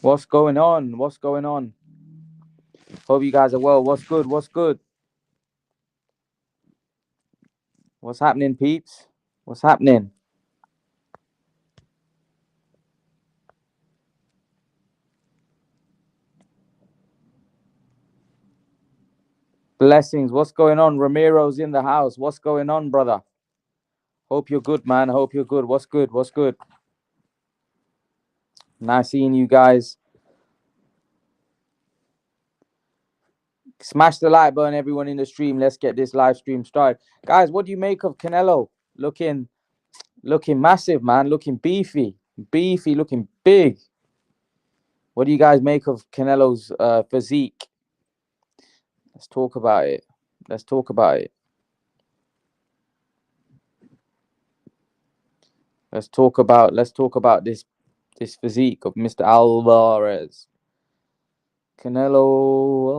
What's going on? What's going on? Hope you guys are well. What's good? What's good? What's happening, peeps? What's happening? Blessings. What's going on? Ramiro's in the house. What's going on, brother? Hope you're good, man. Hope you're good. What's good? What's good? Nice seeing you guys. Smash the like button, everyone in the stream. Let's get this live stream started. Guys, what do you make of Canelo? Looking massive, man. Looking beefy. Beefy, looking big. What do you guys make of Canelo's physique? Let's talk about it. Let's talk about it. Let's talk about this physique of Mr. Alvarez. Canelo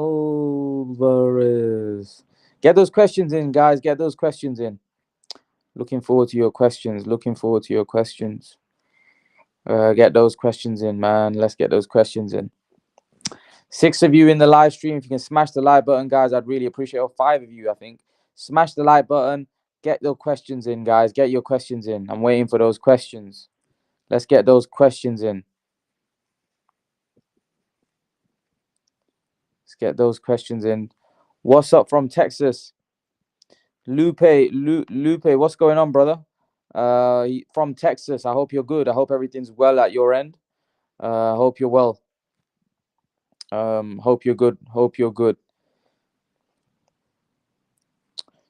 Alvarez. Get those questions in, guys. Get those questions in. Looking forward to your questions. Looking forward to your questions. Get those questions in, man. Let's get those questions in. 6 of you in the live stream. If you can smash the like button, guys, I'd really appreciate it. Or 5 of you, I think. Smash the like button. Get those questions in, guys. Get your questions in. I'm waiting for those questions. Let's get those questions in. Let's get those questions in. What's up from Texas? Lupe, what's going on, brother? From Texas. I hope you're good. I hope everything's well at your end. Hope you're well. Hope you're good. Hope you're good.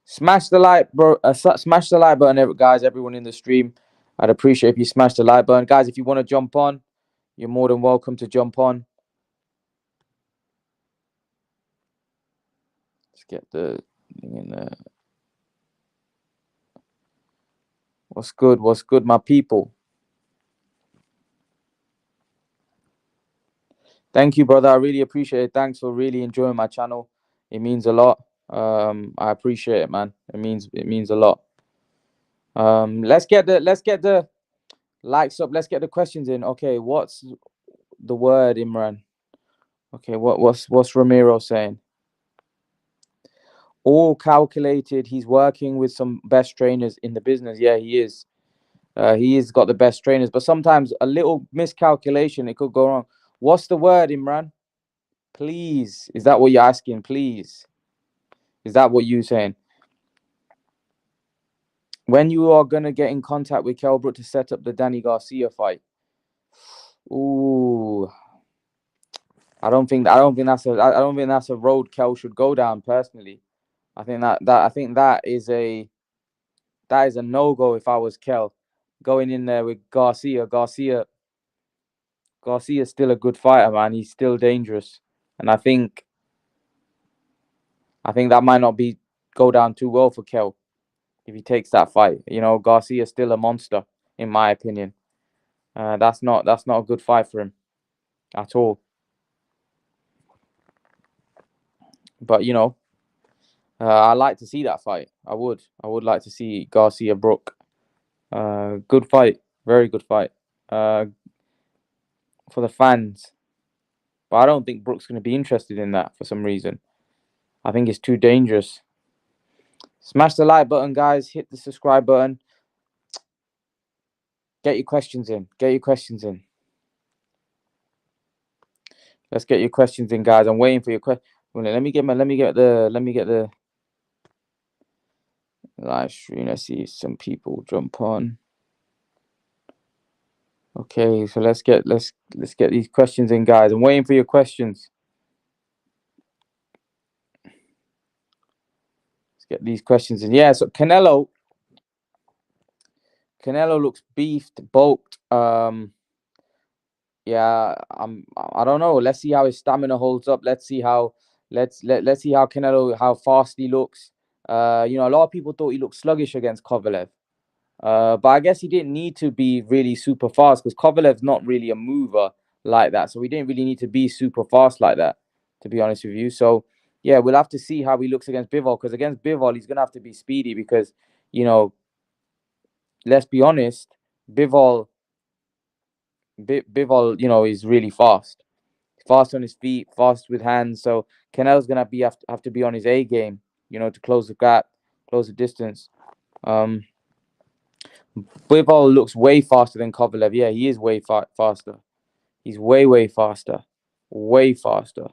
Smash the like, bro. Smash the like button, guys. Everyone in the stream, I'd appreciate if you smash the like button, guys. If you want to jump on, you're more than welcome to jump on. Let's get the thing in there. What's good? What's good, my people? Thank you, brother. I really appreciate it. Thanks for really enjoying my channel. It means a lot. I appreciate it, man. It means a lot. Let's get the likes up. Let's get the questions in. Okay, what's the word, Imran? Okay, what's Ramiro saying? All calculated. He's working with some best trainers in the business. Yeah, he is. He has got the best trainers, but sometimes a little miscalculation, it could go wrong. What's the word, Imran? Please. Is that what you're asking? Please. Is that what you're saying? When you are gonna get in contact with Kell Brook to set up the Danny Garcia fight? Ooh, I don't think that's a road Kell should go down. Personally, I think that is a no-go if I was Kell. Going in there with Garcia. Garcia's still a good fighter, man. He's still dangerous, and I think that might not go down too well for Kell if he takes that fight. You know, Garcia's still a monster, in my opinion. That's not a good fight for him at all. But you know, I like to see that fight. I would like to see Garcia Brook. Good fight, very good fight. For the fans, but I don't think Brook's going to be interested in that for some reason. I think it's too dangerous. Smash the like button, guys. Hit the subscribe button. Get your questions in. Get your questions in. Let's get your questions in, guys. I'm waiting for your question. Let me get the live stream. Let's see some people jump on. Okay, so let's get these questions in, guys. I'm waiting for your questions. Let's get these questions in. Yeah, so Canelo looks beefed, bulked. Yeah, I don't know. Let's see how his stamina holds up. Let's see how Canelo, how fast he looks. You know, a lot of people thought he looked sluggish against Kovalev. But I guess he didn't need to be really super fast because Kovalev's not really a mover like that. So he didn't really need to be super fast like that, to be honest with you. So, yeah, we'll have to see how he looks against Bivol, because against Bivol, he's going to have to be speedy because, you know, let's be honest, Bivol, you know, is really fast. fast on his feet, fast with hands. So Canelo's gonna have to be on his A game, to close the gap, close the distance. Bivol looks way faster than Kovalev. Yeah, he is way faster. He's way faster, way faster.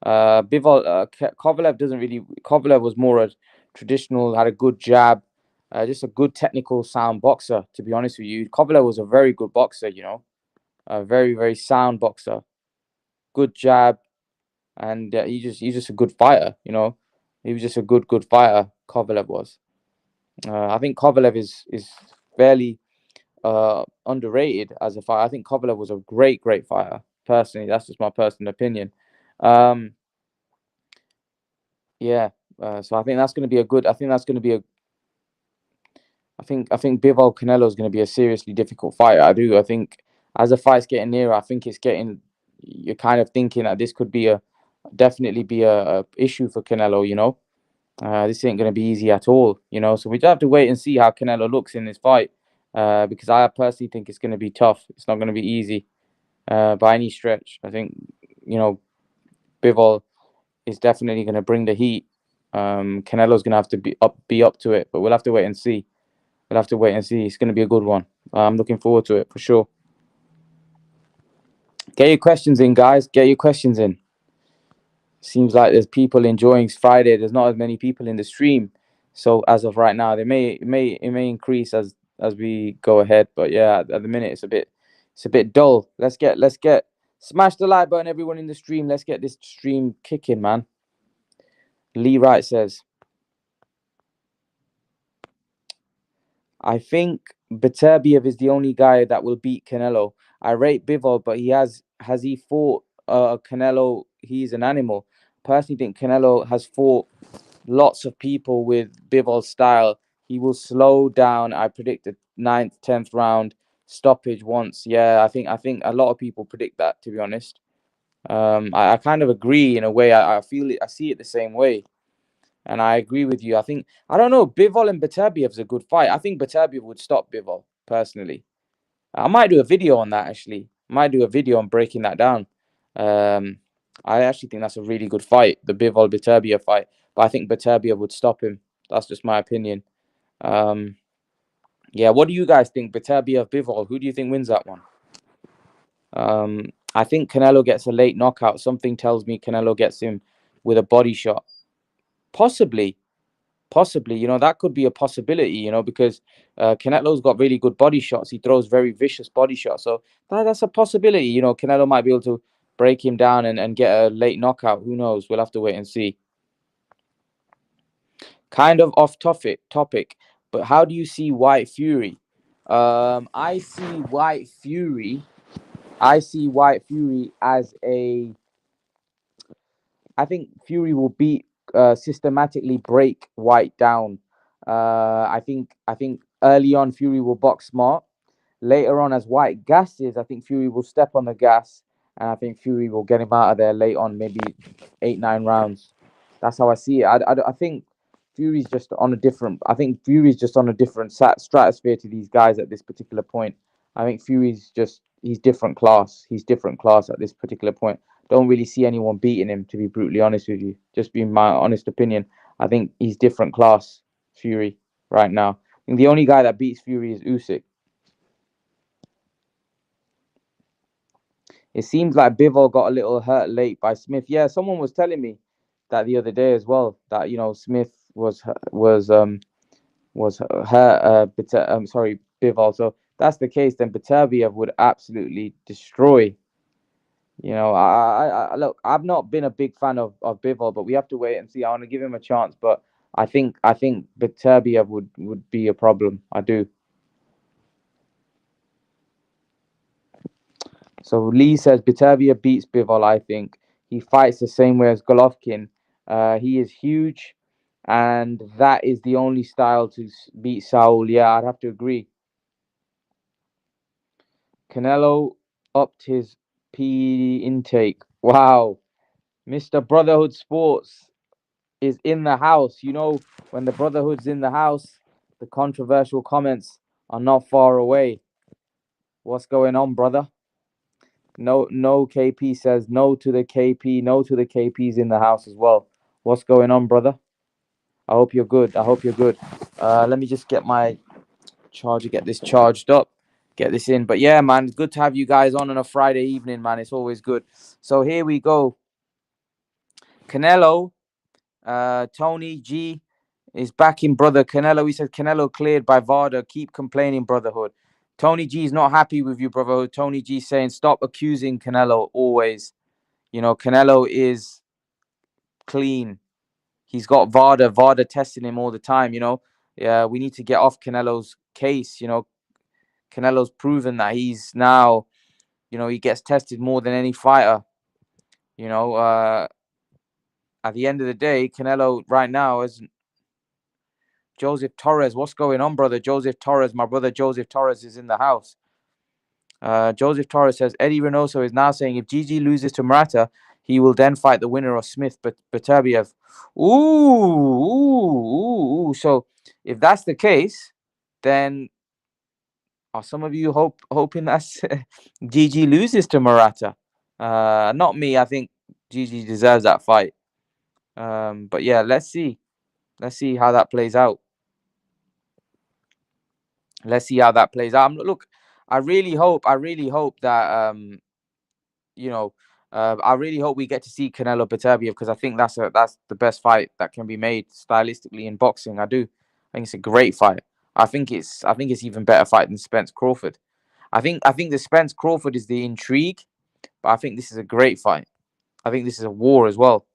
Kovalev doesn't really. Kovalev was more a traditional, had a good jab, just a good technical sound boxer. To be honest with you, Kovalev was a very good boxer. A very sound boxer, good jab, and he's just a good fighter. He was just a good fighter. Kovalev was. I think Kovalev is fairly underrated as a fighter. I think Kovalev was a great fighter. Personally, that's just my personal opinion. Um, yeah. So I think that's going to be a good. I think that's going to be a. I think Bivol Canelo is going to be a seriously difficult fight. I do. I think as the fight's getting nearer, I think it's getting. You're kind of thinking that this could be definitely be a issue for Canelo. This ain't going to be easy at all. So we just have to wait and see how Canelo looks in this fight. Because I personally think it's going to be tough. It's not going to be easy by any stretch. I think Bivol is definitely going to bring the heat. Canelo's going to have to be up to it, but we'll have to wait and see. It's going to be a good one. I'm looking forward to it for sure. Get your questions in, guys. Get your questions in. Seems like there's people enjoying Friday. There's not as many people in the stream. So as of right now, it may increase as we go ahead. But yeah, at the minute it's a bit dull. Let's get smash the like button, everyone in the stream. Let's get this stream kicking, man. Lee Wright says, I think Beterbiev is the only guy that will beat Canelo. I rate Bivol, but has he fought Canelo? He's an animal. Personally, think Canelo has fought lots of people with Bivol's style. He will slow down. I predict the 9th, 10th round stoppage once. Yeah, I think a lot of people predict that, to be honest. I kind of agree in a way. I feel it. I see it the same way. And I agree with you. I don't know, Bivol and Beterbiev is a good fight. I think Beterbiev would stop Bivol, personally. I might do a video on that, actually. I might do a video on breaking that down. I actually think that's a really good fight, the Bivol Beterbiev fight. But I think Beterbiev would stop him. That's just my opinion. Yeah, what do you guys think? Beterbiev, Bivol, who do you think wins that one? I think Canelo gets a late knockout. Something tells me Canelo gets him with a body shot. Possibly, that could be a possibility, because Canelo's got really good body shots. He throws very vicious body shots. So that's a possibility. Canelo might be able to break him down and get a late knockout. Who knows? We'll have to wait and see. Kind of off topic, but how do you see White Fury? I see White Fury as I think Fury will systematically break White down. I think early on Fury will box smart. Later on, as White gasses, I think Fury will step on the gas, and I think Fury will get him out of there late on, maybe 8-9 rounds. That's how I see it. I think Fury's just on a different. I think Fury's just on a different stratosphere to these guys at this particular point. I think he's different class. He's different class at this particular point. Don't really see anyone beating him, to be brutally honest with you. Just being my honest opinion. I think he's different class, Fury, right now. I think the only guy that beats Fury is Usyk. It seems like Bivol got a little hurt late by Smith. Yeah, someone was telling me that the other day as well, that Smith was hurt. Sorry, Bivol. So that's the case. Then Beterbiev would absolutely destroy. I look. I've not been a big fan of Bivol, but we have to wait and see. I want to give him a chance, but I think Beterbiev would be a problem. I do. So Lee says Beterbiev beats Bivol. I think he fights the same way as Golovkin. He is huge, and that is the only style to beat Saul. Yeah, I'd have to agree. Canelo upped his PE intake. Wow, Mr. Brotherhood Sports is in the house. When the Brotherhood's in the house, the controversial comments are not far away. What's going on, brother? No, KP says no to the KP. No to the KPs in the house as well. What's going on, brother? I hope you're good. I hope you're good. Let me just get my charger, get this charged up, get this in. But yeah, man, it's good to have you guys on a Friday evening, man. It's always good. So here we go. Canelo, Tony G is backing brother Canelo. He said Canelo cleared by VADA. Keep complaining, brotherhood. Tony G is not happy with you, brotherhood. Tony G saying stop accusing Canelo always. You know, Canelo is clean. He's got VADA testing him all the time, you know. Yeah, we need to get off Canelo's case, you know. Canelo's proven that he's now, you know, he gets tested more than any fighter. You know, at the end of the day, Canelo right now is Joseph Torres. What's going on, brother? Joseph Torres, my brother Joseph Torres is in the house. Joseph Torres says Eddie Reynoso is now saying if Gigi loses to Murata, he will then fight the winner of Smith but Beterbiev. Ooh. So if that's the case, then are some of you hoping that Gigi loses to Murata? Not me. I think Gigi deserves that fight. But yeah, let's see. Let's see how that plays out. Let's see how that plays out. Look, I really hope that you know, I really hope we get to see Canelo Beterbiev because I think that's the best fight that can be made stylistically in boxing. I do. I think it's a great fight. I think it's even better fight than Spence Crawford. I think the Spence Crawford is the intrigue, but I think this is a great fight. I think this is a war as well.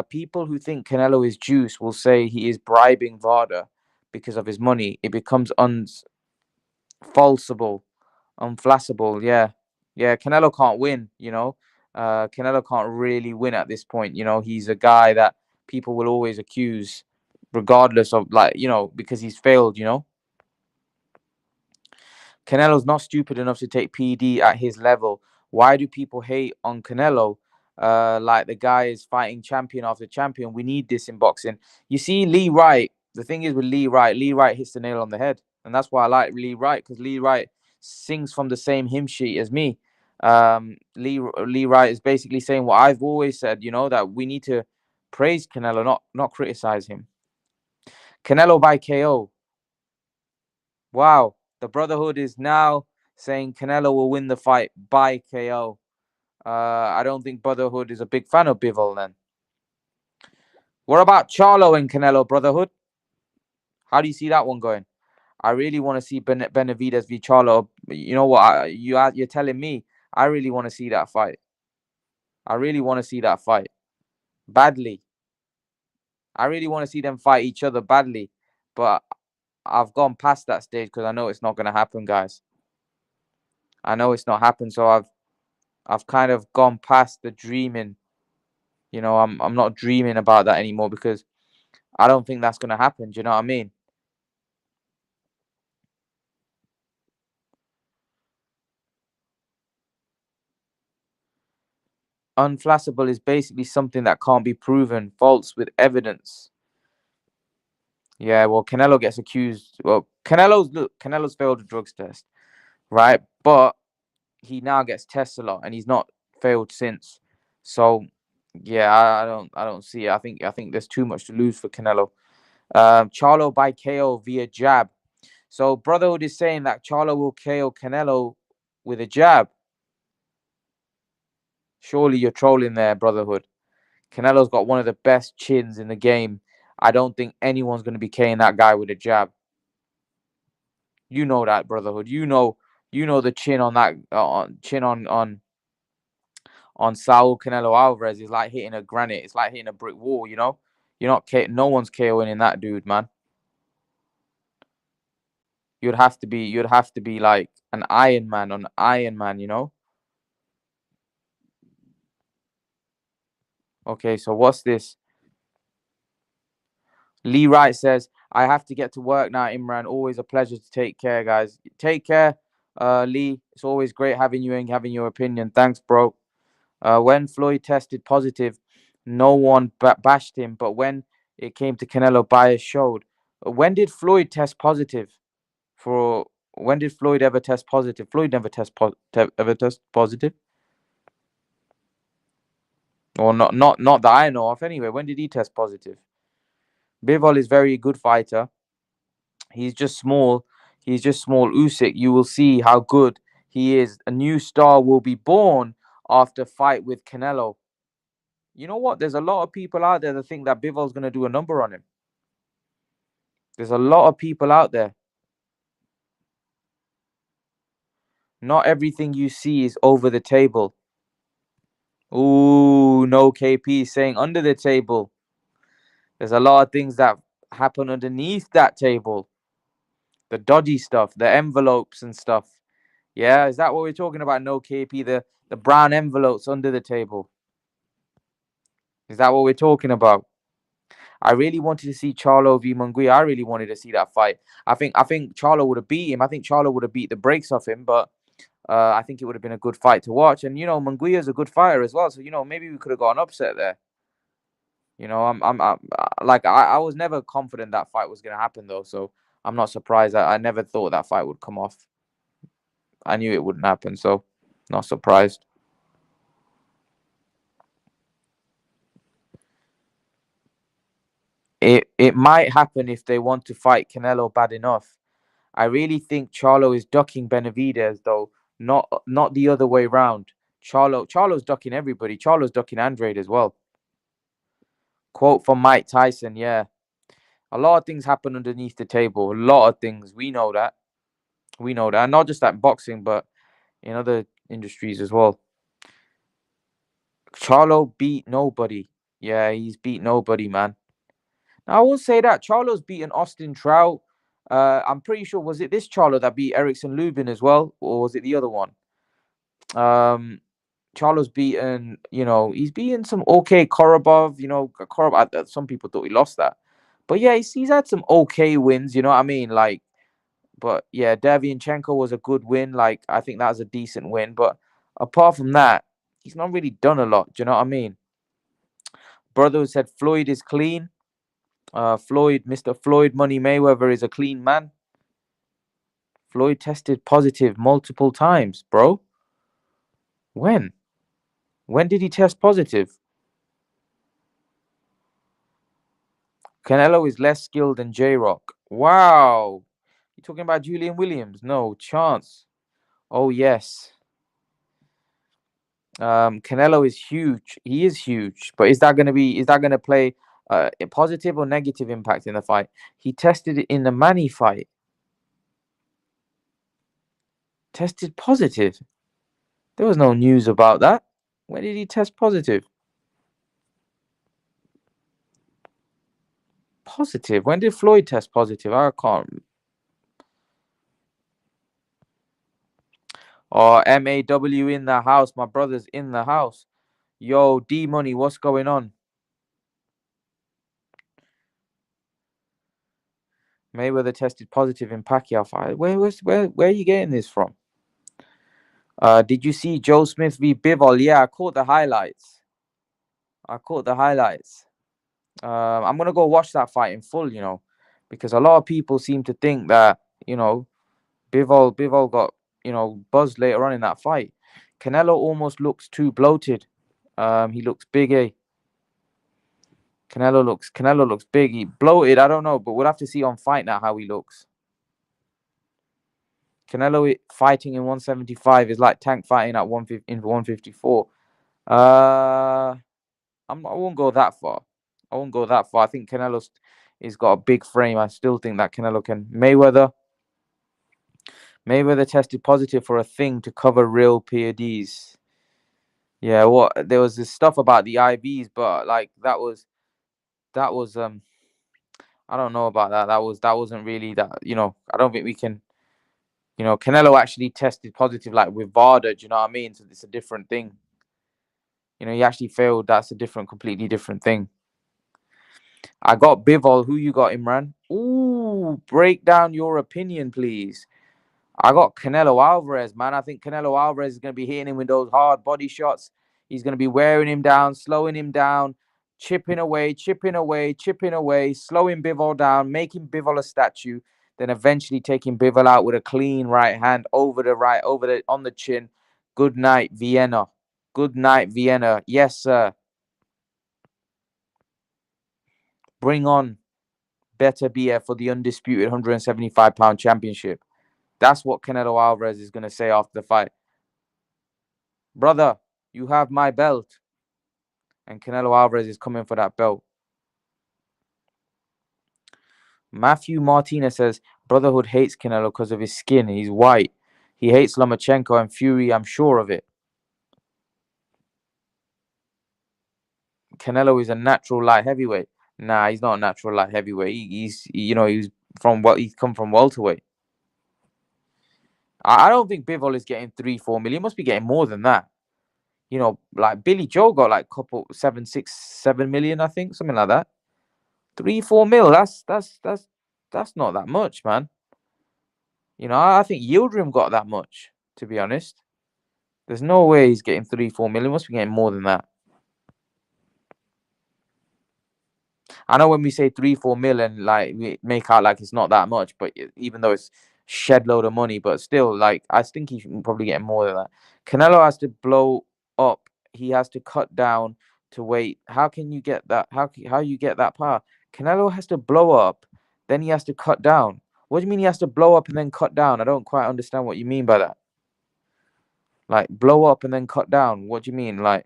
People who think Canelo is juice will say he is bribing VADA because of his money. It becomes unfalsible, unflassable. Yeah. Canelo can't win. You know, Canelo can't really win at this point. You know, he's a guy that people will always accuse, regardless of because he's failed. You know, Canelo's not stupid enough to take PD at his level. Why do people hate on Canelo? Like the guy is fighting champion after champion. We need this in boxing. You see, Lee Wright. The thing is with Lee Wright hits the nail on the head, and that's why I like Lee Wright because Lee Wright sings from the same hymn sheet as me. Lee Wright is basically saying what I've always said. You know that we need to praise Canelo, not criticize him. Canelo by KO. Wow, the Brotherhood is now saying Canelo will win the fight by KO. I don't think Brotherhood is a big fan of Bivol then. What about Charlo and Canelo, Brotherhood? How do you see that one going? I really want to see Benavidez v Charlo. You know what? You're telling me I really want to see that fight. I really want to see that fight badly. I really want to see them fight each other badly, but I've gone past that stage because I know it's not going to happen, guys. I know it's not happened, so I've kind of gone past the dreaming. You know, I'm not dreaming about that anymore because I don't think that's going to happen. Do you know what I mean? Unflassable is basically something that can't be proven false with evidence. Yeah, well, Canelo gets accused. Well, Canelo's failed a drugs test, right? But he now gets tested a lot, and he's not failed since. So, yeah, I don't see it. I think there's too much to lose for Canelo. Charlo by KO via jab. So Brotherhood is saying that Charlo will KO Canelo with a jab. Surely you're trolling there, Brotherhood. Canelo's got one of the best chins in the game. I don't think anyone's going to be KOing that guy with a jab. You know that, Brotherhood. You know the chin on that chin on Saul Canelo Alvarez is like hitting a granite. It's like hitting a brick wall. You know, you're not no one's KOing in that dude, man. You'd have to be like an Iron Man. You know. Okay, so what's this? Lee Wright says, I have to get to work now, Imran. Always a pleasure to take care, guys. Take care, Lee. It's always great having you and having your opinion. Thanks, bro. When Floyd tested positive, no one bashed him. But when it came to Canelo, bias showed. When did Floyd test positive? For When did Floyd ever test positive? Floyd never ever test positive. Or not that I know of anyway. When did he test positive? Bivol is very good fighter. He's just small. He's just small. Usyk, you will see how good he is. A new star will be born after fight with Canelo. You know what? There's a lot of people out there that think that Bivol's going to do a number on him. There's a lot of people out there. Not everything you see is over the table. Ooh, no KP saying under the table. There's a lot of things that happen underneath that table. The dodgy stuff, the envelopes and stuff. Yeah, is that what we're talking about? No KP, the brown envelopes under the table. Is that what we're talking about? I really wanted to see Charlo v Munguia. I really wanted to see that fight. I think Charlo would have beat him. I think Charlo would have beat the brakes off him, but I think it would have been a good fight to watch. And Munguia is a good fighter as well, so maybe we could have got an upset there. I was never confident that fight was going to happen though, so I'm not surprised. I never thought that fight would come off. I knew it wouldn't happen, so not surprised. It might happen if they want to fight Canelo bad enough. I really think Charlo is ducking Benavidez though, not the other way around. Charlo's ducking everybody. Charlo's ducking Andrade as well. Quote from Mike Tyson, yeah. A lot of things happen underneath the table. A lot of things. We know that. And not just that boxing, but in other industries as well. Charlo beat nobody. Yeah, he's beat nobody, man. Now, I will say that Charlo's beaten Austin Trout. I'm pretty sure, was it this Charlo that beat Erickson Lubin as well? Or was it the other one? Charlo's beaten, he's beaten some okay Korobov. Korobov, some people thought he lost that. But yeah, he's had some okay wins, you know what I mean? But yeah, Derevyanchenko was a good win. I think that was a decent win. But apart from that, he's not really done a lot. Do you know what I mean? Brother said Floyd is clean. Mr. Floyd Money Mayweather is a clean man. Floyd tested positive multiple times, bro. When? When did he test positive? Canelo is less skilled than J-Rock. Wow. You talking about Julian Williams? No chance. Oh, yes. Canelo is huge. He is huge. But is that going to play a positive or negative impact in the fight? He tested it in the Manny fight. Tested positive. There was no news about that. When did he test positive? Positive. When did Floyd test positive? I can't. Oh, MAW in the house. My brother's in the house. Yo, D Money, what's going on? Mayweather tested positive in Pacquiao fight. Where are you getting this from? Did you see Joe Smith v Bivol? Yeah, I caught the highlights. I'm gonna go watch that fight in full, because a lot of people seem to think that, Bivol got, buzzed later on in that fight. Canelo almost looks too bloated. He looks big, eh? Canelo looks big. He bloated, I don't know, but we'll have to see on Fight Night how he looks. Canelo fighting in 175 is like Tank fighting at 154. I won't go that far. I think Canelo's got a big frame. I still think that Canelo can. Mayweather tested positive for a thing to cover real PEDs. Yeah, there was this stuff about the IVs, but that was I don't know about that. That wasn't really that, I don't think we can, Canelo actually tested positive with VADA, do you know what I mean? So it's a different thing. He actually failed. That's a completely different thing. I got Bivol. Who you got, Imran? Ooh, break down your opinion, please. I got Canelo Alvarez, man. I think Canelo Alvarez is going to be hitting him with those hard body shots. He's going to be wearing him down, slowing him down, chipping away, slowing Bivol down, making Bivol a statue. then eventually taking Bivol out with a clean right hand over the on the chin. Good night, Vienna. Good night, Vienna. Yes, sir. Bring on Better Beer for the undisputed 175-pound championship. That's what Canelo Alvarez is going to say after the fight. Brother, you have my belt. And Canelo Alvarez is coming for that belt. Matthew Martinez says, Brotherhood hates Canelo because of his skin. He's white. He hates Lomachenko and Fury, I'm sure of it. Canelo is a natural light heavyweight. Nah, he's not a natural light heavyweight. He's come from welterweight. I don't think Bivol is getting 3-4 million. He must be getting more than that. Like Billy Joe got like couple 7-6-7 million, I think, something like that. 3-4 mil. That's not that much, man. I think Yildirim got that much, to be honest. There's no way he's getting 3-4 million. He must be getting more than that. I know when we say 3-4 million, like we make out like it's not that much, but even though it's shed load of money, but still, like I think he should probably get more than that. Canelo has to blow up. He has to cut down to weight. How can you get that? How you get that power? Canelo has to blow up, then he has to cut down. What do you mean he has to blow up and then cut down? I don't quite understand what you mean by that. Like blow up and then cut down. What do you mean? Like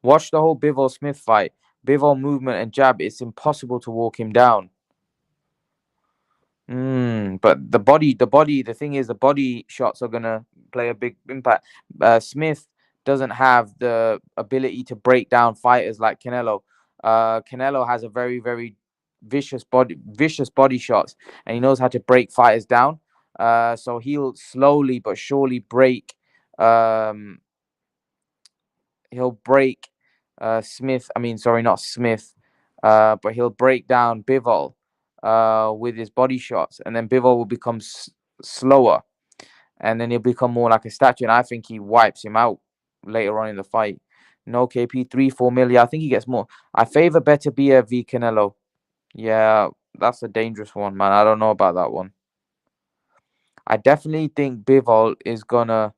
watch the whole Bivol Smith fight. Bivol movement and jab, it's impossible to walk him down. But the thing is, the body shots are gonna play a big impact. Smith doesn't have the ability to break down fighters like Canelo. Canelo has a very, very vicious body shots, and he knows how to break fighters down. So he'll slowly but surely break. He'll break Smith. I mean, sorry, not Smith. But he'll break down Bivol with his body shots, and then Bivol will become slower, and then he'll become more like a statue. And I think he wipes him out later on in the fight. No KP 3-4 million. I think he gets more. I favor Better Beer v Canelo. Yeah, that's a dangerous one, man. I don't know about that one. I definitely think Bivol is gonna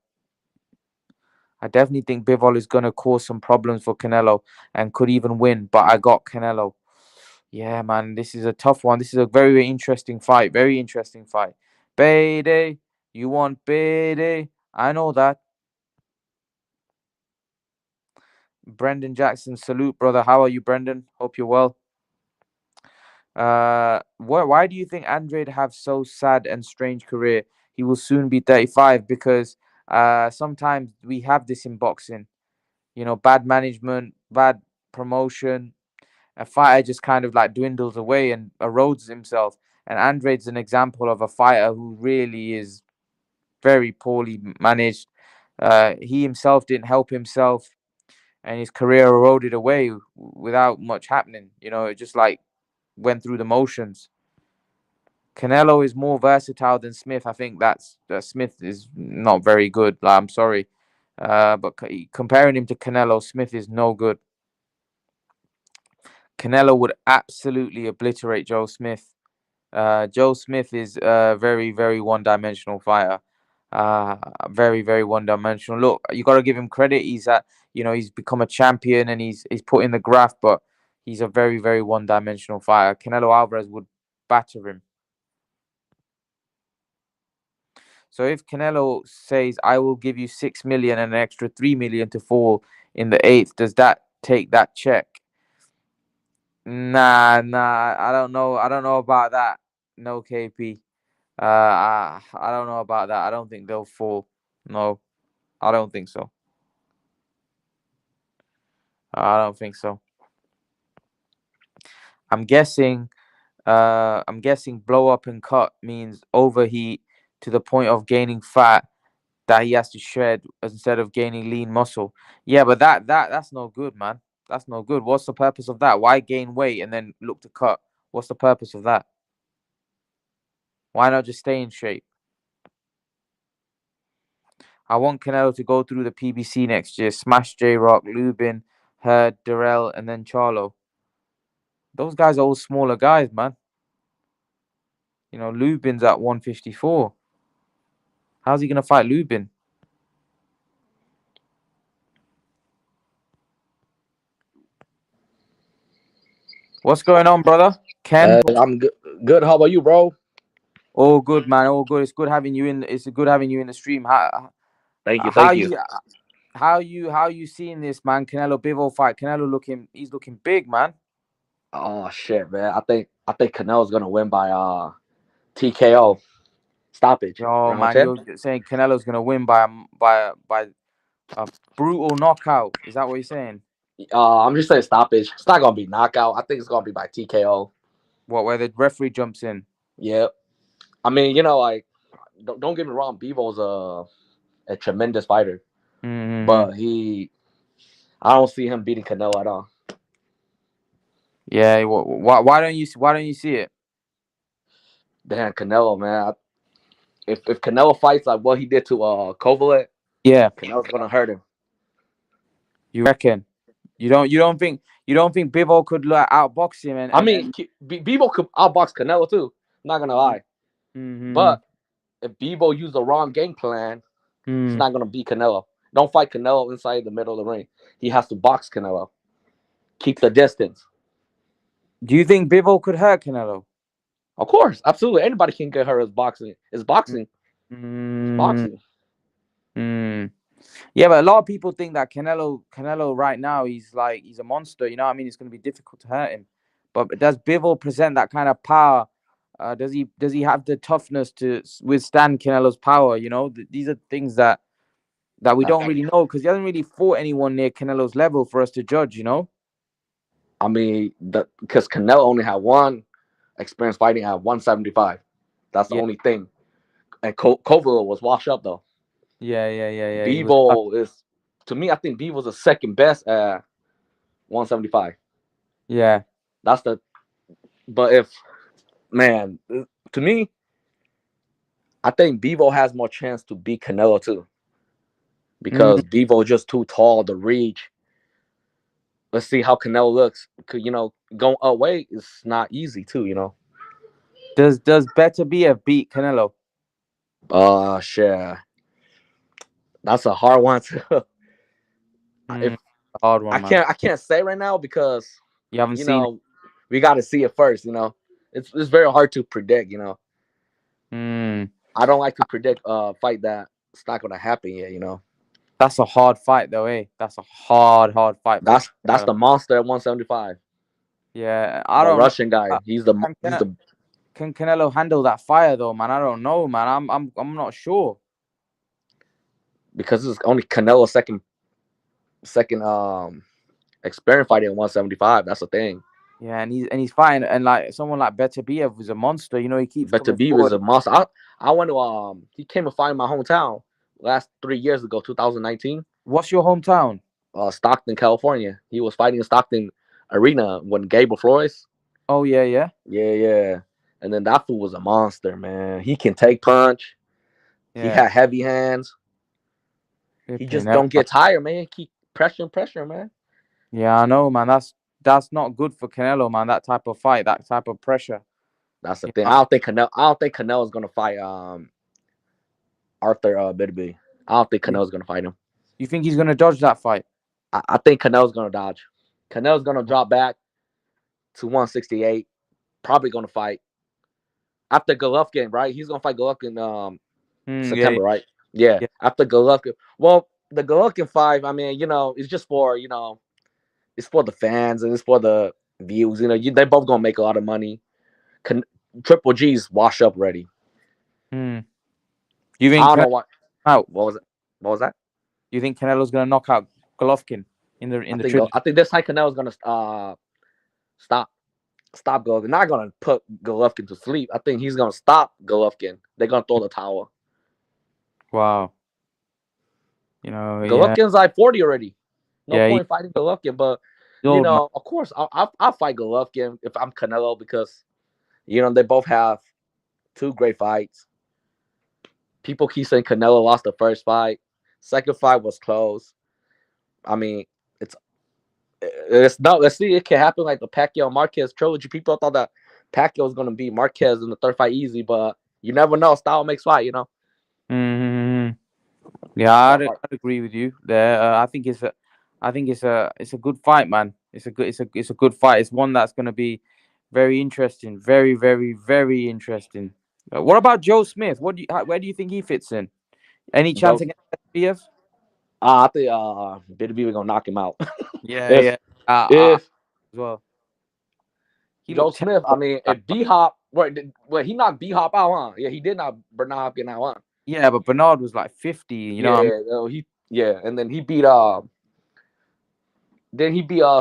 cause some problems for Canelo and could even win, but I got Canelo. Yeah, man, this is a tough one. This is a very, very interesting fight. Very interesting fight. Bayday, you want Bayday? I know that. Brendan Jackson, salute, brother. How are you, Brendan? Hope you're well. Why do you think Andrade have so sad and strange career? He will soon be 35 because sometimes we have this in boxing. Bad management, bad promotion. A fighter just kind of like dwindles away and erodes himself. And Andrade's an example of a fighter who really is very poorly managed. He himself didn't help himself, and his career eroded away without much happening. It just like went through the motions. Canelo is more versatile than Smith. I think that Smith is not very good. Like, I'm sorry, but comparing him to Canelo, Smith is no good. Canelo would absolutely obliterate Joe Smith. Joe Smith is a very, very one-dimensional fighter. Very, very one-dimensional. Look, you got to give him credit. He's become a champion and he's put in the graft, but he's a very, very one-dimensional fighter. Canelo Alvarez would batter him. So if Canelo says, "I will give you 6 million and an extra 3 million to fall in the eighth," does that take that check? Nah, I don't know. I don't know about that. No, KP. I don't know about that. I don't think they'll fall. No, I don't think so. I don't think so. I'm guessing. I'm guessing blow up and cut means overheat to the point of gaining fat that he has to shred instead of gaining lean muscle. Yeah, but that's no good, man. That's no good. What's the purpose of that? Why gain weight and then look to cut? What's the purpose of that? Why not just stay in shape? I want Canelo to go through the PBC next year, smash J Rock, Lubin, Hurd, Durrell, and then Charlo. Those guys are all smaller guys, man. You know, Lubin's at 154. How's he gonna fight Lubin? What's going on, brother? Ken? I'm good. Good. How about you, bro? All good, man. All good. It's good having you in. It's good having you in the stream. Thank you. How Thank you. you how you seeing this, man? Canelo Bivol fight. Canelo he's looking big, man. Oh shit, man. I think Canelo's gonna win by TKO stoppage Yo, round man, 10. you're saying Canelo's gonna win by a brutal knockout. Is that what you're saying? I'm just saying stoppage. It's not gonna be knockout. I think it's gonna be by TKO. What, where the referee jumps in? Yep. I mean, like don't get me wrong. Bevo's a tremendous fighter, Mm-hmm. but I don't see him beating Canelo at all. Yeah. Why don't you see it? Damn, Canelo, man. If Canelo fights like what he did to Kovalev, Yeah. Canelo's gonna hurt him. You reckon? You don't think Bivol could like outbox him I and mean, Bebo could outbox Canelo too. Not gonna lie, mm-hmm. but if Bebo used the wrong game plan, he's Mm. not gonna beat Canelo. Don't fight Canelo inside the middle of the ring. He has to box Canelo. Keep the distance. Do you think Bivol could hurt Canelo? Of course, absolutely. Anybody can get hurt as boxing. It's boxing. It's Mm. boxing. Mm. Yeah, but a lot of people think that Canelo right now he's a monster. You know what I mean? It's going to be difficult to hurt him. But does Bivol present that kind of power? Does he have the toughness to withstand Canelo's power? You know, these are things that we Uh, don't really know because he hasn't really fought anyone near Canelo's level for us to judge. You know? I mean, because Canelo only had one experience fighting at 175. That's the Yeah, only thing. And Kovalev was washed up though. yeah. He was. Bebo is, to me, I think Bebo's the second best at 175. Yeah. That's the. But if man, to me, I think Bevo has more chance to beat Canelo too Mm. because Bevo just too tall to reach. Let's see how Canelo looks. Going away is not easy too. Does Better Be a beat Canelo? Shit, that's a hard one to. Mm. If A hard I one, man. can't say right now because You haven't you seen it. know we got to see it first. It's very hard to predict. Mm. I don't like to predict fight that it's not gonna happen yet. That's a hard fight, though, eh? That's a hard fight for That's Canelo. the monster at 175. Yeah, I The don't know. Russian guy. Can, He's Cane- the can Canelo handle that fire, though, man? I don't know, man. I'm not sure. because it's only Canelo second experience fighting at 175. That's the thing. Yeah, and he's fighting, and like someone like Beterbiev is a monster. You know, he keeps But to coming be is forward. a monster. I went to he came to fight in my hometown last 3 years ago, 2019. What's your hometown? Stockton, California. He was fighting in Stockton Arena when Gabriel Flores. Oh yeah. Yeah. And then that fool was a monster, man. He can take punch. He Yeah. had heavy hands. He Flipping just hell. don't get tired, man. Keep pressure, man. Yeah, I know, man. That's not good for Canelo, man. That type of fight, that type of pressure. That's the You thing. know? I don't think Canelo is gonna fight Arthur Bidby. I don't think You, Canelo's gonna fight him. you think he's gonna dodge that fight? I think Canelo's gonna dodge. Canelo's gonna drop back to 168. Probably gonna fight after Golovkin, right? He's gonna fight Golovkin Yeah, September, right? Yeah, yeah. after Golovkin. Well, the Golovkin fight, I mean, it's just for it's for the fans and it's for the views. They both gonna make a lot of money. Triple G's wash up ready. Hmm. You I think don't Canelo know what. out? What was it? What was that? You think Canelo's gonna knock out Golovkin in the trilogy? I think this time Canelo's gonna stop stop Golovkin. Not gonna put Golovkin to sleep. I think he's gonna stop Golovkin. They're gonna throw the towel. Wow. Yeah, Golovkin's like 40 already. No yeah. He's point fighting Golovkin, but old, man. of course, I'll fight Golovkin if I'm Canelo because they both have two great fights. People keep saying Canelo lost the first fight. Second fight was close. I mean, it's It's not. Let's see. It can happen like the Pacquiao Marquez trilogy. People thought that Pacquiao was gonna beat Marquez in the third fight easy, but you never know. Style makes fight. You know. Mm-hmm. Yeah, So, I'd agree with you there. I think it's a good fight, man. It's a good fight. It's one that's gonna be very interesting, very, very, very interesting. What about Joe Smith? Where do you think he fits in? Any chance Joe, against SBF? I think Beterbiev gonna knock him out. Yeah, if yeah. if As well. He Joe looked Smith, I terrible. mean, if D Hop, wait, he knocked D Hop out, huh? Yeah, he did knock Bernard Hopkins out, huh? Yeah, but Bernard was like 50. You know what I mean? Yeah, no, and then he beat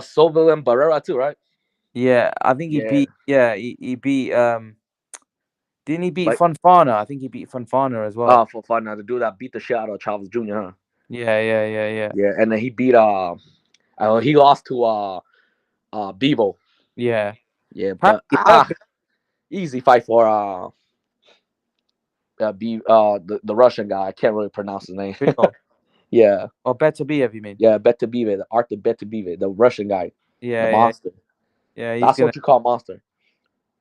Silva and Barrera too, right? Yeah, I think he Yeah, beat. Yeah, he beat. Didn't he beat like Funfana? I think he beat Funfana as well. for fun now to do that, beat the shit out of Chavez Jr., huh? Yeah, yeah, yeah, yeah, Yeah, and then he beat he lost to Bebo. yeah. Yeah, but Apparently hurt easy fight for the Russian guy. I can't really pronounce his name. Bivol. Yeah, Or better be, you mean? yeah, Beterbiev, Arthur Beterbiev, the Russian guy, the Yeah, yeah, monster. yeah. He's That's gonna. what you call monster.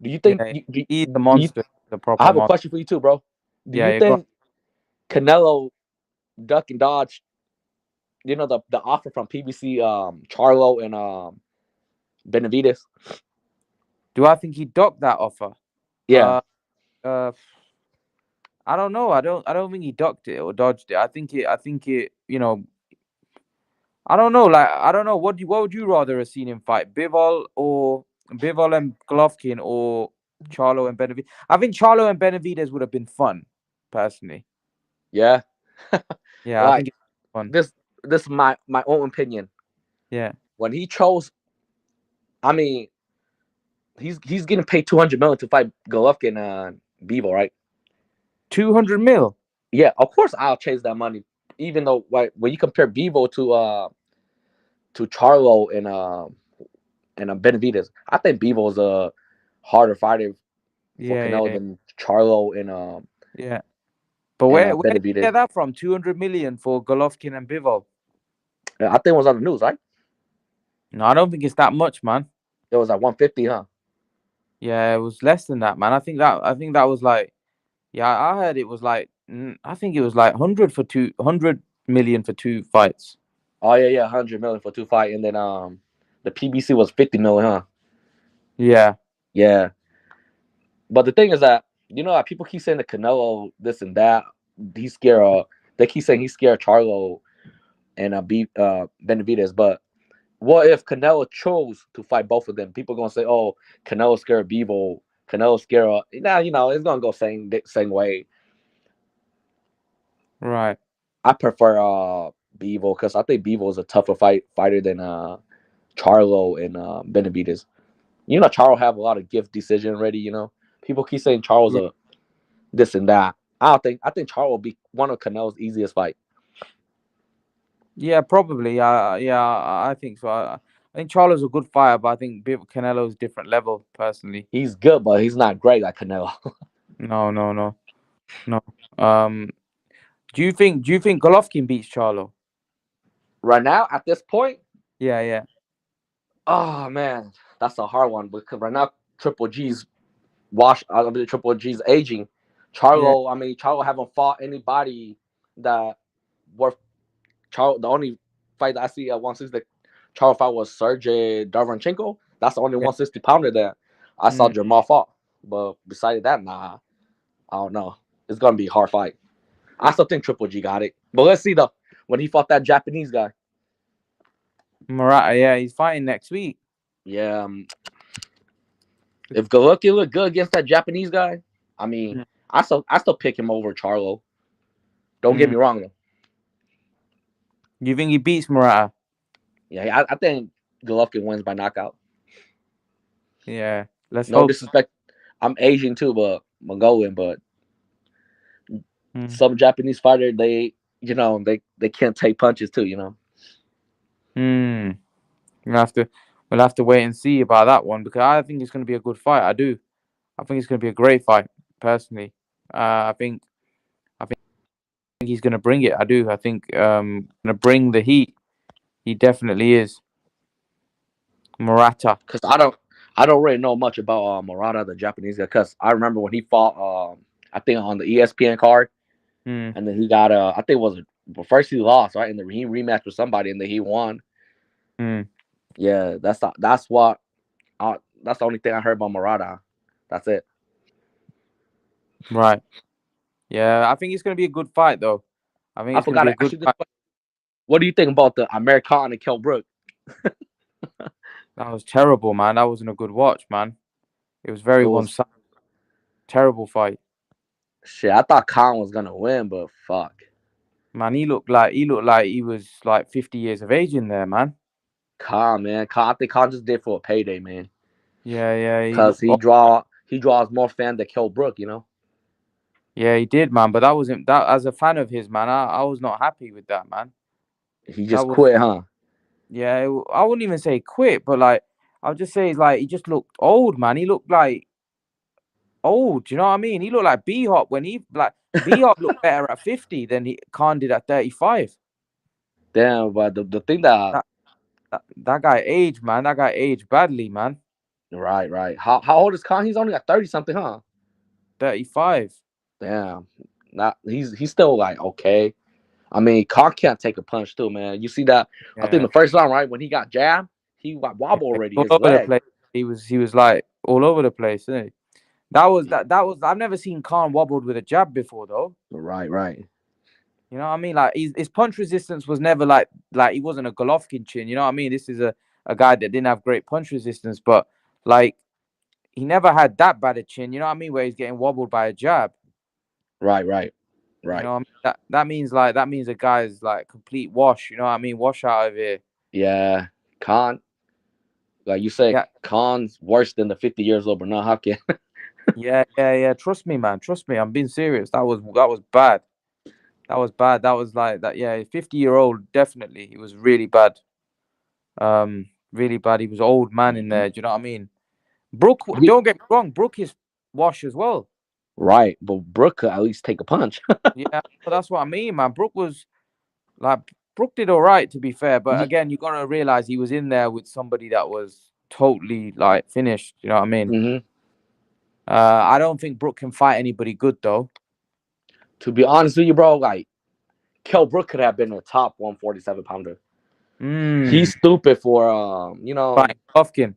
Do you think? Yeah, he's the monster, the I proper have a monster. question for you too, bro. Do Yeah, you yeah. Go on. think Canelo duck and dodge? You know the offer from PBC, Charlo and Benavides. Do I think he docked that offer? Yeah, Uh, uh, I don't know. I don't think he ducked it or dodged it. I think it. I think it. You know. I don't know. Like I don't know. What would you rather have seen him fight, Bivol and Golovkin or Charlo and Benavides? I think Charlo and Benavides would have been fun, personally. yeah. Yeah, I Like think it's fun. this. This is my own opinion. Yeah, When he chose, I mean, he's getting paid 200 million to fight Golovkin and Bevo, right? 200 mil. Yeah, of course I'll chase that money. Even though like when you compare Bevo to Charlo and Benavides, I think Bevo is a harder fighter for Yeah, Canelo yeah, than Charlo yeah. But where did you Benavides. get that from? 200 million for Golovkin and Bivol? I think it was on the news, right? No, I don't think it's that much, man. It was like 150, huh? Yeah, it was less than that, man. I think that was like, yeah, I heard it was like, I think it was like 100 million for two fights. Oh yeah, 100 million for two fight, and then the PBC was 50 million, huh? Yeah, Yeah, but the thing is that like people keep saying the Canelo this and that. He's scared. They keep saying he's scared of Charlo and Benavides. But what if Canelo chose to fight both of them? People gonna say, "Oh, Canelo scared of Bivol. Canelo scared of." Now it's gonna go same way. right. I prefer Bivol because I think Bivol is a tougher fighter than Charlo and Benavides. Charlo have a lot of gift decision ready. People keep saying Charles a this and that. I think Charlo will be one of Canelo's easiest fight. Yeah, probably. Yeah, I think so. I think Charlo's a good fighter, but I think Canelo's different level, personally. He's good, but he's not great like Canelo. No, no, no, no. Um, do you think Golovkin beats Charlo? Right now, at this point, Yeah, yeah, oh man, that's a hard one because right now Triple G's wash. I mean, Triple G's aging. yeah. Charlo haven't fought anybody that worth. Charlo, the only fight that I see at 160 that Charlo fought was Sergey Darvanchenko. That's the only Yeah. 160 pounder that I saw Mm. Jamal fought. But besides that, nah, I don't know. It's gonna be a hard fight. I still think Triple G got it. But let's see though. When he fought that Japanese guy. Murata, yeah, he's fighting next week. Yeah. If Golovkin look good against that Japanese guy, I mean, Mm. I still pick him over Charlo. Don't get Mm. me wrong though. You think he beats Murata? Yeah, I think Golovkin wins by knockout. Yeah, let's No hope. disrespect. I'm Asian too, but Mongolian, but Mm. some Japanese fighter they can't take punches too. Mm. We'll have to we'll have to wait and see about that one because I think it's going to be a good fight. I do. I think it's going to be a great fight. Personally, I think he's going to bring it. I do. I think going to bring the heat. He definitely is. Murata. Because I don't really know much about Murata, the Japanese guy. Because I remember when he fought, I think on the ESPN card, Mm, and then he got I think it was well, first he lost, right, and then he rematched with somebody, and then he won. mm, Yeah, that's what that's the only thing I heard about Murata. That's it. right. Yeah, I think it's gonna be a good fight though. I think I it's gonna forgot be a to ask good you this fight. question. What do you think about the American and Kell Brook? That was terrible, man. That wasn't a good watch, man. It was It very one was sided. Terrible fight. shit. I thought Khan was gonna win, but fuck. Man, he looked like he was like 50 years of age in there, man. Khan, man. Khan, I think Khan just did for a payday, man. Yeah, yeah, he Cause looked. he draws more fans than Kell Brook, you know. Yeah, he did, man. But that wasn't that. As a fan of his, man, I was not happy with that, man. He That just was quit, huh? yeah. I wouldn't even say quit, but like I'll just say like he just looked old, man. He looked like old. You know what I mean? He looked like B Hop when he like B Hop looked better at 50 than he Khan did at 35. Damn, but the thing that That, that guy aged, man. That guy aged badly, man. right. How old is Khan? He's only got 30 something, huh? 35. Damn. Not he's still like okay. I mean, Khan can't take a punch too, man. You see that? I think Yeah. the first round, right when he got jabbed, he got Yeah, wobble already all his over the leg. place. He was like all over the place, isn't he? That was I've never seen Khan wobbled with a jab before though. Right. You know what I mean? Like his punch resistance was never like he wasn't a Golovkin chin. You know what I mean? This is a guy that didn't have great punch resistance, but like he never had that bad a chin. You know what I mean? Where he's getting wobbled by a jab. Right. You know what I mean? That means a guy's like complete wash. You know what I mean? Wash out of here. Yeah. Khan, like you said, Yeah, Khan's worse than the 50 years old Bernard Hopkins. yeah. Trust me, man. Trust me. I'm being serious. That was bad. That was bad. That was like that. Yeah, 50-year-old definitely. He was really bad. Really bad. He was old man in there. Do you know what I mean? Brook, He- don't get me wrong. Brook is wash as well. right, but Brooke could at least take a punch. Yeah, but that's what I mean, man. Brook was like Brook did all right to be fair, but mm-hmm. again, you gotta realize he was in there with somebody that was totally like finished. You know what I mean? I don't think Brook can fight anybody good though. To be honest with you, bro, like Kell Brook could have been a top 147 pounder. Mm. He's stupid for Fighting Golovkin.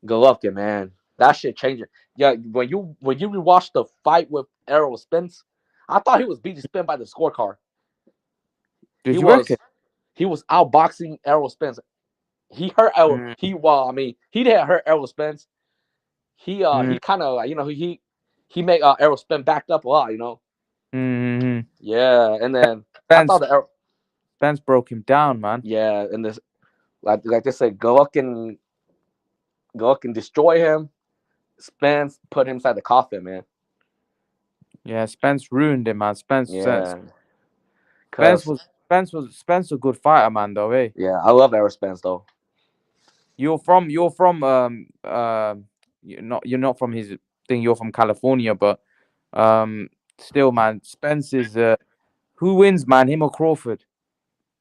Golovkin, man. That shit changing. Yeah, when you rewatch the fight with Errol Spence, I thought he was beating Spence by the scorecard. He Did you reckon? was he was outboxing Errol Spence. He hurt Errol. Mm. I mean, he didn't hurt Errol Spence. Mm. He kind of he made Errol Spence backed up a lot. Mm. Yeah, and then I thought Spence that Spence broke him down, man. yeah, and this like they said, Golovkin destroy him. Spence put him inside the coffin, man. Yeah, Spence ruined him, man. Yeah, Spence cause was Spence a good fighter, man. Though, eh? yeah, I love Errol Spence though. You're not from his thing. You're from California, but um, still, man. Spence is who wins, man? Him or Crawford?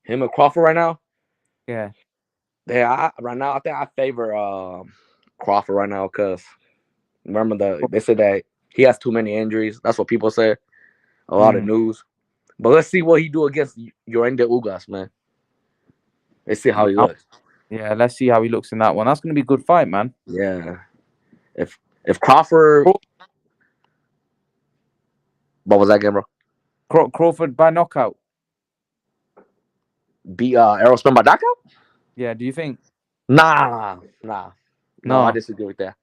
Him and Crawford right now. Yeah. Yeah, right now I think I favor Crawford right now because remember they said that he has too many injuries. That's what people say. A lot of Mm. news. But let's see what he do against Yorende Ugas, man. Let's see how he Yeah. looks. Yeah. Let's see how he looks in that one. That's gonna be a good fight, man. Yeah. If Crawford, what was that game, bro? Crawford by knockout. Beat Errol Spence by knockout? Yeah. Do you think? Nah. No, I No. disagree with that.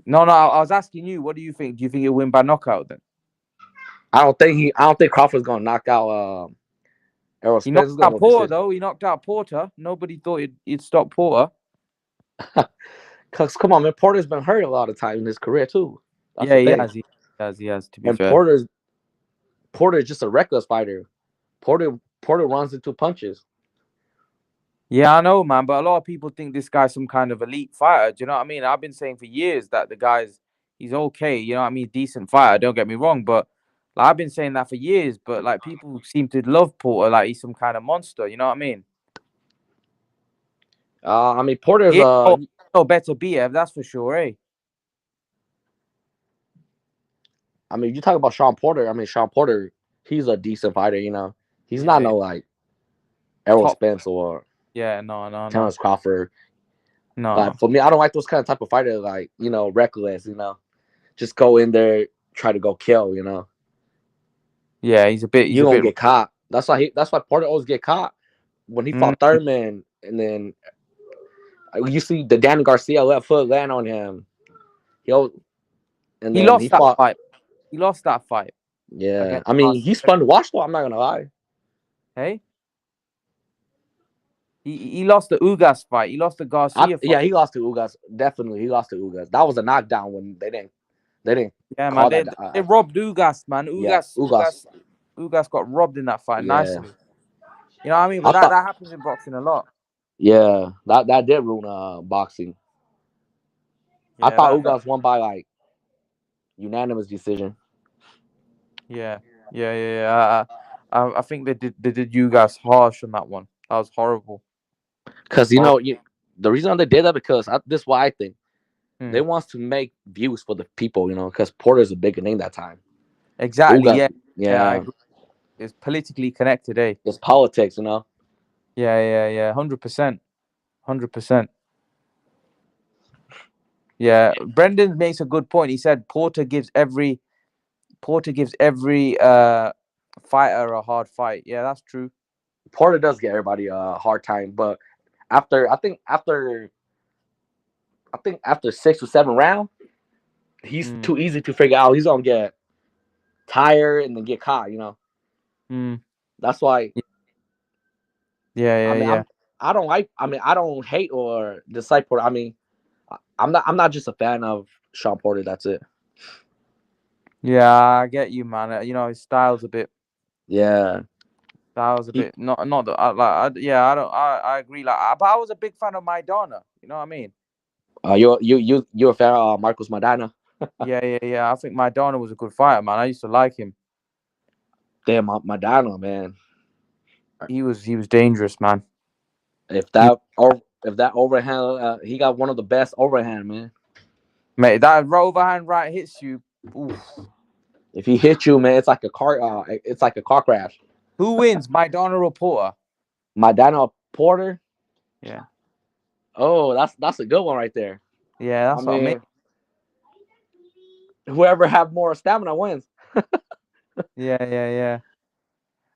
No. I was asking you. What do you think? Do you think he'll win by knockout then? I don't think Crawford's gonna knock out Errol He Spence. knocked Is gonna out go Porter decision. though. He knocked out Porter. Nobody thought he'd stop Porter. Cause come on, man, Porter's been hurt a lot of times in his career too. That's Yeah, the he thing. has. He has. To be And fair. Porter is just a reckless fighter. Porter runs into punches. Yeah, I know, man. But a lot of people think this guy's some kind of elite fighter. Do you know what I mean? I've been saying for years that he's okay. You know what I mean? Decent fighter. Don't get me wrong, but like, I've been saying that for years. But like people seem to love Porter, like he's some kind of monster. You know what I mean? I mean, Porter's Yeah, no better BF, that's for sure, eh? I mean, you talk about Sean Porter. I mean, Sean Porter, he's a decent fighter. He's not Yeah, no like Errol top. Spence or Yeah, no, no, no, Terrence Crawford. no. Like for me, I don't like those kind of type of fighter. Like reckless. Just go in there, try to go kill. Yeah, he's a bit. He's You a gonna bit. get caught. That's why Porter always get caught when he Mm, fought Thurman, and then you see the Danny Garcia left foot land on him. He'll and he then he lost that fought. fight. He lost that fight Yeah, against I mean Garcia. he's fun to watch though. I'm not gonna lie. Hey, he lost the Ugas fight. He lost the Garcia Yeah, fight. he lost to Ugas. Definitely, he lost to Ugas. That was a knockdown when they didn't Yeah, man. call They that. they robbed Ugas, man. Yeah, Ugas. Ugas got robbed in that fight Yeah, nicely. You know what I mean? I But that thought. that happens in boxing a lot. Yeah, that did ruin boxing. I Yeah, thought that Ugas won by like unanimous decision. yeah, yeah. I think they did you guys harsh on that one. That was horrible. Because the reason they did that because this is why I think Hmm. they wants to make views for the people. Because Porter's a bigger name that time. Exactly. Ugas, Yeah, yeah. I yeah, agree. It's politically connected, eh? it's politics. Yeah. 100%. 100%. Yeah. Brendan makes a good point. He said Porter gives every fighter a hard fight. Yeah, that's true. Porter does get everybody a hard time, but after I think after 6 or 7 rounds, he's Mm, too easy to figure out. He's gonna get tired and then get caught. mm. That's why. Yeah, I yeah, mean, yeah. I don't like. I mean, I don't hate or dislike Porter. I mean, I'm not just a fan of Sean Porter. That's it. Yeah, I get you, man. His Yeah. style's a He. bit not that yeah, I agree. But I was a big fan of Maidana. You know what I mean? You're a fan of Marcos Madana. Yeah. I think Maidana was a good fighter, man. I used to like him. Damn, Madana, man. He was dangerous, man. If He, that or if that overhand, he got one of the best overhand, man. mate, that overhand right hits you. Oof. If he hit you, man, it's like a car. It's like a car crash. Who wins, Maidana or Porter? Madana Porter. Yeah, Oh, that's a good one right there. yeah, I that's what I mean. mean, whoever have more stamina wins. Yeah.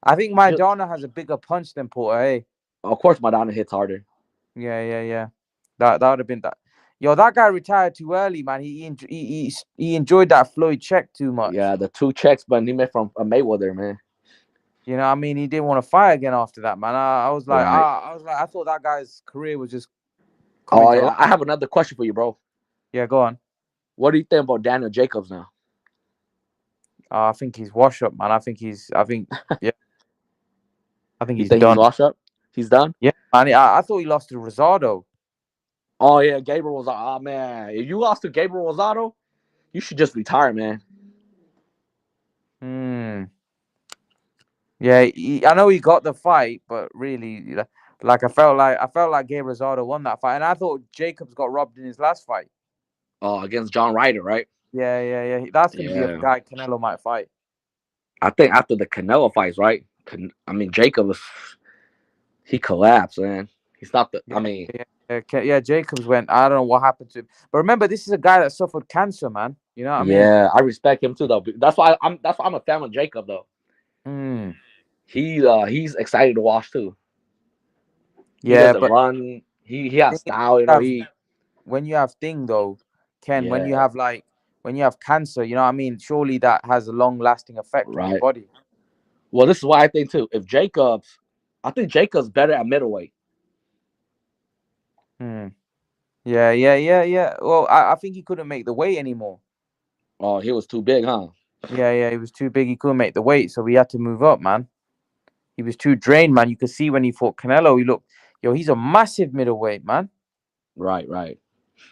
I think Just, Maidana has a bigger punch than Porter. Eh? of course, Madonna hits harder. Yeah. That would have been that. Yo, that guy retired too early, man. He enjoyed that Floyd check too much. Yeah, the two checks, but he made from a Mayweather, man. You know what I mean? He didn't want to fight again after that, man. Right. I thought that guy's career was just coming Oh, to life. yeah. I have another question for you, bro. Yeah, go on. What do you think about Daniel Jacobs now? I think he's wash up, man. Yeah, I think You he's think he's done. washed up? He's done? Yeah, man. I thought he lost to Rosado. Oh, yeah. Gabriel was, oh, man. If you lost to Gabriel Rosado, you should just retire, man. Hmm. Yeah, I know he got the fight, but really, like I felt like Gabe Rosado won that fight, and I thought Jacobs got robbed in his last fight. Against John Ryder, right? Yeah. That's gonna be a Yeah. guy Canelo might fight. I think after the Canelo fights, right? I mean, Jacobs, he collapsed, man. He's not the, Yeah, I mean, yeah. Jacobs went. I don't know what happened to him, but remember, this is a guy that suffered cancer, man. You know what I mean? yeah, I respect him too, though. That's why I'm a fan of Jacob, though. Hmm. He's excited to watch too. He Yeah, doesn't but run. He has thing is, style. when you have thing though, Ken, when you Yeah, have cancer, you know what I mean? Surely that has a long lasting effect on your right. body. Well, this is why I think too. I think Jacobs better at middleweight. Hmm. Yeah. Well, I think he couldn't make the weight anymore. Oh, he was too big, huh? Yeah. He was too big. He couldn't make the weight, so he had to move up, man. He was too drained, man. You could see when he fought Canelo, he's a massive middleweight, man. Right.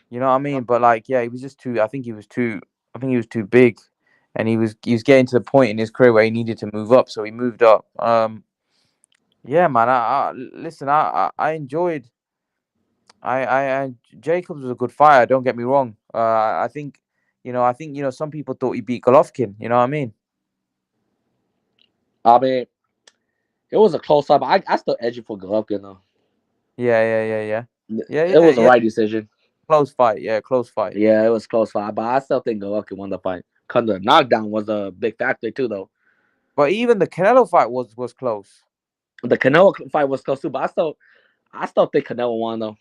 You know what I mean? But like, yeah, he was just too. I think he was too big, and he was getting to the point in his career where he needed to move up, so he moved up. Yeah, man. Listen, I enjoyed Jacobs was a good fighter. Don't get me wrong. I think some people thought he beat Golovkin. You know what I mean? I mean, it was a close fight, but I still edge it for Golovkin though. Yeah, yeah, yeah, yeah, yeah, It yeah, was a yeah. right decision. Close fight. Yeah, close fight. Yeah, it was close fight, but I still think Golovkin won the fight. Cause the knockdown was a big factor too, though. But even the Canelo fight was close. The Canelo fight was close too, but I still think Canelo won though.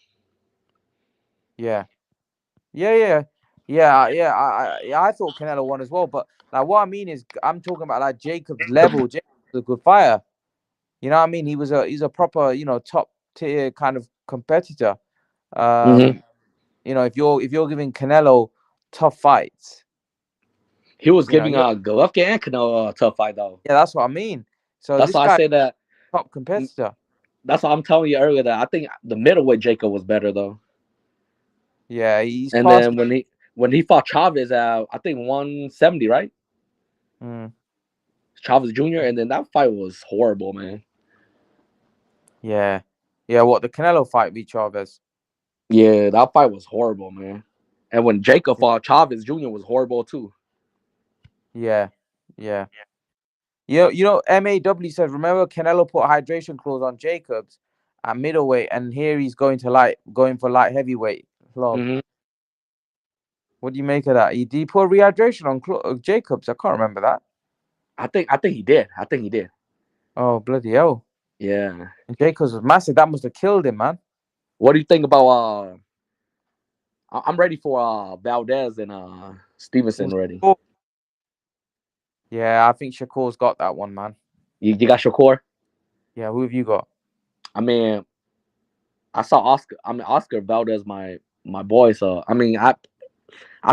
Yeah, yeah, yeah, yeah. I thought Canelo won as well. But like, what I mean is, I'm talking about like Jacobs level. Jacobs was a good fighter. You know what I mean? He's a proper top tier kind of competitor. Mm-hmm. Um, if you're giving Canelo tough fights, He was giving you're Golovkin and Canelo a tough fight though. yeah, that's what I mean. So That's this why I guy say that. top competitor. That's why I'm telling you earlier that I think the middleweight Jacob was better though. Yeah, he's And past. then when he fought Chavez at I think 170, right? Mm, Chavez Jr. And then that fight was horrible, man. yeah, yeah. What the Canelo fight beat Chavez? Yeah, that fight was horrible, man. And when Jacob fought Chavez Jr. was horrible too. Yeah, yeah. MAW says, remember Canelo put a hydration clause on Jacobs at middleweight, and here he's going for light heavyweight. Love. Mm-hmm. What do you make of that? Did he put a rehydration on Jacobs? I can't remember that. I think he did. I think he did. Oh bloody hell! Yeah. And Jacobs was massive. That must have killed him, man. What do you think about I'm ready for Valdez and Stevenson Who's already. Shakur? Yeah, I think Shakur's got that one, man. You got Shakur? Yeah, who have you got? I mean, I saw Oscar. I mean, Oscar Valdez, my boy. So I mean, I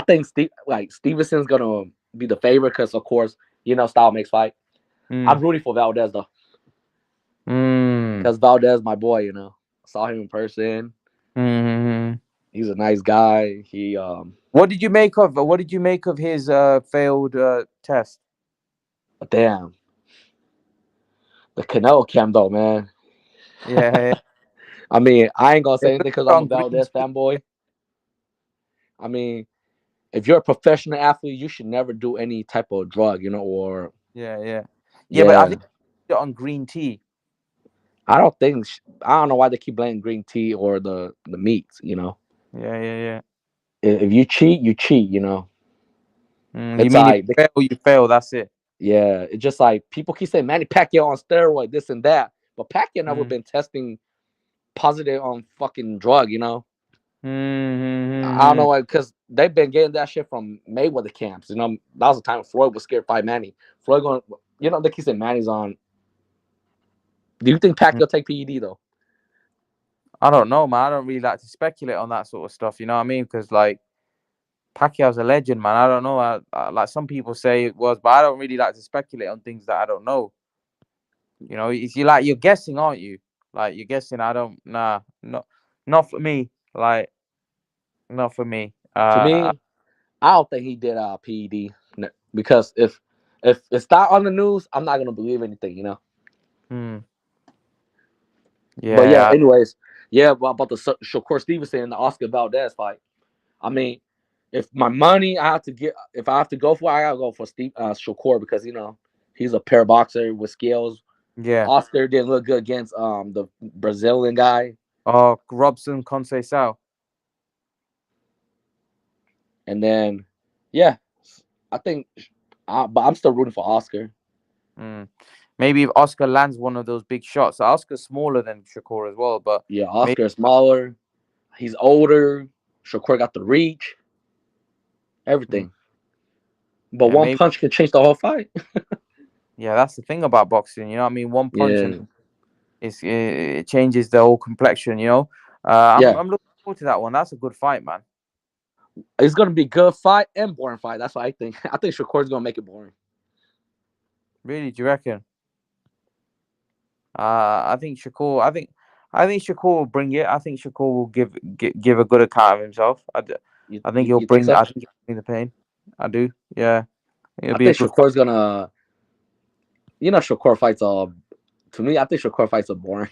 think Stevenson's gonna be the favorite because of course style makes fight. I'm Mm. rooting for Valdez though Mm. because Valdez my boy. Saw him in person. Mm. He's a nice guy. What did you make of his failed test? Damn, the Canelo cam though, man. Yeah, I mean, I ain't gonna they say anything put because it I'm a on green Valdez tea. fanboy. I mean, if you're a professional athlete, you should never do any type of drug, or Yeah, yeah, yeah. But I yeah. think they put it on green tea. I don't know why they keep blaming green tea or the meats. Yeah, yeah, yeah. If you cheat, you cheat. You It's mean if like you fail, that's it. yeah, it's just like people keep saying Manny Pacquiao on steroid, this and that, but Pacquiao never Mm. been testing positive on fucking drug. I don't know Mm-hmm. why, because they've been getting that shit from Mayweather camps. That was the time Floyd was scared to fight Manny. Floyd going, they keep saying Manny's on. Do you think Pacquiao take PED though? I don't know, man. I don't really like to speculate on that sort of stuff. You know what I mean? Because like Pacquiao's a legend, man. I don't know. Like some people say it was, but I don't really like to speculate on things that I don't know. You're guessing, aren't you? Like you're guessing. I don't. Nah, not for me. Like not for me. To me, I don't think he did PED because if it's not on the news, I'm not gonna believe anything. Hmm. But yeah, Yeah, anyways, yeah, about the Shakur Stevenson and the Oscar Valdez fight. I mean, if I have to go for it, I gotta go for Shakur because he's a pair boxer with skills. yeah. Oscar didn't look good against the Brazilian guy, Oh, Robson Conceição. and then yeah, I think, but I'm still rooting for Oscar. Mm. Maybe if Oscar lands one of those big shots. Oscar's smaller than Shakur as well, but Yeah, maybe. Oscar is smaller. He's older. Shakur got the reach, Mm, everything. But yeah, one maybe. punch can change the whole fight. Yeah, that's the thing about boxing. You know what I mean? One punch and Yeah, it changes the whole complexion. I'm yeah. I'm looking forward to that one. That's a good fight, man. It's gonna be a good fight and boring fight. That's what I think. I think Shakur's gonna make it boring. Really, do you reckon? I think Shakur. I think Shakur will bring it. I think Shakur will give a good account of himself. You, I think you, he'll you think bring. so? I think he'll bring the pain. I do. Yeah, it'll I be a think good fight. Shakur's gonna. Shakur fights are. To me, I think Shakur fights are boring.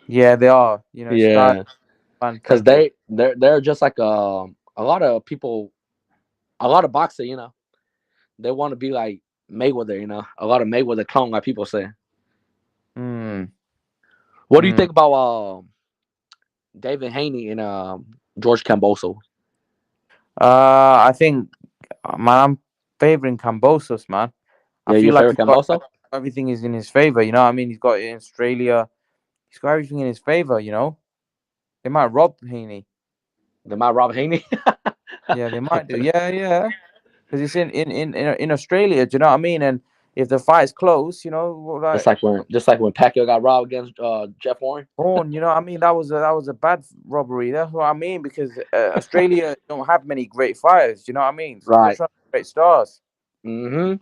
Yeah, they are. Style. Yeah, fan. because Thank you. they're just like a lot of people, a lot of boxers, they want to be like Mayweather, a lot of Mayweather clone, like people say. Mm, What do you mm. think about David Haney and George Kambosos? I think, man, I'm favoring Kambosos, man. I Yeah, feel your like favorite he's got Kambosos? everything is in his favor. You know what I mean? He's got in Australia. He's got everything in his favor. They might rob Haney. The my Rob Haney? Yeah, they might do. Yeah, yeah. Because it's in Australia. Do you know what I mean? And if the fight's close, just like like when just like when Pacquiao got robbed against Jeff Warren. Braun, you know what I mean? That was a bad robbery. That's what I mean because Australia don't have many great fighters. You know what I mean? So they're Right. trying to great stars. Mm-hmm.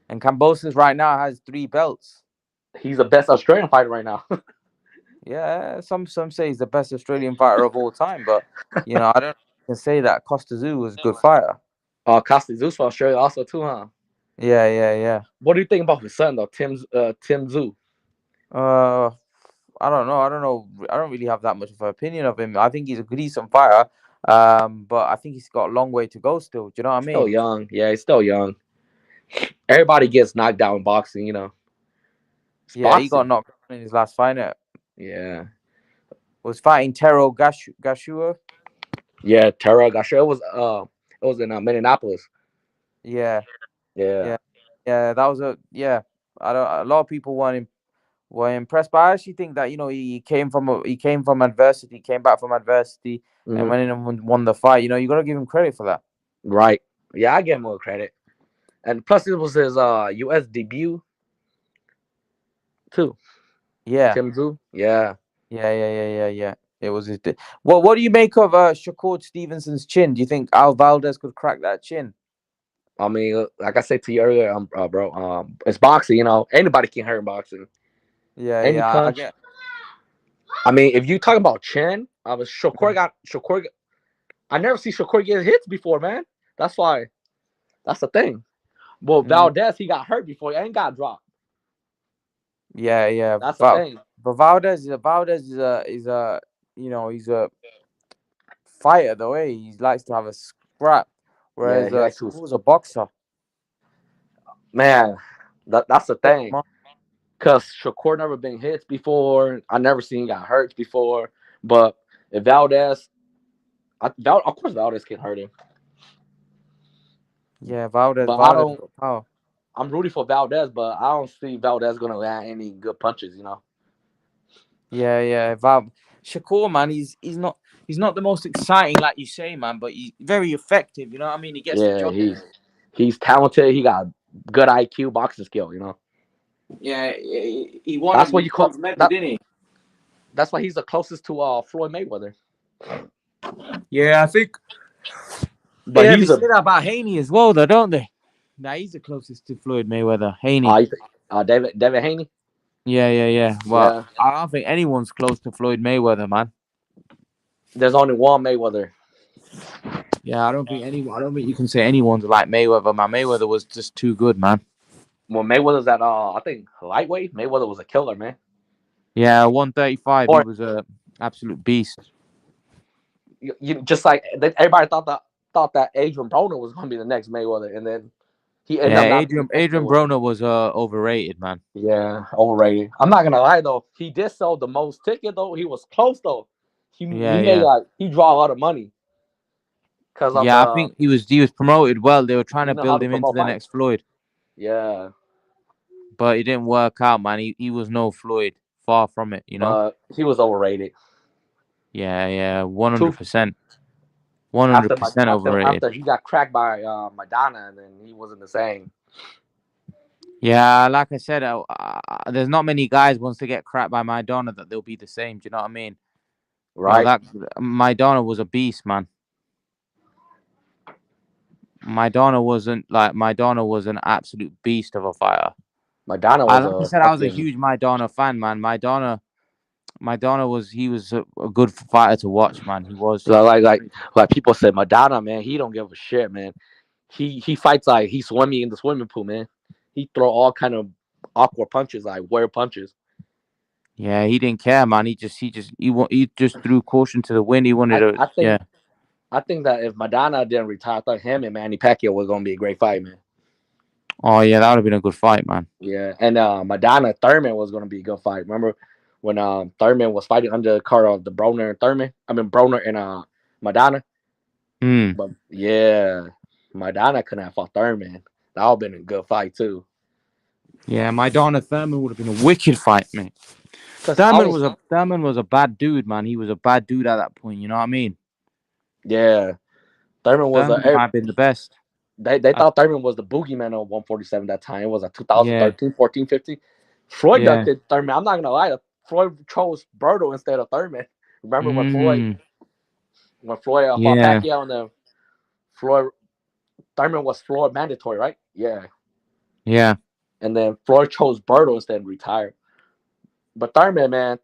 And Kambosos right now has 3 belts. He's the best Australian fighter right now. Yeah, some say he's the best Australian fighter of all time, but I don't can say that Costa Zoo was a good fighter. Costa Zeus from Australia also too, huh? Yeah, yeah, yeah. What do you think about his son though, Tim Zoo? Uh, I don't know. I don't know. I don't really have that much of an opinion of him. I think he's a decent fighter. But I think he's got a long way to go still. Do you know what I Still mean? young. Yeah, he's still young. Everybody gets knocked out in boxing, It's Yeah, he got boxing. knocked out in his last fight. Yeah. Was fighting Tero Gashua. Yeah, Tara Gasha it was in Minneapolis. Yeah, Yeah. yeah, yeah. That was yeah. I don't. A lot of people were impressed, but I actually think that he came from adversity, came back from adversity, and Hmm. went in and won the fight. You got to give him credit for that. Right. Yeah, I give him more credit. And plus it was his US debut too. Yeah, Tim Zoo. Yeah. yeah, yeah, yeah, yeah, yeah. It was his. What do you make of Shakur Stevenson's chin? Do you think Al Valdez could crack that chin? I mean, like I said to you earlier, bro, it's boxing, Anybody can hurt in boxing. Yeah, Any yeah, I punch. get. I mean, if you talk about chin, Shakur. I never see Shakur get hits before, man. That's why. That's the thing. Well, Mm, Valdez, he got hurt before. He ain't got dropped. yeah, yeah. That's the thing. But Valdez is a he's a fighter though. He likes to have a scrap, Yeah, whereas he likes to. Shakur's a boxer. Man, that's the Yeah, thing. Cause Shakur never been hit before. I never seen got hurt before. But if Valdez, of course Valdez can hurt him. yeah, Valdez, But I Valdez don't. got power. I'm rooting for Valdez, but I don't see Valdez gonna land any good punches. Yeah, yeah. Shakur, man, he's not the most exciting, like you say, man, but he's very effective. You know what I mean? He gets the Yeah, job done. he's talented. He got good IQ, boxing skill. Yeah, he won That's him what his you call bronze medal, that. didn't he? That's why he's the closest to Floyd Mayweather. Yeah, I think. But Yeah, they he's say a that about Haney as well, though, don't they? Nah, he's the closest to Floyd Mayweather. Haney. uh, Devin Haney. Yeah, yeah, yeah. Well, Yeah, I don't think anyone's close to Floyd Mayweather, man. there's only one Mayweather. Yeah, I don't think you can say anyone's like Mayweather. Man, Mayweather was just too good, man. When Mayweather's at I think lightweight, Mayweather was a killer, man. Yeah, 135. He Or was a absolute beast. you just like everybody thought that Adrian Broner was gonna be the next Mayweather, and then he ended Yeah, up not being the next Adrian Mayweather. Broner was overrated, man. Yeah, overrated. I'm not gonna lie though, he did sell the most ticket though. He was close though. He Yeah, made yeah, like he draw a lot of money because of yeah. I think he was promoted well. They were trying he to know how build to him into promote the fights. next Floyd, Yeah, but it didn't work out, man. He was no Floyd. Far from it. but he was overrated. Yeah, yeah. one Too hundred percent. 100% overrated. after he got cracked by Madonna, and then he wasn't the same. Yeah, like I said, there's not many guys wants to get cracked by Maidana that they'll be the same. Do you know what I mean? Right? That Maidana was a beast, man. Maidana was an absolute beast of a fighter. Madonna I was like I a said, I was a fucking huge Maidana fan, man. Maidana was a good fighter to watch, man. He was. like people said Madonna, man. He don't give a shit, man. He fights like he's swimming in the swimming pool, man. He throw all kind of awkward punches, like weird punches. Yeah, he didn't care, man. He just threw caution to the wind. He wanted I, to, I yeah. think I think that if Madonna didn't retire, I thought him and Manny Pacquiao was gonna be a great fight, man. Oh yeah, that would have been a good fight, man. Yeah, and Madonna Thurman was gonna be a good fight. Remember when Thurman was fighting under the card of the Broner and Thurman? I mean Broner and Madonna. Hmm. But yeah, Madonna couldn't have fought Thurman. That would have been a good fight too. Yeah, my Donna Thurman would have been a wicked fight, mate. Cause honestly, Thurman was a bad dude, man. He was a bad dude at that point. You know what I mean? yeah, Thurman was Thurman might have been the best. they Uh, thought Thurman was the boogeyman of 147 that time. It was a yeah, 2013, 14, 15. Floyd yeah. ducked it, Thurman. I'm not gonna lie. Floyd chose Berto instead of Thurman. Remember Mm, when Floyd fought yeah, Pacquiao and then Floyd Thurman was Floyd mandatory, right? Yeah. yeah, And then Floyd chose Berto instead and retired. But Thurman, man,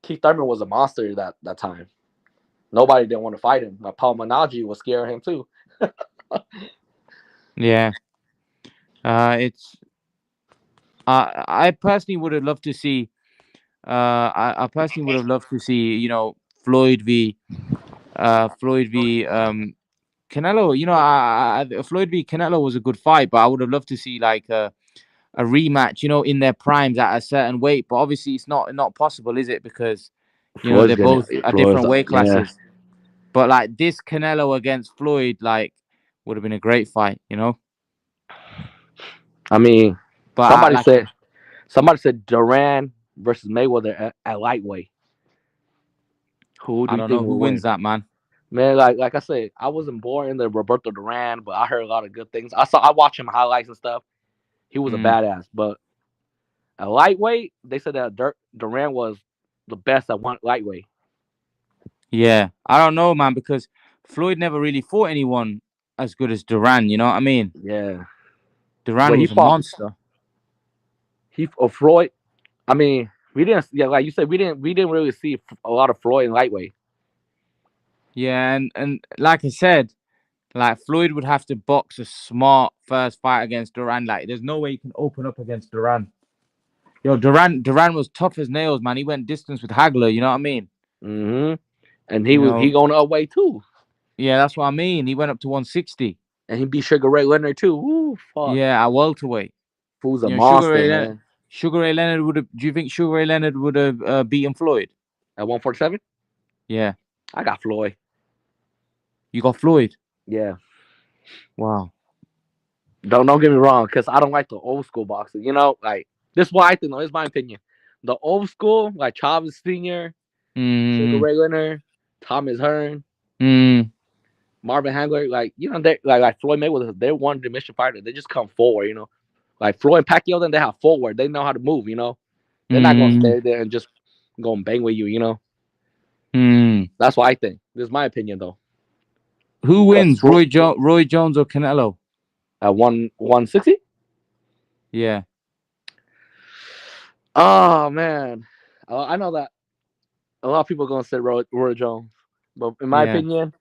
Keith Thurman was a monster that time. Nobody didn't want to fight him. Paul Manaji was scared of him too. yeah. It's. I personally would have loved to see. I personally would have loved to see. Floyd v. Floyd v. Canelo. Floyd v. Canelo was a good fight, but I would have loved to see like a rematch. In their primes at a certain weight. But obviously, it's not possible, is it? Because they're both at Floyd's different weight yeah. classes. But like this Canelo against Floyd, like would have been a great fight. I mean, But somebody said somebody said Duran versus Mayweather at lightweight. Who do I you don't think know who will wins win? that, man. Man, like I said, I wasn't born in the Roberto Duran, but I heard a lot of good things. I watched him highlights and stuff. He was a Mm, badass. But at lightweight, they said that Duran was the best at one lightweight. yeah, I don't know, man, because Floyd never really fought anyone as good as Duran. You know what I mean? Yeah. Duran When he was a fought monster. Floyd, I mean, we didn't. Yeah, like you said, we didn't really see a lot of Floyd in lightweight. Yeah, and like I said, like Floyd would have to box a smart first fight against Duran. Like, there's no way he can open up against Duran. Yo, Duran was tough as nails, man. He went distance with Hagler. You know what I mean? Hmm. And You he know, going away too, yeah, that's what I mean. He went up to 160. and he beat Sugar Ray Leonard too. Ooh, fuck, Yeah, at welterweight. fool's a Sugar monster, Ray Leonard. man. Sugar Ray Leonard would have. Do you think Sugar Ray Leonard would have beaten Floyd? At 147, Yeah, I got Floyd. you got Floyd. Yeah, Wow. don't get me wrong, because I don't like the old school boxing. Like this is what I think. Though, it's my opinion. The old school, like Chavez Senior, Sugar Mm, Ray Leonard, Thomas Hearn, mm, Marvin Hagler, like they like Floyd Mayweather, they're one dimension fighter. They just come forward. Like Floyd and Pacquiao, then they have forward. They know how to move. They're not gonna mm, stay there and just go and bang with you. mm. That's what I think. This is my opinion though. Who Cause wins, Roy Jones or Canelo? at 160. Yeah, Oh man, I know that a lot of people are gonna say Roy Jones, but in my yeah, opinion,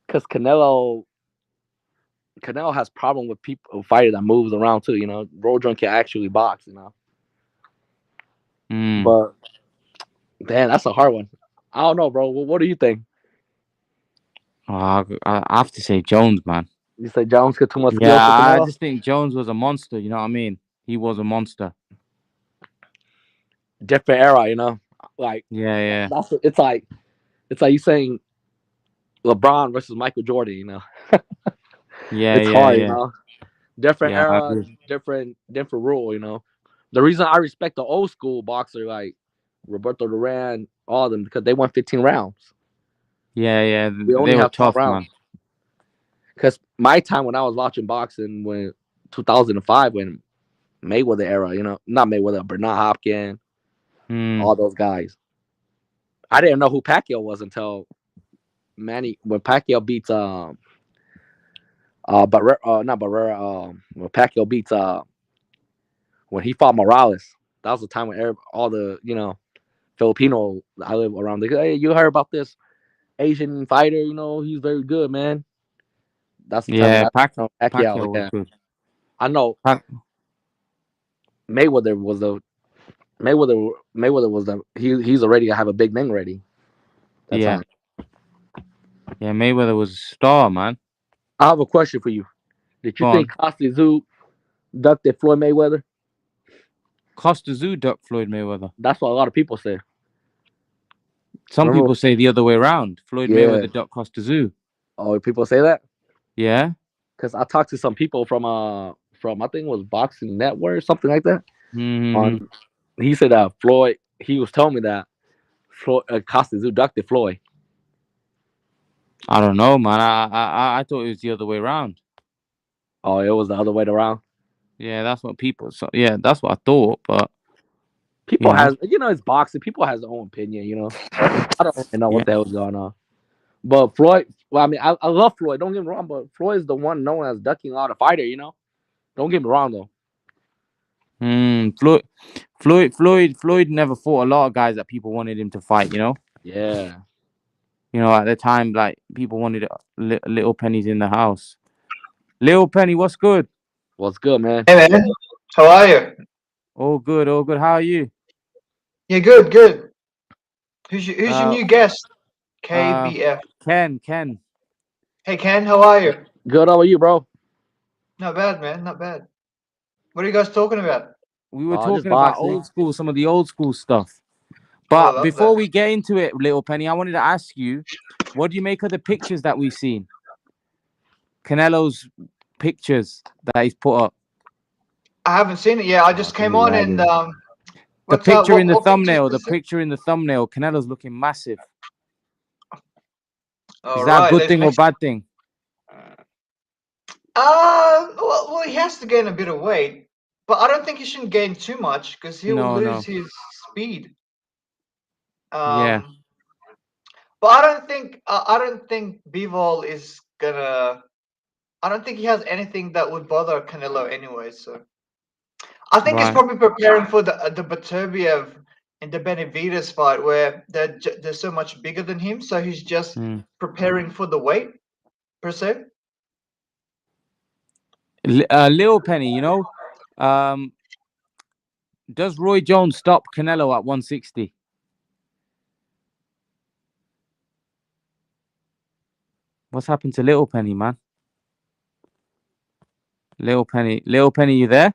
because Canelo has problem with people fighter that moves around too. Roy Jones can actually box. mm. But damn, that's a hard one. I don't know, bro. What do you think? Oh, I have to say Jones, man. You say Jones got too much Yeah, skills for I Canelo? just think Jones was a monster. You know what I mean? He was a monster. Different era, like Yeah, yeah, that's it's like you saying LeBron versus Michael Jordan. yeah, It's yeah, hard. yeah, Different yeah. I era, agree. different rule. The reason I respect the old school boxer like Roberto Duran, all of them, because they won 15 rounds. Yeah, yeah. We only They were have 12 tough, rounds. man. Because my time when I was watching boxing, when 2005, when Mayweather era, not Mayweather, Bernard Hopkins, Mm. all those guys. I didn't know who Pacquiao was until Manny when Pacquiao beats Barrera, not Barrera, when Pacquiao beats when he fought Morales. That was the time when all the Filipino I live around. They go, hey, you heard about this Asian fighter? He's very good, man. That's the time when Yeah, I know Pacquiao. Pacquiao was Yeah, good. I know. Pac- Mayweather was the Mayweather was the he's already have a big name already that Yeah, time. yeah. Mayweather was a star, man. I have a question for you. Did you Go think on. Costa Zoo ducked at Floyd Mayweather? Costa Zoo ducked Floyd Mayweather. That's what a lot of people say. Some Remember? people say the other way around. Floyd Yeah. Mayweather ducked Costa Zoo. Oh, people say that Yeah. because I talked to some people from I think it was Boxing Network or something like that. Mm-hmm. On he said that Floyd he was telling me that Floyd Costa Zoo ducked at Floyd. I don't know, man. I thought it was the other way around. Oh, it was the other way around. Yeah, that's what people. So yeah, that's what I thought. But you People know, has it's boxing. People has their own opinion. I don't really know yeah, what the hell's going on. But Floyd, well, I mean, I love Floyd. Don't get me wrong, but Floyd is the one known as ducking out a fighter. Don't get me wrong though. Floyd never fought a lot of guys that people wanted him to fight. Yeah. At the time, like people wanted little pennies in the house. Little Penny, what's good? What's good, man? Hey man, how are you? All good, all good. How are you? Yeah, good, good. Who's your Uh, new guest? uh, KBF. Ken. Hey Ken, how are you? Good. How are you, bro? Not bad, man, not bad. What are you guys talking about? We were Just talking about boxing. old school, some of the old school stuff. Oh, I But love before that. we get into it, Little Penny, I wanted to ask you, what do you make of the pictures that we've seen? Canelo's pictures that he's put up. I haven't seen it yet. I just Give came me on and lagging. The what's picture in the what pictures thumbnail, the is it? picture in the thumbnail, Canelo's looking massive. Is All that a right, good thing or bad thing? well, he has to gain a bit of weight, but I don't think he shouldn't gain too much because he will lose No. his speed. Yeah, Um, but I don't think Bivol is gonna. I don't think he has anything that would bother Canelo anyway. So I think he's right. probably preparing for the Beterbiev and the Benavides fight where they're so much bigger than him. So he's just Mm. preparing for the weight per se. Little Penny, um, does Roy Jones stop Canelo at 160? What's happened to Little Penny, man? Little Penny, you there?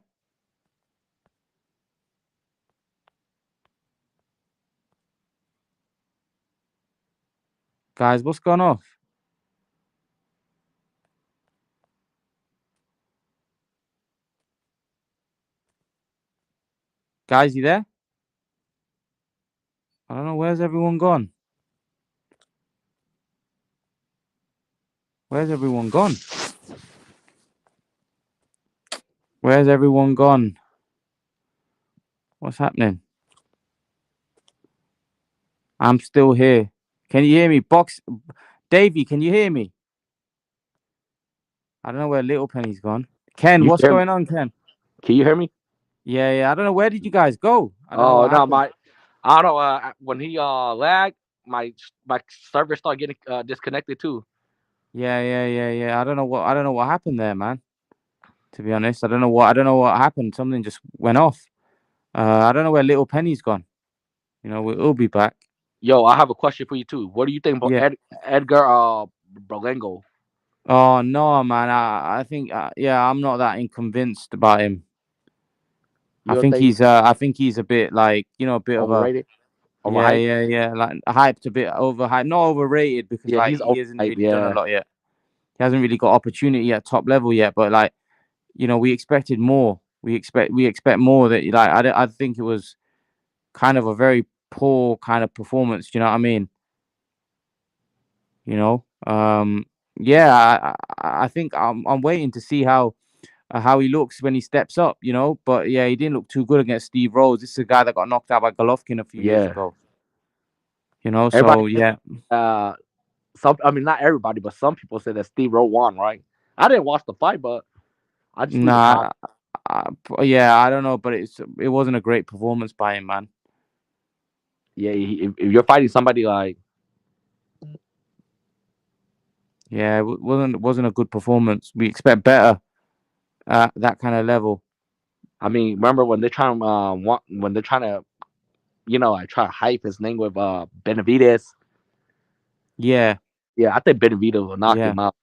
Guys, what's going on? Guys, you there? I don't know. Where's everyone gone? Where's everyone gone? Where's everyone gone? What's happening? I'm still here. Can you hear me? Davey, can you hear me? I don't know where Little Penny's gone. Ken, You what's hear me? going on, Ken? Can you hear me? Yeah. I don't know. Where did you guys go? I don't know Oh what no, happened. I don't know. When he lagged, my server started getting disconnected too. Yeah. I don't know what happened there, man. To be honest, I don't know what happened. Something just went off. I don't know where Little Penny's gone. We'll be back. Yo, I have a question for you too. What do you think about Yeah. Edgar Berlengo? Oh no, man. I think yeah, I'm not that convinced about him. You don't think I think he's a bit like, a bit of a overrated, yeah, overhyped? yeah, like hyped, a bit overhyped, not overrated because Yeah, like he's he hasn't overhyped. really done a Yeah, lot yet. He hasn't really got opportunity at top level yet, but like, we expected more. We expect more that like I think it was kind of a very poor kind of performance, you know what I mean? You know? Yeah, I think I'm waiting to see how he looks when he steps up, But yeah, he didn't look too good against Steve Rose. This is a guy that got knocked out by Golovkin a few years yeah. ago, Everybody, So yeah, uh, I mean, not everybody, but some people say that Steve Rowe won, right? I didn't watch the fight, but I just read the nah, comment. yeah, I don't know, but it wasn't a great performance by him, man. Yeah, if you're fighting somebody like, Yeah, it wasn't a good performance. We expect better at that kind of level. I mean, remember when they're trying when they're trying to I try to hype his name with Benavides. Yeah, Yeah, I think Benavides will knock yeah, him out.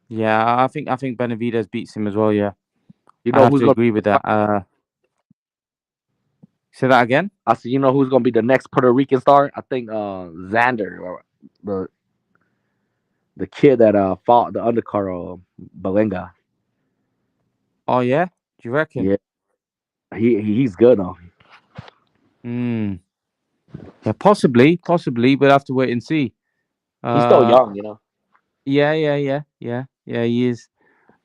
yeah. I think Benavidez beats him as well. Yeah, You I know have who's to gonna agree with that. Say that again. I said, you know who's gonna be the next Puerto Rican star? I think Xander, or the the kid that fought the undercard Belenga. Oh yeah, do you reckon? Yeah, he's good though. Hmm. Yeah, possibly. We'll have to wait and see. He's still Uh, young. yeah. He is.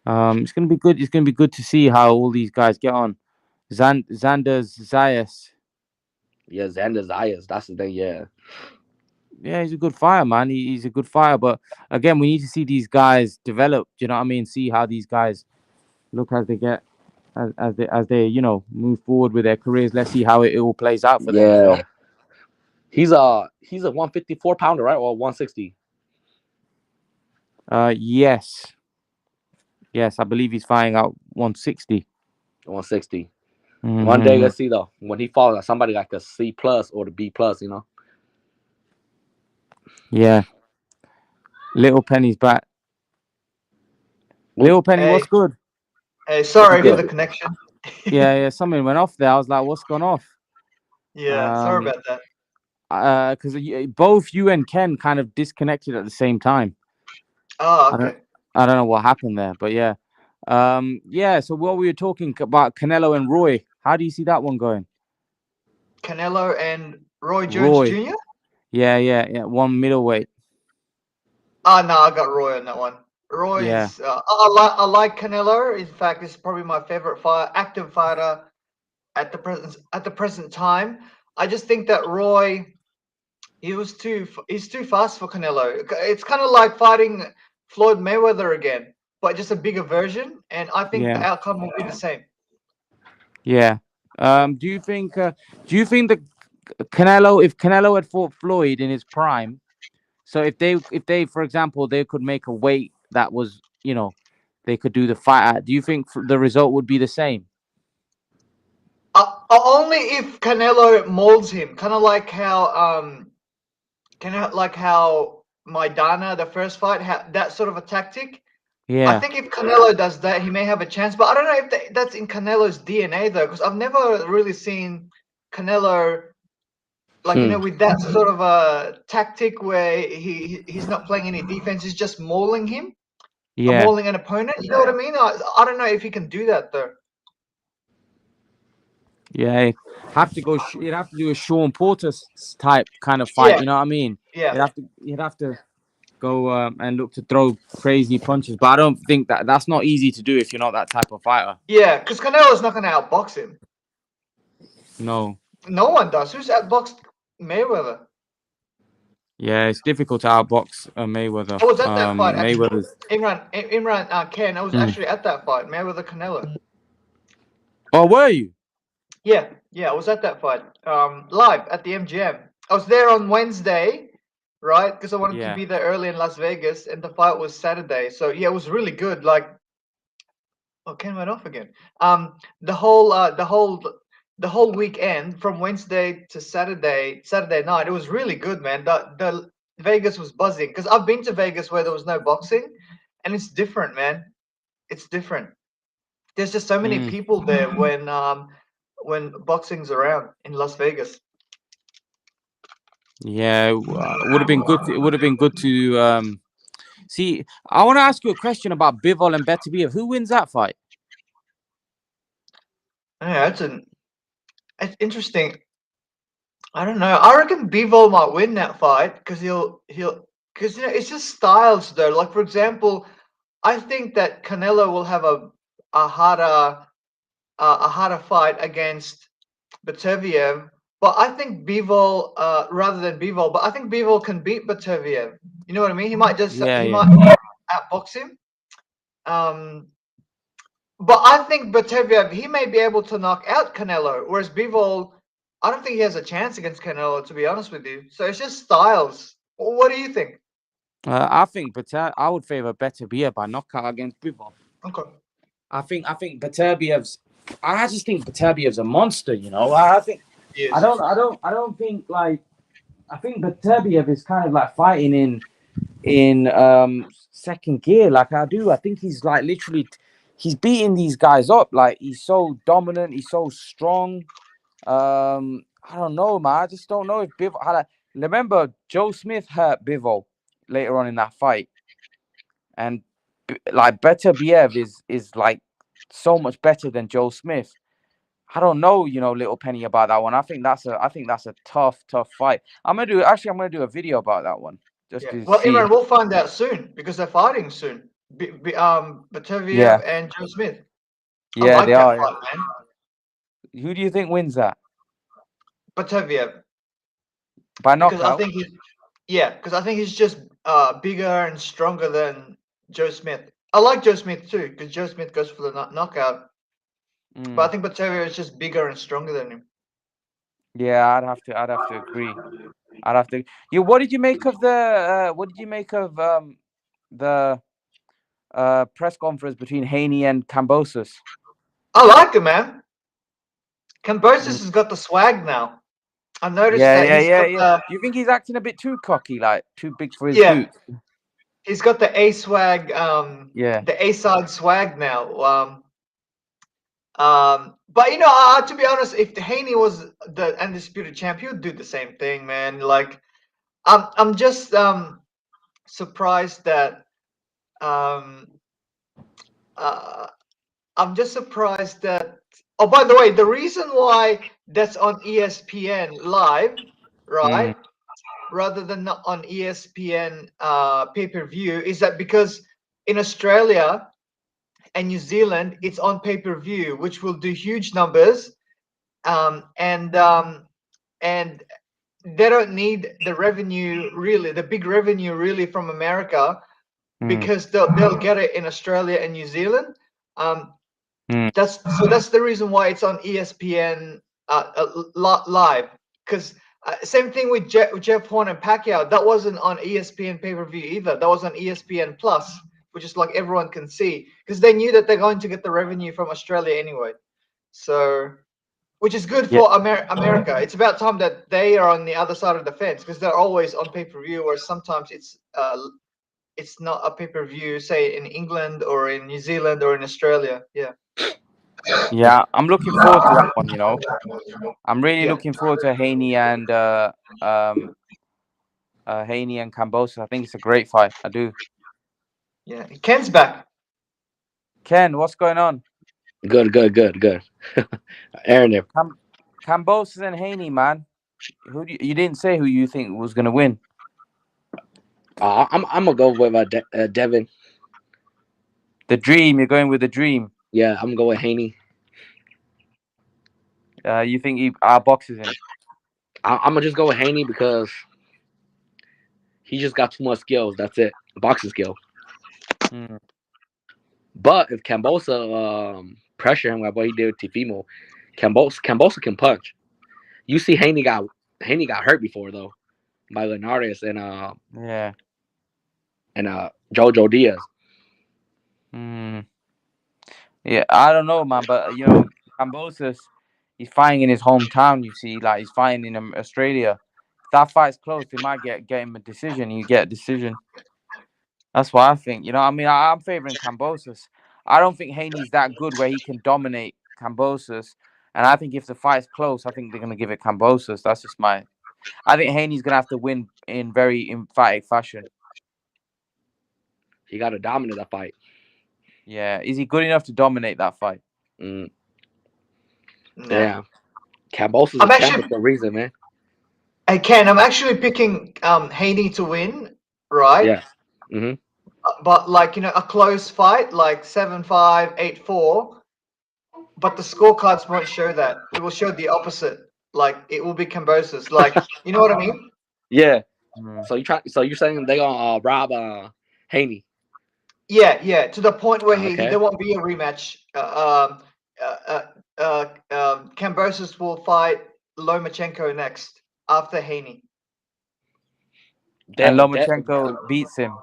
It's gonna be good. It's gonna be good to see how all these guys get on. Xander's Zayas. Yeah, Xander Zayas, that's the thing. Yeah, Yeah, he's a good fighter, man. He's a good fighter, but again, we need to see these guys develop. Do you know what I mean? See how these guys look as they get as they move forward with their careers. Let's see how it all plays out for them. yeah. He's a 154 pounder, right, or 160. Yes, yes, I believe he's fighting out 160. 160. One day, Mm-hmm. let's see though. When he falls on somebody like a C plus or the B plus. Yeah, Little Penny's back. Well, Little Penny, Hey, what's good? hey, what's sorry for good? the connection. Yeah, something went off there. I was like, what's gone off? Yeah, sorry Um, about that. because both you and Ken kind of disconnected at the same time. Oh, I don't, okay. I don't know what happened there, but yeah. Yeah. So what we were talking about Canelo and Roy. How do you see that one going? Canelo and Roy Jones Roy. Jr. Yeah. One middleweight. Oh no, I got Roy on that one. Roy Yeah. is I like Canelo. In fact, he's probably my favorite active fighter at the present time. I just think that Roy he's too fast for Canelo. It's kind of like fighting Floyd Mayweather again, but just a bigger version. And I think the Yeah. outcome will be the same. Yeah. Do you think? That if Canelo had fought Floyd in his prime, so if they, for example, they could make a weight that was, they could do the fight at, do you think the result would be the same? Only if Canelo molds him, kind of like how Maidana, the first fight, that sort of a tactic. I Yeah. think if Canelo does that, he may have a chance. But I don't know if that's in Canelo's DNA though, because I've never really seen Canelo Hmm. with that sort of a tactic where he's not playing any defense. He's just mauling him, Yeah. mauling an opponent. You know what I mean? I don't know if he can do that though. Yeah, you'd have to do a Sean Porter type kind of fight. Yeah, You know what I mean? yeah, You'd have to go and look to throw crazy punches, but I don't think that's not easy to do if you're not that type of fighter. yeah. Because Canelo's not going to outbox him. No. No one does. Who's outboxed Mayweather? Yeah, it's difficult to outbox Mayweather. I was at that fight actually. Mayweather's. Imran Khan. I was Mm. actually at that fight, Mayweather Canelo. Oh, were you? Yeah, I was at that fight. Live at the MGM. I was there on Wednesday, right? Because I wanted to Yeah. be there early in Las Vegas, and the fight was Saturday. So yeah, it was really good. Like, oh, Ken went off again. The whole weekend from Wednesday to Saturday night, it was really good, man. The Vegas was buzzing because I've been to Vegas where there was no boxing, and it's different, man. It's different. There's just so many Mm. people there when boxing's around in Las Vegas. Yeah, it would have been good. It would have been good to see. I want to ask you a question about Bivol and Beterbiev. Who wins that fight? Yeah, it's interesting. I don't know. I reckon Bivol might win that fight because he'll because it's just styles though. Like for example, I think that Canelo will have a harder a harder fight against Beterbiev, but I think Bivol rather than Bivol, but I think Bivol can beat Beterbiev. You know what I mean? Yeah, He yeah, might outbox him. Um, but I think Beterbiev he may be able to knock out Canelo, whereas Bivol, I don't think he has a chance against Canelo. To be honest with you, so it's just styles. What do you think? I think, but I would favor Beterbiev by knockout against Bivol. Okay. I think Beterbiev's. I just think Beterbiev's a monster. You know, I think Yes. I don't think like I think Beterbiev is kind of like fighting in second gear. Like I do. I think he's like literally he's beating these guys up. Like he's so dominant. He's so strong. I don't know, man. I just don't know if Bivol had a. Remember, Joe Smith hurt Bivol later on in that fight, and like Beterbiev is like so much better than Joe Smith. I don't know, you know, little Penny about that one. I think that's a tough fight. I'm gonna do a video about that one just Yeah. to Well, see. Imran, we'll find out soon because they're fighting soon. Yeah, Bataviev and Joe Smith. I yeah, they like that are. fight, man. Who do you think wins that Bataviev, by because I knockout? think he's just bigger and stronger than Joe Smith. I like Joe Smith too because Joe Smith goes for the knockout, but I Mm. think Bataviev is just bigger and stronger than him. Yeah, I'd have to agree. I'd have to. Yeah, what did you make of the? What did you make of the press conference between Haney and Kambosos? I like him, man. Mm. Kambosos has got the swag now. I noticed Yeah, that yeah, he's yeah, got yeah. the Do you think he's acting a bit too cocky, like too big for his yeah, boots? he's got the A swag, Yeah. the A side swag now. But to be honest, if Haney was the undisputed champ, he would do the same thing, man. Like, I'm just surprised that um, uh, I'm just surprised that. Oh, by the way, the reason why that's on ESPN live, Mm, right, rather than not on ESPN pay-per-view, is that because in Australia and New Zealand, it's on pay-per-view, which will do huge numbers, um, and um, and they don't need the revenue really, the big revenue really from America mm, because they'll get it in Australia and New Zealand. Um, mm. that's the reason why it's on ESPN live. Because same thing with Jeff Horn and Pacquiao. That wasn't on ESPN pay per view either. That was on ESPN Plus, which is like everyone can see because they knew that they're going to get the revenue from Australia anyway. So, which is good Yeah, for America. It's about time that they are on the other side of the fence because they're always on pay per view, or sometimes it's not a pay per view, say in England or in New Zealand or in Australia. Yeah. yeah. I'm looking forward to that one. You know, I'm really Yeah. looking forward to Haney and Kambosos. I think it's a great fight. I do. Yeah. Ken's back. Ken, what's going on? Good. Aaron there. Kambosos and Haney, man. You didn't say who you think was gonna win? I'm gonna go with Devin. The Dream. You're going with the Dream. Yeah, I'm gonna go with Haney. You think he boxes him? I'm gonna just go with Haney because he just got too much skills. That's it, boxing skill. Mm. But if Kambosa pressure him like what he did with Tifimo, Kambosa can punch. You see, Haney got hurt before though by Linares Yeah. and Jojo Diaz. Mm. Yeah. I don't know, man. But you know, Kambosos, he's fighting in his hometown. You see, like he's fighting in Australia. If that fight's close, they might get him a decision. You get a decision. That's what I think. You know, I mean, I'm favoring Kambosos. I don't think Haney's that good where he can dominate Kambosos. And I think if the fight's close, I think they're gonna give it Kambosos. That's just my. I think Haney's gonna have to win in very emphatic fashion. He got to dominate that fight. Yeah, is he good enough to dominate that fight? Mm, Nah. yeah, Kambosa's a I'm champion actually for a reason, man. I can. I'm actually picking Haney to win, right? Yeah. Hmm. But like a close fight, like 7-5, 8-4. But the scorecards won't show that. It will show the opposite. Like it will be Cambosos. Like you know what I mean? Yeah. Mm. So you're saying they gonna rob Haney? Yeah. To the point where Okay. there won't be a rematch. Cambosos will fight Lomachenko next after Haney. And Damn. Lomachenko beats him.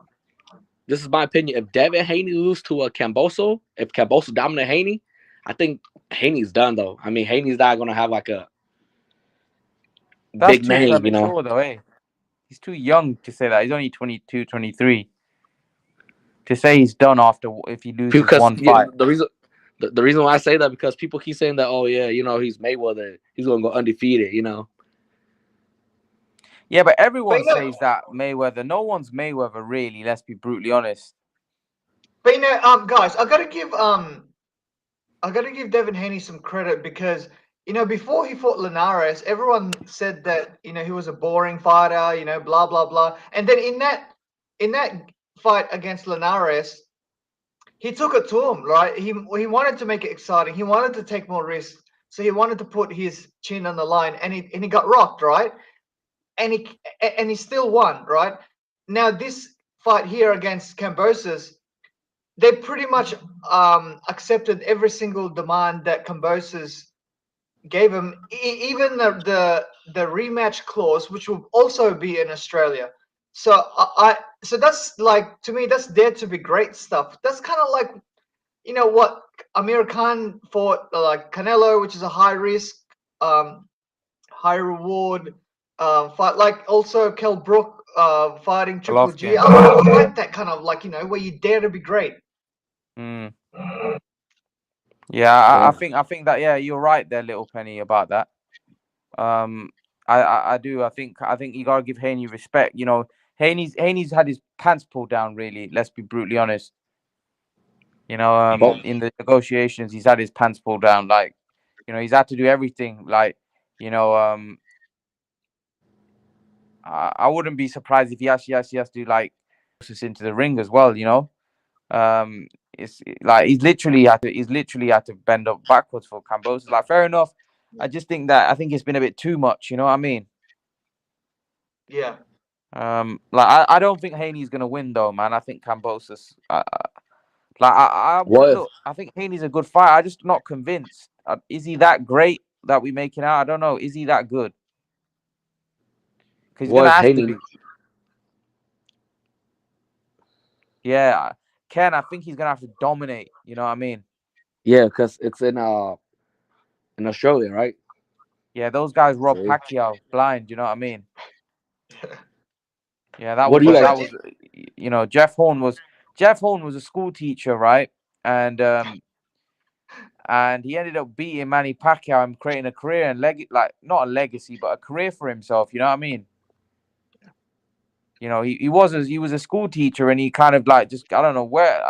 this is my opinion. If Devin Haney lose to a Kambosos, if Kambosos dominate Haney, I think Haney's done though. I mean, Haney's not gonna have like a That's big too name, you know. premature, though, eh? He's too young to say that. He's only 22, 23. To say he's done after if he loses Because one fight. the reason why I say that because people keep saying that, oh yeah, you know, he's Mayweather, he's gonna go undefeated, you know. Yeah, but But everyone says that Mayweather. No one's Mayweather, really. Let's be brutally honest. guys, I gotta give Devin Haney some credit because before he fought Linares, everyone said that he was a boring fighter, blah blah blah. And then in that fight against Linares, he took it to him, right? He wanted to make it exciting. He wanted to take more risks. So he wanted to put his chin on the line, and he got rocked, right? And he still won, right? Now this fight here against Kambosos, they pretty much accepted every single demand that Kambosos gave him, even the rematch clause, which will also be in Australia. So so that's like, to me, that's dare to be great stuff. That's kind of like what Amir Khan fought, like Canelo, which is a high risk, high reward fight. Like also Kell Brook fighting Triple G. Golovkin. I like that kind of, like, where you dare to be great. Mm. Yeah, I think that, yeah, you're right there, Little Penny, about that. I do. I think you gotta give Haney respect. Haney's had his pants pulled down, really. Let's be brutally honest. In the negotiations, he's had his pants pulled down. Like, he's had to do everything. Like, I wouldn't be surprised if he actually has to, like, us into the ring as well. It's like he's literally had to bend up backwards for Kambosos. Like, fair enough. I think it's been a bit too much. You know what I mean? Yeah. Like, I don't think Haney's gonna win though, man. I think Kambosos. I think Haney's a good fighter. I'm just not convinced. Is he that great that we making out? I don't know. Is he that good? Because he's What gonna if have to Haney? be. Yeah, Ken. I think he's gonna have to dominate. You know what I mean? Yeah, because it's in Australia, right? Yeah, those guys robbed See? Pacquiao blind. You know what I mean? Yeah, that What was do you that guys? was. Jeff Horn was a school teacher, right? And he ended up beating Manny Pacquiao and creating a career and not a legacy, but a career for himself. You know what I mean? He was a school teacher, and he kind of, like, just, I don't know where,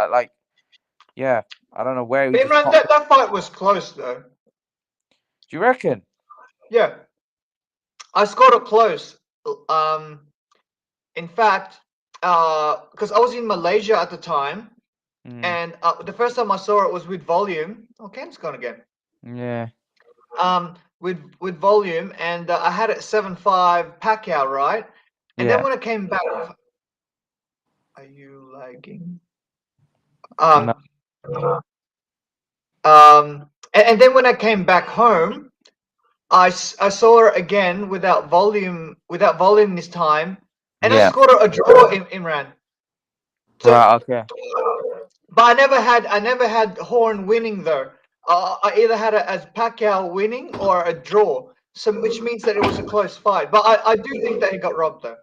yeah, I don't know where he But just man, popped. that fight was close though. Do you reckon? Yeah, I scored it close. In fact, because I was in Malaysia at the time, and the first time I saw it was with volume. Oh, Ken's gone again. Yeah. With volume, and I had it 7-5 Pacquiao, right? And then Yeah. when I came back, are you lagging? No. And then when I came back home, I saw it again without volume this time, and I Yeah. scored a draw in Imran. So, Right. Okay. but I never had Horn winning though. I either had it as Pacquiao winning or a draw. So, which means that it was a close fight. But I do think that he got robbed though.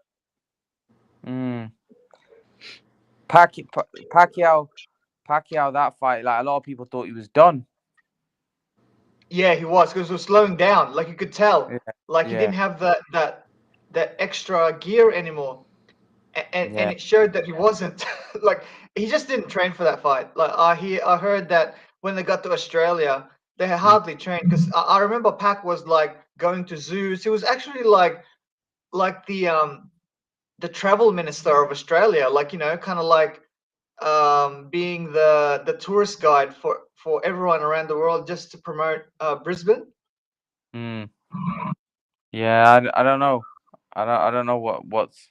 Pacquiao, that fight, like, a lot of people thought he was done. Yeah, he was, because he was slowing down. Like, you could tell, Yeah. like, he didn't have that extra gear anymore, and Yeah. it showed that he wasn't like, he just didn't train for that fight. Like, I heard that when they got to Australia, they had hardly trained, because I remember Pac was like going to zoos. He was actually like the travel minister of Australia, like, kind of like being the tourist guide for everyone around the world, just to promote Brisbane. Mm. Yeah. I don't know. I don't know what's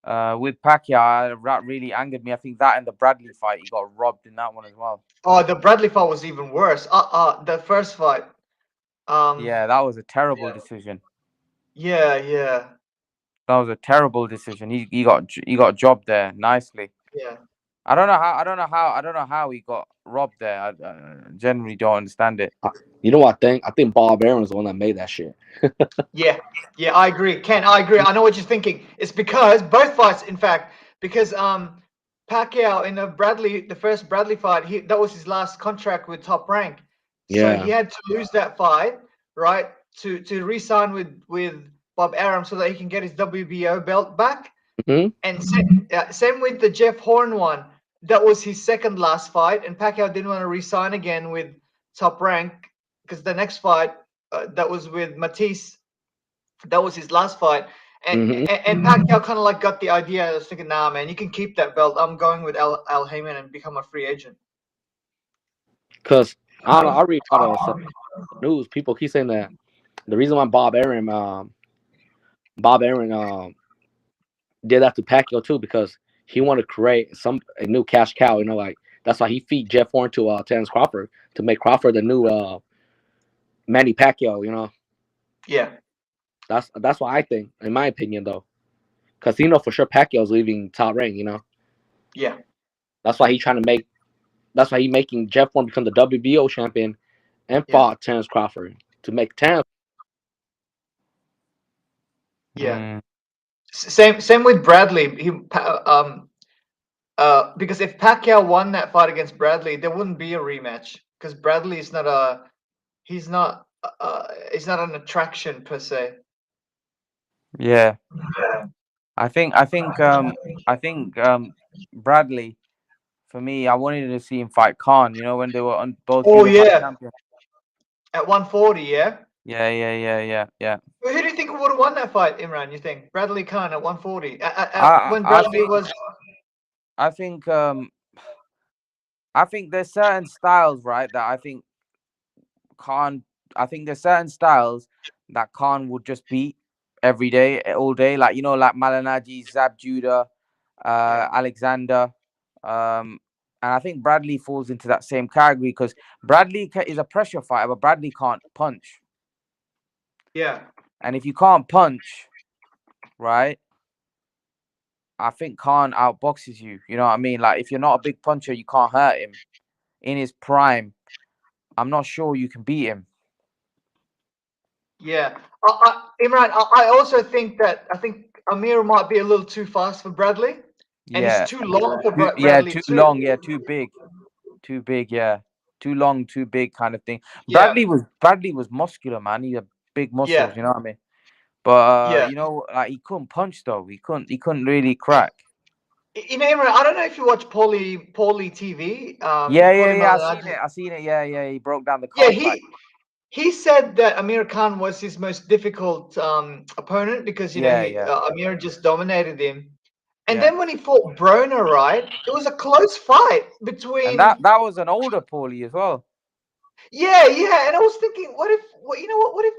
with Pacquiao. That really angered me. I think that and the Bradley fight, he got robbed in that one as well. Oh, the Bradley fight was even worse. The first fight. Yeah, that was a terrible Yeah, decision. yeah. That was a terrible decision. He got jobbed there nicely. Yeah. I don't know how. I don't know how he got robbed there. I generally don't understand it. You know what I think? I think Bob Aaron's the one that made that shit. Yeah, yeah, I agree. Ken, I agree. I know what you're thinking. It's because both fights, in fact, because Pacquiao in the first Bradley fight, that was his last contract with Top Rank, so he Yeah. had to lose that fight, right, to re-sign with Bob Arum so that he can get his WBO belt back. Hmm. And same with the Jeff Horn one. That was his second last fight, and Pacquiao didn't want to re-sign again with Top Rank because the next fight that was with Matisse, that was his last fight. Hmm. And Pacquiao kind of like got the idea. I was thinking, nah, man, you can keep that belt. I'm going with Al Heyman and become a free agent. Because I don't know. I read a lot of some news. People keep saying that the reason why Bob Aaron did that to Pacquiao too because he wanted to create a new cash cow. You know, like that's why he feed Jeff Horn to Terence Crawford to make Crawford the new Manny Pacquiao. You know, Yeah, that's what I think, in my opinion, though, because you know for sure Pacquiao's leaving Top Rank. You know, yeah, that's why he's trying to make. That's why he's making Jeff Horn become the WBO champion and yeah, fought Terence Crawford to make Terence. yeah. Mm. Same with Bradley. Because if Pacquiao won that fight against Bradley, there wouldn't be a rematch because Bradley is not he's not he's not an attraction per se. Yeah, Yeah. I think Bradley, for me, I wanted to see him fight Khan. You know, when they were on both Oh unified yeah, champions. at 140, yeah. Yeah. Well, who do you think would have won that fight, Imran? You think Bradley Khan at 140? I When I Bradley think was, I think I think there's certain styles, right, that I think Khan. I think there's certain styles that Khan would just beat every day, all day. Like like Malinaji, Zab Judah, yeah, Alexander. And I think Bradley falls into that same category because Bradley is a pressure fighter, but Bradley can't punch. yeah, And if you can't punch, right, I think Khan outboxes you. You know what I mean? Like if you're not a big puncher, you can't hurt him in his prime. I'm not sure you can beat him. yeah. Imran, I also think that I think Amir might be a little too fast for Bradley, and he's Yeah. too long for Yeah, Bradley too too. long. Yeah, too big. Too big. Yeah, too long, too big, kind of thing. Yeah, Bradley was muscular, man. He had big muscles. yeah, You know what I mean? But yeah. like he couldn't punch though. He couldn't really crack. Imran, I don't know if you watch Paulie TV. Paulie Yeah. Malignaggi. I seen it. Yeah. He broke down the Yeah, card fight. he said that Amir Khan was his most difficult opponent because Yeah. Amir just dominated him. And Yeah. then when he fought Broner, right, it was a close fight And between. that was an older Paulie as well. Yeah. And I was thinking, what if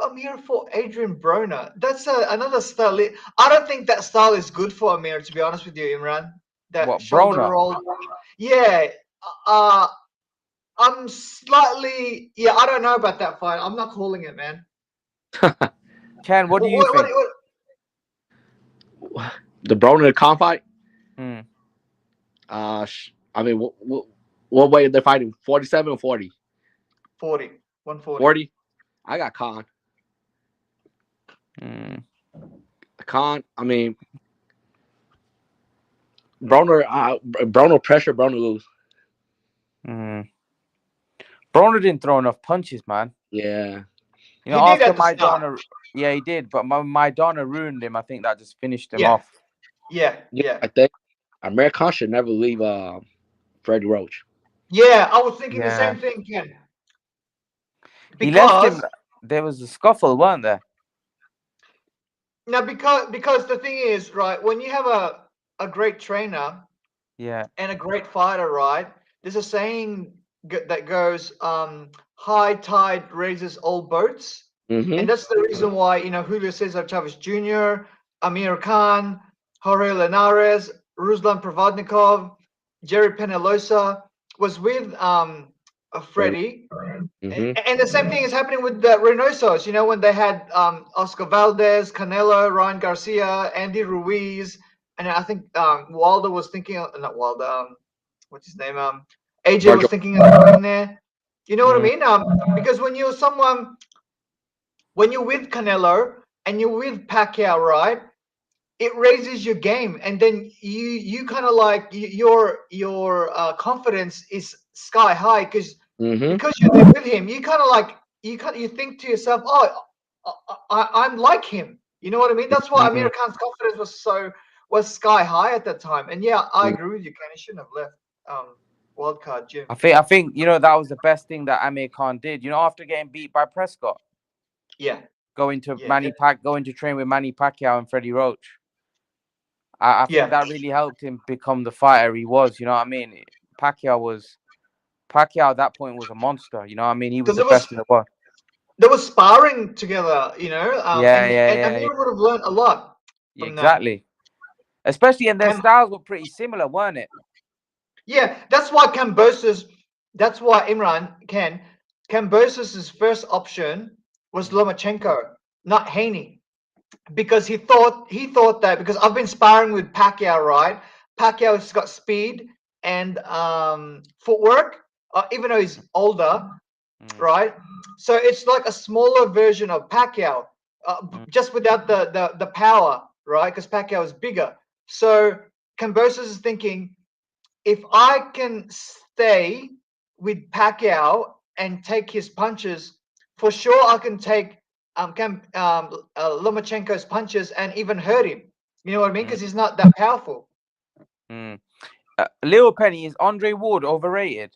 Amir fought Adrian Broner? That's another style. I don't think that style is good for Amir, to be honest with you, Imran. That What, shoulder Broner? roll. Yeah. Uh, I'm slightly. Yeah, I don't know about that fight. I'm not calling it, man. Ken, what do you think? The Broner Khan fight. Hmm. I mean, what way are they fighting? 47 or 40? 40, 140. 40. I got Khan. Hmm. Khan. I mean, Broner pressure. Broner lose. Hmm. Broner didn't throw enough punches, man. Yeah. He did After at the start. Maidana, yeah, he did, but Maidana ruined him. I think that just finished him Yeah, off. Yeah. yeah. I think Amir Khan should never leave Freddie Roach. Yeah, I was thinking the Yeah, same thing, Ken. he left him. Because There was a scuffle, weren't there? now because the thing is, right, when you have a great trainer Yeah, and a great fighter, right, there's a saying that goes, high tide raises all boats. Mm-hmm. And that's the reason why, Julio Cesar Chavez Jr., Amir Khan, Jorge Linares, Ruslan Provodnikov, Jerry Penalosa was with Freddie. Mm-hmm. And the same thing is happening with the Reynosos, when they had Oscar Valdez, Canelo, Ryan Garcia, Andy Ruiz, and I think Wilder was thinking, not Wilder, what's his name? AJ was Virgil. thinking of going there. You know what I Mm, mean? Because when you're with Canelo and you're with Pacquiao, right? It raises your game, and then you kind of like your confidence is sky high Mm-hmm. because you're there with him. You kind of like you think to yourself, oh, I'm like him. You know what I mean? That's why Amir mm. Khan's confidence was sky high at that time. And yeah, I agree with you, Ken. He shouldn't have left wildcard gym. I think that was the best thing that Amir Khan did. After getting beat by Prescott, Yeah, yeah, going to train with Manny Pacquiao and Freddie Roach. I think yeah. that really helped him become the fighter he was. You know what I mean? Pacquiao at that point was a monster. You know what I mean? He was Because the best in the world. they were sparring together, Yeah, yeah, and yeah, yeah, Amir would have learned a lot yeah, from that. exactly. Especially, and their Cam, styles were pretty similar, weren't it? yeah, that's why Kambosos. That's why Kambosos's first option was Mm, Lomachenko, not Haney, because he thought that because I've been sparring with Pacquiao, right? Pacquiao's got speed and footwork, even though he's older, mm, right? So it's like a smaller version of Pacquiao, mm, just without the power, right? Because Pacquiao is bigger. So Kambosos is thinking, if I can stay with Pacquiao and take his punches, for sure I can take Lomachenko's punches and even hurt him. You know what I mean? mm, Because he's not that powerful. mm. Lil Penny, is Andre Ward overrated?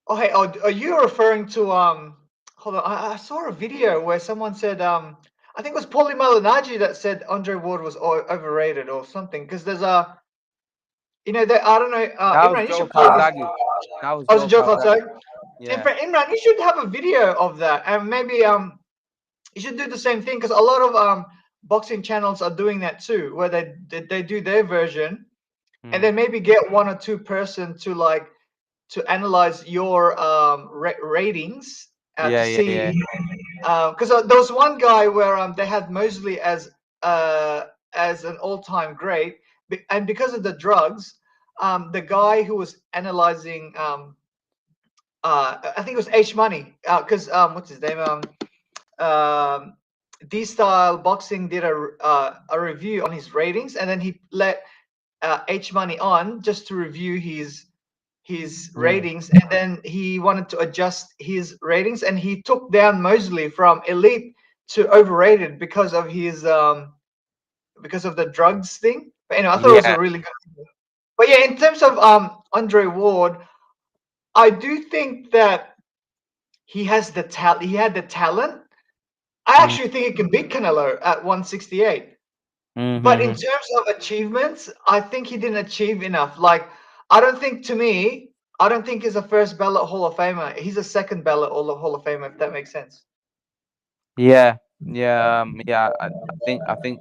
Oh, hey, are you referring to Hold on, I saw a video where someone said I think it was Paulie Malignaggi that said Andre Ward was overrated or something. Because there's a that I don't know, That was Imran, you Joe should play this. Calzaghe. That was Oh, it's a Joe joke, I'll say. Calzaghe. In Yeah. fact, Imran, you should have a video of that, and maybe you should do the same thing because a lot of boxing channels are doing that too, where they do their version, and Mm. then maybe get one or two person to analyze your ratings to Yeah, yeah, see yeah. because there was one guy where they had Mosley as an all-time great, and because of the drugs, the guy who was analyzing I think it was H Money because what's his name D Style Boxing did a review on his ratings, and then he let H Money on just to review his Mm. ratings, and then he wanted to adjust his ratings, and he took down Mosley from elite to overrated because of the drugs thing. But anyway, I thought it was a Yeah. really good. But yeah, in terms of Andre Ward, I do think that he has the talent. He had the talent. I Mm. actually think he can beat Canelo at 168. But in Mm-hmm. terms of achievements, I think he didn't achieve enough. Like, I don't think, to me, I don't think he's a first ballot Hall of Famer. He's a second ballot Hall of Famer, if that makes sense. Yeah. Yeah. Yeah. I think.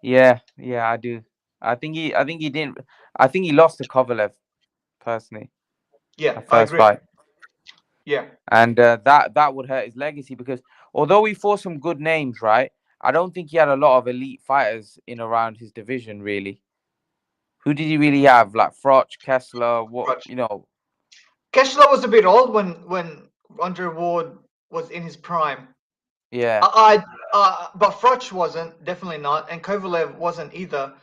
Yeah. Yeah. I do. I think he didn't. I think he lost to Kovalev personally. Yeah, That I first agree. fight, Yeah. and that would hurt his legacy because although he fought some good names, right? I don't think he had a lot of elite fighters in around his division. Really, who did he really have? Like Froch, Kessler. What Right. you know? Kessler was a bit old when Andre Ward was in his prime. Yeah. But Froch wasn't, definitely not, and Kovalev wasn't either.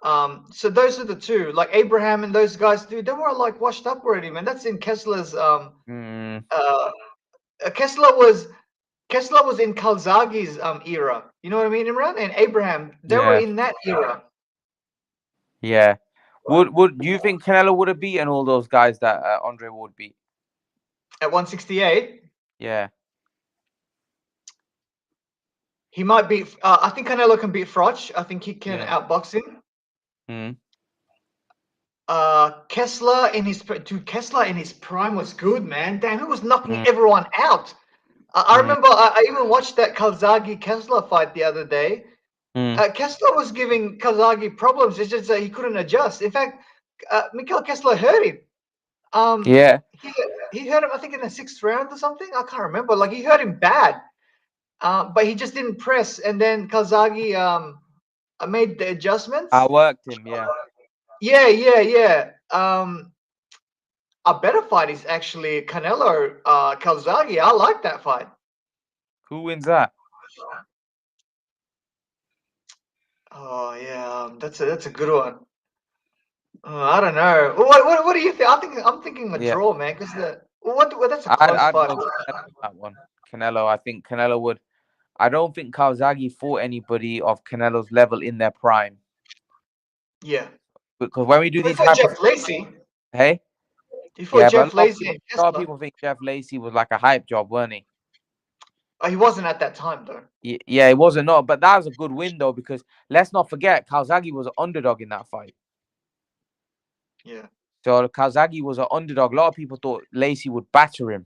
So those are the two. Like Abraham and those guys, dude, they were like washed up already, man. That's in Kessler's. Mm, Uh, Kessler was in Calzaghe's era. You know what I mean, Imran? And Abraham, they were yeah. in that era Yeah. Would do you think Canelo would have beaten all those guys that Andre Ward beat? at 168. Yeah. He might beat. I think Canelo can beat Froch. I think he can Yeah. outbox him. Mm. Kessler in his prime was good, man. Damn, he was knocking Mm. everyone out. I Mm. remember I even watched that Calzaghe Kessler fight the other day. Mm. Kessler was giving Calzaghe problems. It's just that he couldn't adjust. In fact, Mikhail Kessler hurt him. Um, Yeah. he he hurt him, I think, in the sixth round or something. I can't remember. Like he hurt him bad, but he just didn't press. And then Calzaghe made the adjustments. I worked him. Yeah. Yeah. A better fight is actually Canelo Calzaghe. I like that fight. Who wins that? Oh yeah, that's a good one. I don't know. What do you think? I'm thinking a Yeah, draw, man. Because that's a I'd close I'd fight. go Canelo on that one. Canelo. I think Canelo would. I don't think Calzaghe fought anybody of Canelo's level in their prime. Yeah. Because when we do We these fought hyper, Jeff Lacey. hey, He fought yeah, but Jeff Lacey and a lot of Kessler. people think Jeff Lacey was like a hype job, weren't he? He wasn't at that time though. Yeah, it wasn't not, but that was a good win though because let's not forget Calzaghe was an underdog in that fight. Yeah. So Calzaghe was an underdog. A lot of people thought Lacey would batter him.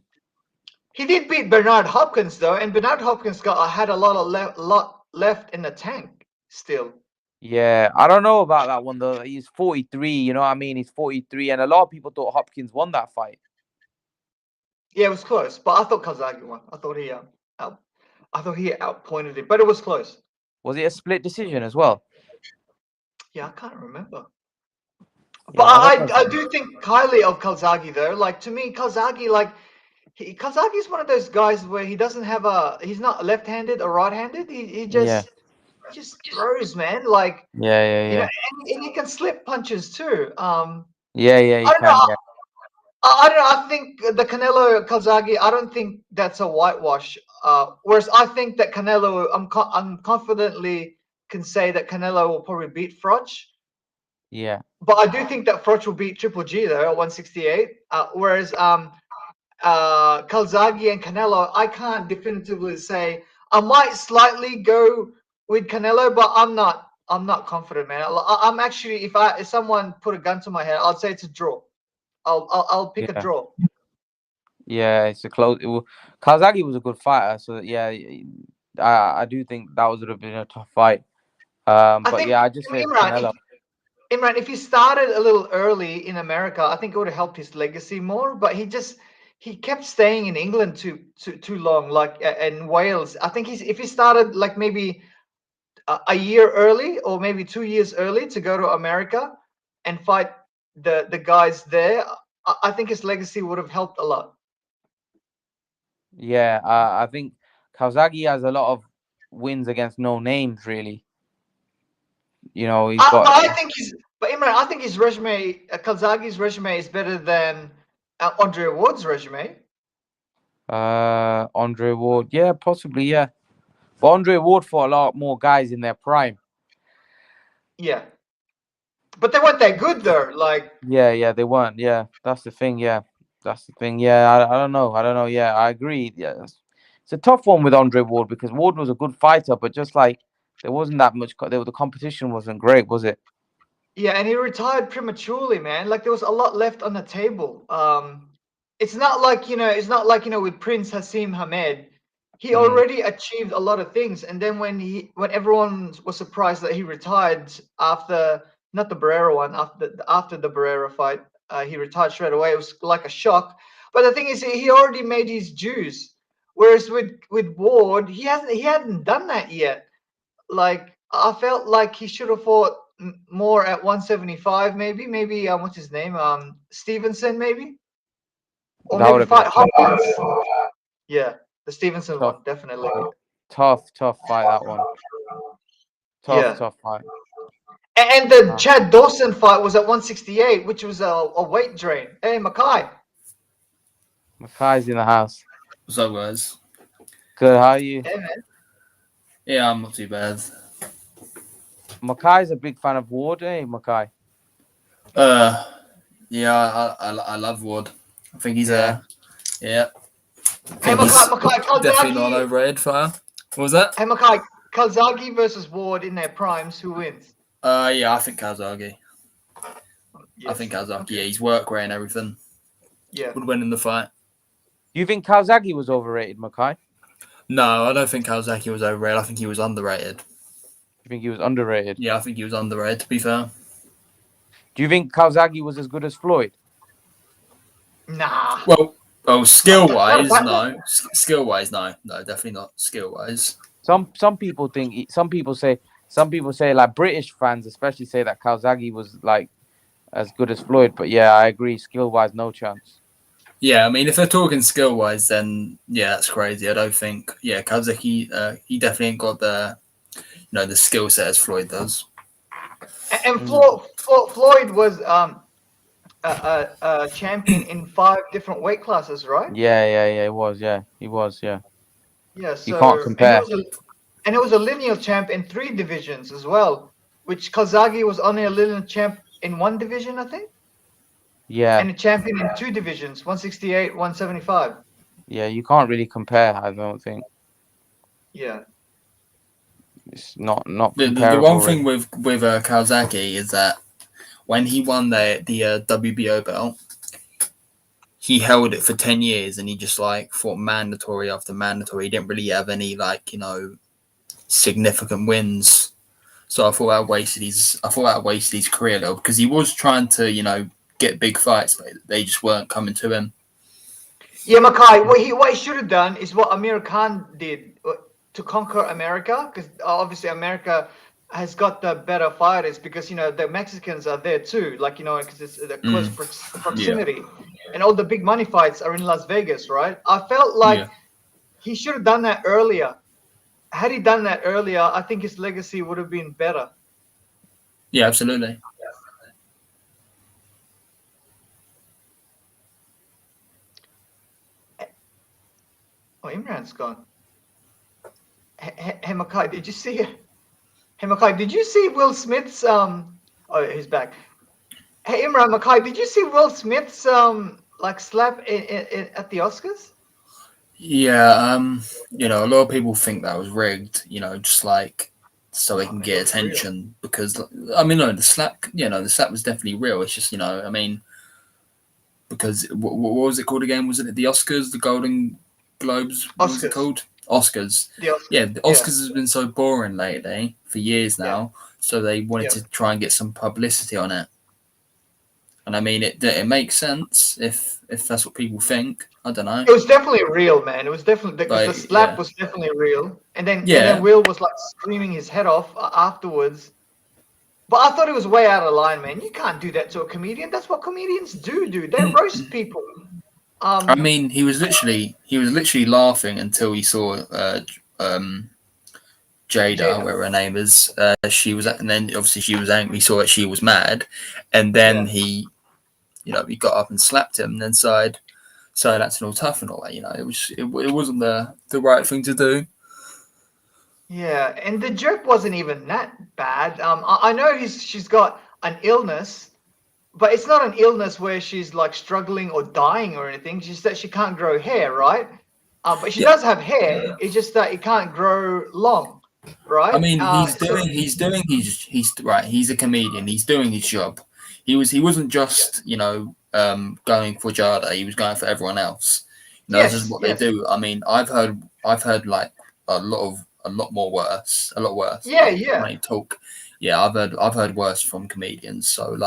He did beat Bernard Hopkins though, and Bernard Hopkins had a lot of lot left in the tank still. Yeah, I don't know about that one though. He's 43, you know what I mean? He's 43, and a lot of people thought Hopkins won that fight. Yeah, it was close, but I thought Calzaghe won. I thought he outpointed him, but it was close. Was it a split decision as well? Yeah, I can't remember. Yeah, But I don't know. I do think highly of Calzaghe though. Like to me, Calzaghe Calzaghe is one of those guys where he's not left-handed or right-handed. He Yeah, just throws, man. Like yeah. and he can slip punches too. Yeah, he I don't know. can. Yeah, I don't know. I think the Canelo Calzaghe. I don't think that's a whitewash. Whereas I think that Canelo, I'm confidently can say that Canelo will probably beat Froch. yeah, But I do think that Froch will beat Triple G though at 168. Whereas Calzaghe and Canelo, I can't definitively say. I might slightly go with Canelo, but I'm not. I'm not confident, man. I'm actually, if someone put a gun to my head, I'd say it's a draw. I'll pick a yeah. draw. Yeah, it's a close. Calzaghe was a good fighter, so yeah, I do think that would have been a tough fight. I But think yeah, I just said Imran, Canelo. Imran, if he started a little early in America, I think it would have helped his legacy more. But he kept staying in England too long, like in Wales. I think if he started like maybe a year early or maybe 2 years early to go to America and fight the guys there, I think his legacy would have helped a lot. Yeah, I think Calzaghe has a lot of wins against no names, really. You know, he's But got I think Imran, I think his resume, Calzaghe's resume, is better than Andre Ward's resume. Andre Ward. Yeah, possibly, yeah. But Andre Ward fought a lot more guys in their prime. Yeah, but they weren't that good though. Like, Yeah, they weren't. Yeah, that's the thing. Yeah, that's the thing. Yeah, I don't know. I don't know. Yeah, I agree. Yeah, it's a tough one with Andre Ward because Ward was a good fighter, but just like there wasn't that much. The competition wasn't great, was it? yeah, and he retired prematurely, man. Like there was a lot left on the table. It's not like with Prince Hassim Hamed, he Mm, already achieved a lot of things, and then when everyone was surprised that he retired after not the Barrera one, after the Barrera fight, he retired straight away. It was like a shock. But the thing is, he already made his dues. Whereas with Ward, he hadn't done that yet. Like I felt like he should have fought more at 175, maybe what's his name, Stevenson, maybe, or that would maybe have been fight a tough, Hopkins. Yeah, the Stevenson tough, one, definitely. tough fight. That one, Yeah, tough fight. and the Uh, Chad Dawson fight was at 168, which was a weight drain. Hey, Mackay. Makai's in the house. What's up, guys? Good. How are you? Hey, man. Yeah, I'm not too bad. Makai's a big fan of Ward, eh, Makai? Yeah, I love Ward. I think he's Yeah. yeah. Hey, I think he's Mackay, definitely not an Calzaghe. overrated fighter. What was that? Hey, Mackay, Calzaghe versus Ward in their primes. Who wins? Yeah, I think Calzaghe. Yes. I think Calzaghe. Okay. Yeah, his work rate and everything Yeah. would win in the fight. Do you think Calzaghe was overrated, Makai? No, I don't think Calzaghe was overrated. I think he was underrated. Do you think he was underrated? Yeah, I think he was underrated, to be fair. Do you think Calzaghe was as good as Floyd? Nah. Well, skill-wise, What- no. Skill-wise, no. No, definitely not skill-wise. Some people think some people say like British fans especially say that Calzaghe was like as good as Floyd. But yeah, I agree. Skill wise, no chance. Yeah, I mean, if they're talking skill wise, then yeah, that's crazy. I don't think. Yeah, Kawasaki, he definitely ain't got the skill set as Floyd does. And Floyd was a champion in 5 different weight classes, right? Yeah. He was. Yeah. Yeah. So You can't compare. and it was a lineal champ in 3 divisions as well, which Kazagi was only a lineal champ in 1 division, I think, Yeah. and a champion in 2 divisions, 168, 175. Yeah. You can't really compare. I don't think Yeah. it's not The comparable. one thing with Kawasaki is that when he won the WBO belt, he held it for 10 years and he just like fought mandatory after mandatory. He didn't really have any significant wins. So I thought that wasted his career though, because he was trying to, get big fights, but they just weren't coming to him. Yeah, Makai, what he should have done is what Amir Khan did to conquer America, because obviously America has got the better fighters because the Mexicans are there too, because it's the close proximity, and all the big money fights are in Las Vegas, right? I felt like he should have done that earlier. Had he done that earlier, I think his legacy would have been better. Yeah, absolutely. Oh, Imran's gone. Hey, Makai, did you see? Hey, Makai, did you see Will Smith's Oh, he's back. Hey, Imran, Makai, did you see Will Smith's slap at the Oscars? Yeah, a lot of people think that was rigged, just like so they can get attention because no, the slap, the slap was definitely real. It's just, because what was it called again? Was it the Oscars, the Golden Globes? What was it called? Oscars. Yeah, the Oscars has been so boring lately for years now, so they wanted to try and get some publicity on it. And I mean, it makes sense if that's what people think. I don't know. It was definitely real, man. It was definitely because the slap was definitely real, and then Will was like screaming his head off afterwards. But I thought it was way out of line, man. You can't do that to a comedian. That's what comedians do, dude. They roast people. I mean, he was literally laughing until he saw Jada, whatever her name is. She was, and then obviously she was angry. He saw that she was mad, and then he got up and slapped him, and then started acting all tough and all that. It wasn't the right thing to do. Yeah, and the joke wasn't even that bad. I know she's got an illness, but it's not an illness where she's like struggling or dying or anything. It's just that she can't grow hair, right? But she does have hair. It's just that it can't grow long, right? I mean, he's right. He's a comedian. He's doing his job. He wasn't just going for Jada. He was going for everyone else. This is what they do. I mean, I've heard like a lot worse. Yeah. When they talk, I've heard worse from comedians. So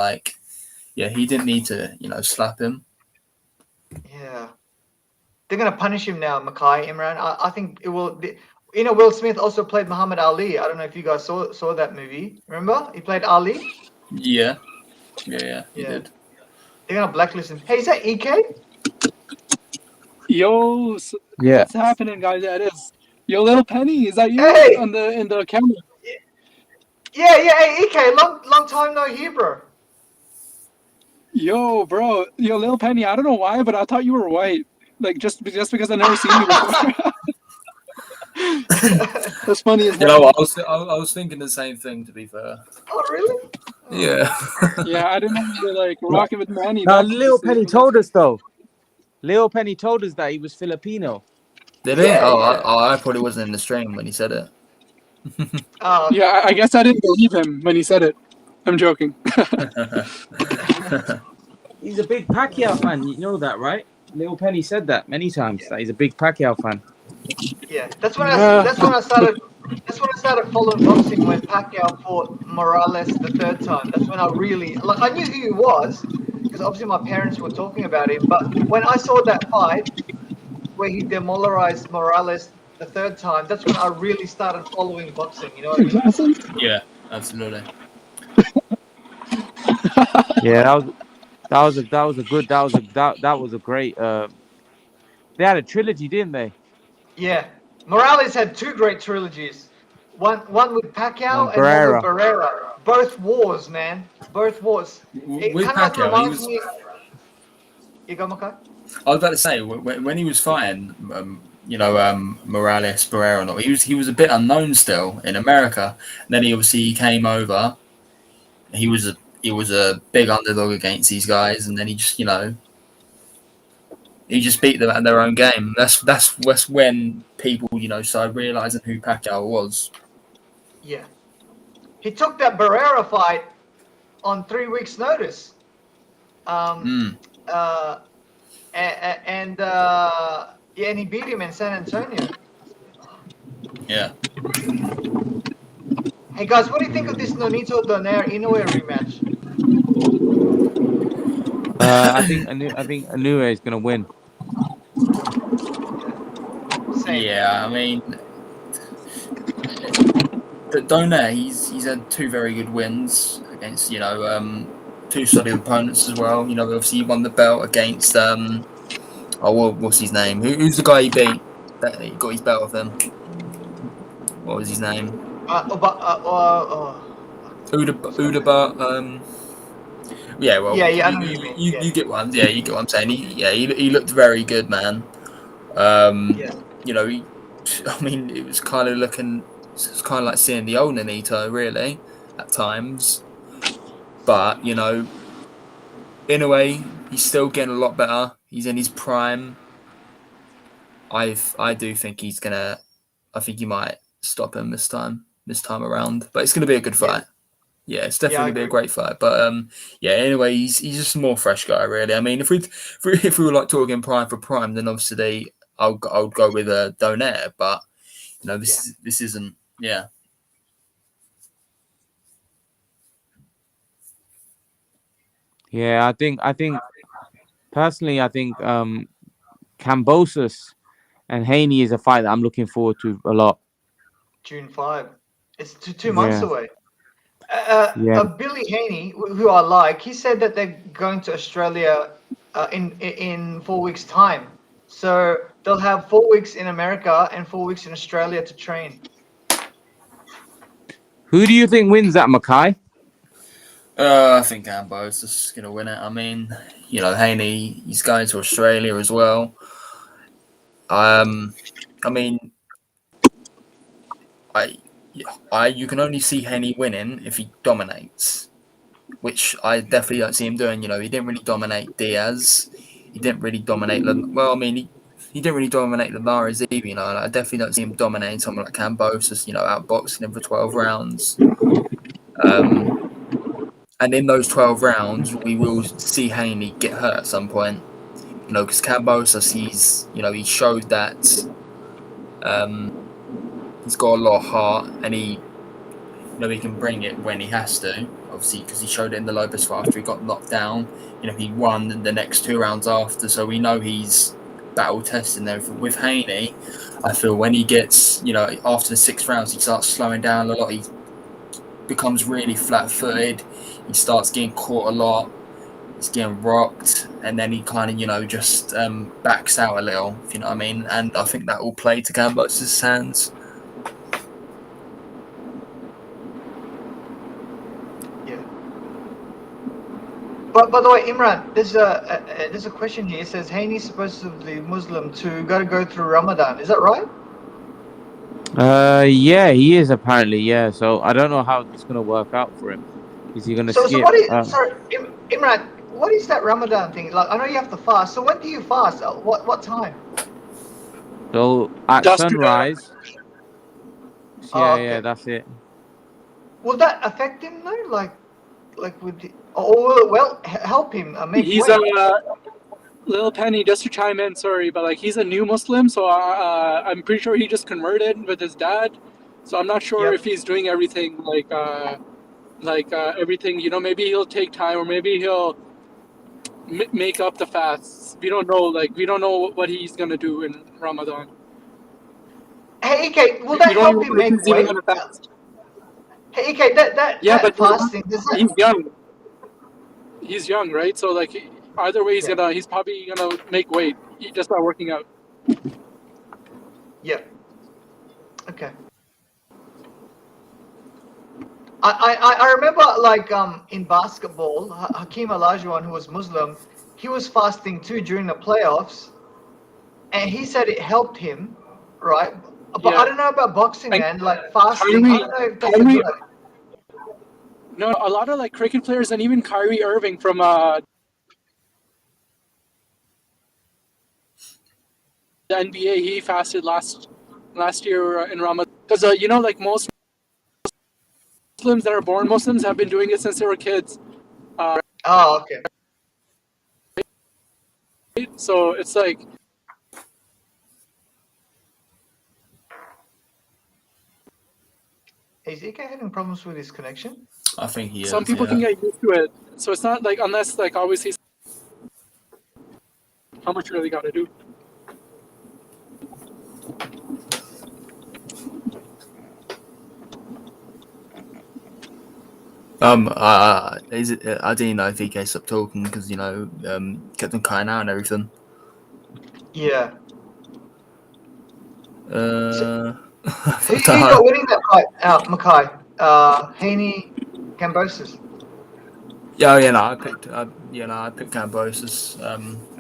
he didn't need to slap him. Yeah, they're gonna punish him now, Makai, Imran. I think it will. Will Smith also played Muhammad Ali. I don't know if you guys saw that movie. Remember, he played Ali. Yeah, he did. They're gonna blacklist him. Hey, is that EK? Yo, what's happening, guys? That is. Yo, Little Penny, is that you in the camera? Yeah. Hey, EK, long time no hear, bro. Yo, bro. Yo, Little Penny, I don't know why, but I thought you were white. Like, just because I've never seen you before. That's funny as hell. I was thinking the same thing, to be fair. Oh, really? Yeah. Yeah, I didn't know you were like rocking with Manny. Now, Lil Penny told us though. Lil Penny told us that he was Filipino. Did he? I probably wasn't in the stream when he said it. Yeah, I guess I didn't believe him when he said it. I'm joking. He's a big Pacquiao fan. You know that, right? Lil Penny said that many times. That he's a big Pacquiao fan. Yeah, that's when I started following boxing when Pacquiao fought Morales the 3rd time. That's when I really I knew who he was because obviously my parents were talking about him. But when I saw that fight where he demoralized Morales the 3rd time, that's when I really started following boxing. You know what I mean? Yeah, absolutely. Yeah, that was a great. They had a trilogy, didn't they? Yeah, Morales had two great trilogies. One with One Pacquiao and one with Barrera. Barrera. Both wars, man. Both wars. It With kind of like Pacquiao, he reminds was. me. You go, Makai? I was about to say when he was fighting, Morales, Barrera, and all, he was a bit unknown still in America. And then he came over. He was a big underdog against these guys, and then he just beat them at their own game. That's when people started realizing who Pacquiao was. Yeah. He took that Barrera fight on 3 weeks' notice. Yeah, and he beat him in San Antonio. Yeah. Hey guys, what do you think of this Nonito Donaire Inoue rematch? I think Inoue is gonna win. Same. Yeah, I mean, Donaire, he's had two very good wins against two solid opponents as well. Obviously he won the belt against what's his name? Who's the guy he beat? That he got his belt off him. What was his name? Udaba. Yeah, well, yeah, I know what you mean. You get one. Yeah, you get what I'm saying. He looked very good, man. Yeah. It was kind of looking. It's kind of like seeing the old Nonito, really, at times. But in a way, he's still getting a lot better. He's in his prime. I do think he's gonna. I think he might stop him this time around. But it's gonna be a good fight. Yeah, it's definitely gonna be a great fight. But anyway, he's just a more fresh guy, really. I mean, if we were like talking prime for prime, then obviously I'll go with Donaire. But this isn't. Yeah. Yeah, I think personally, I think Kambosos and Haney is a fight that I'm looking forward to a lot. June 5. It's two months away. Billy Haney, who I like, he said that they're going to Australia in 4 weeks' time. So they'll have 4 weeks in America and 4 weeks in Australia to train. Who do you think wins that, Makai? I think Kambosos is going to win it. I mean, Haney, he's going to Australia as well. You can only see Haney winning if he dominates, which I definitely don't see him doing. He didn't really dominate Diaz. He didn't really dominate. He didn't really dominate Linares either. I definitely don't see him dominating someone like Kambosos. Outboxing him for 12 rounds. And in those 12 rounds, we will see Haney get hurt at some point. Because Kambosos, he showed that he's got a lot of heart, and he can bring it when he has to. Obviously, because he showed it in the Lopez fight after he got knocked down. He won the next 2 rounds after, so we know he's battle tested there. With Haney, I feel when he gets, after the 6 rounds, he starts slowing down a lot. He becomes really flat-footed. He starts getting caught a lot. He's getting rocked, and then he kind of, just backs out a little, if you know what I mean. And I think that will play to Kambosos' hands. Yeah. But by the way, Imran, there's a question here. It says Haney's supposedly Muslim to go through Ramadan. Is that right? Yeah, he is apparently. Yeah, so I don't know how it's gonna work out for him. Is he gonna skip? So what is, sorry, Imran, what is that Ramadan thing? Like, I know you have to fast. So when do you fast? What time? So at sunrise. Yeah, that's it. Will that affect him though? Like with the, or will it help him make He's weight? Little Penny, just to chime in, sorry, but he's a new Muslim, so I'm pretty sure he just converted with his dad. So I'm not sure if he's doing everything everything. Maybe he'll take time, or maybe he'll make up the fasts. We don't know. We don't know what he's gonna do in Ramadan. Hey, Ike, will that help him make weight? Hey, Ike, that fasting, does that... He's young. he's young, right? So like either way, he's probably gonna make weight just by working out. Yeah. Okay. I remember like in basketball, Hakeem Olajuwon, who was Muslim, he was fasting too during the playoffs, and he said it helped him, right? But I don't know about boxing, man. Like fasting, I don't know if that's a good idea. No, a lot of like cricket players and even Kyrie Irving from the NBA, he fasted last year in Ramadan because like most Muslims that are born Muslims have been doing it since they were kids. Oh, okay. So it's like. Is Ike having problems with his connection? I think he is. Some people can get used to it, so it's not like unless like obviously how much you really got to do. I didn't know if EK stopped talking because kept on cutting out and everything. Yeah. Who I got winning that fight out, Mackay? Haney, Kambosos. I picked Kambosos.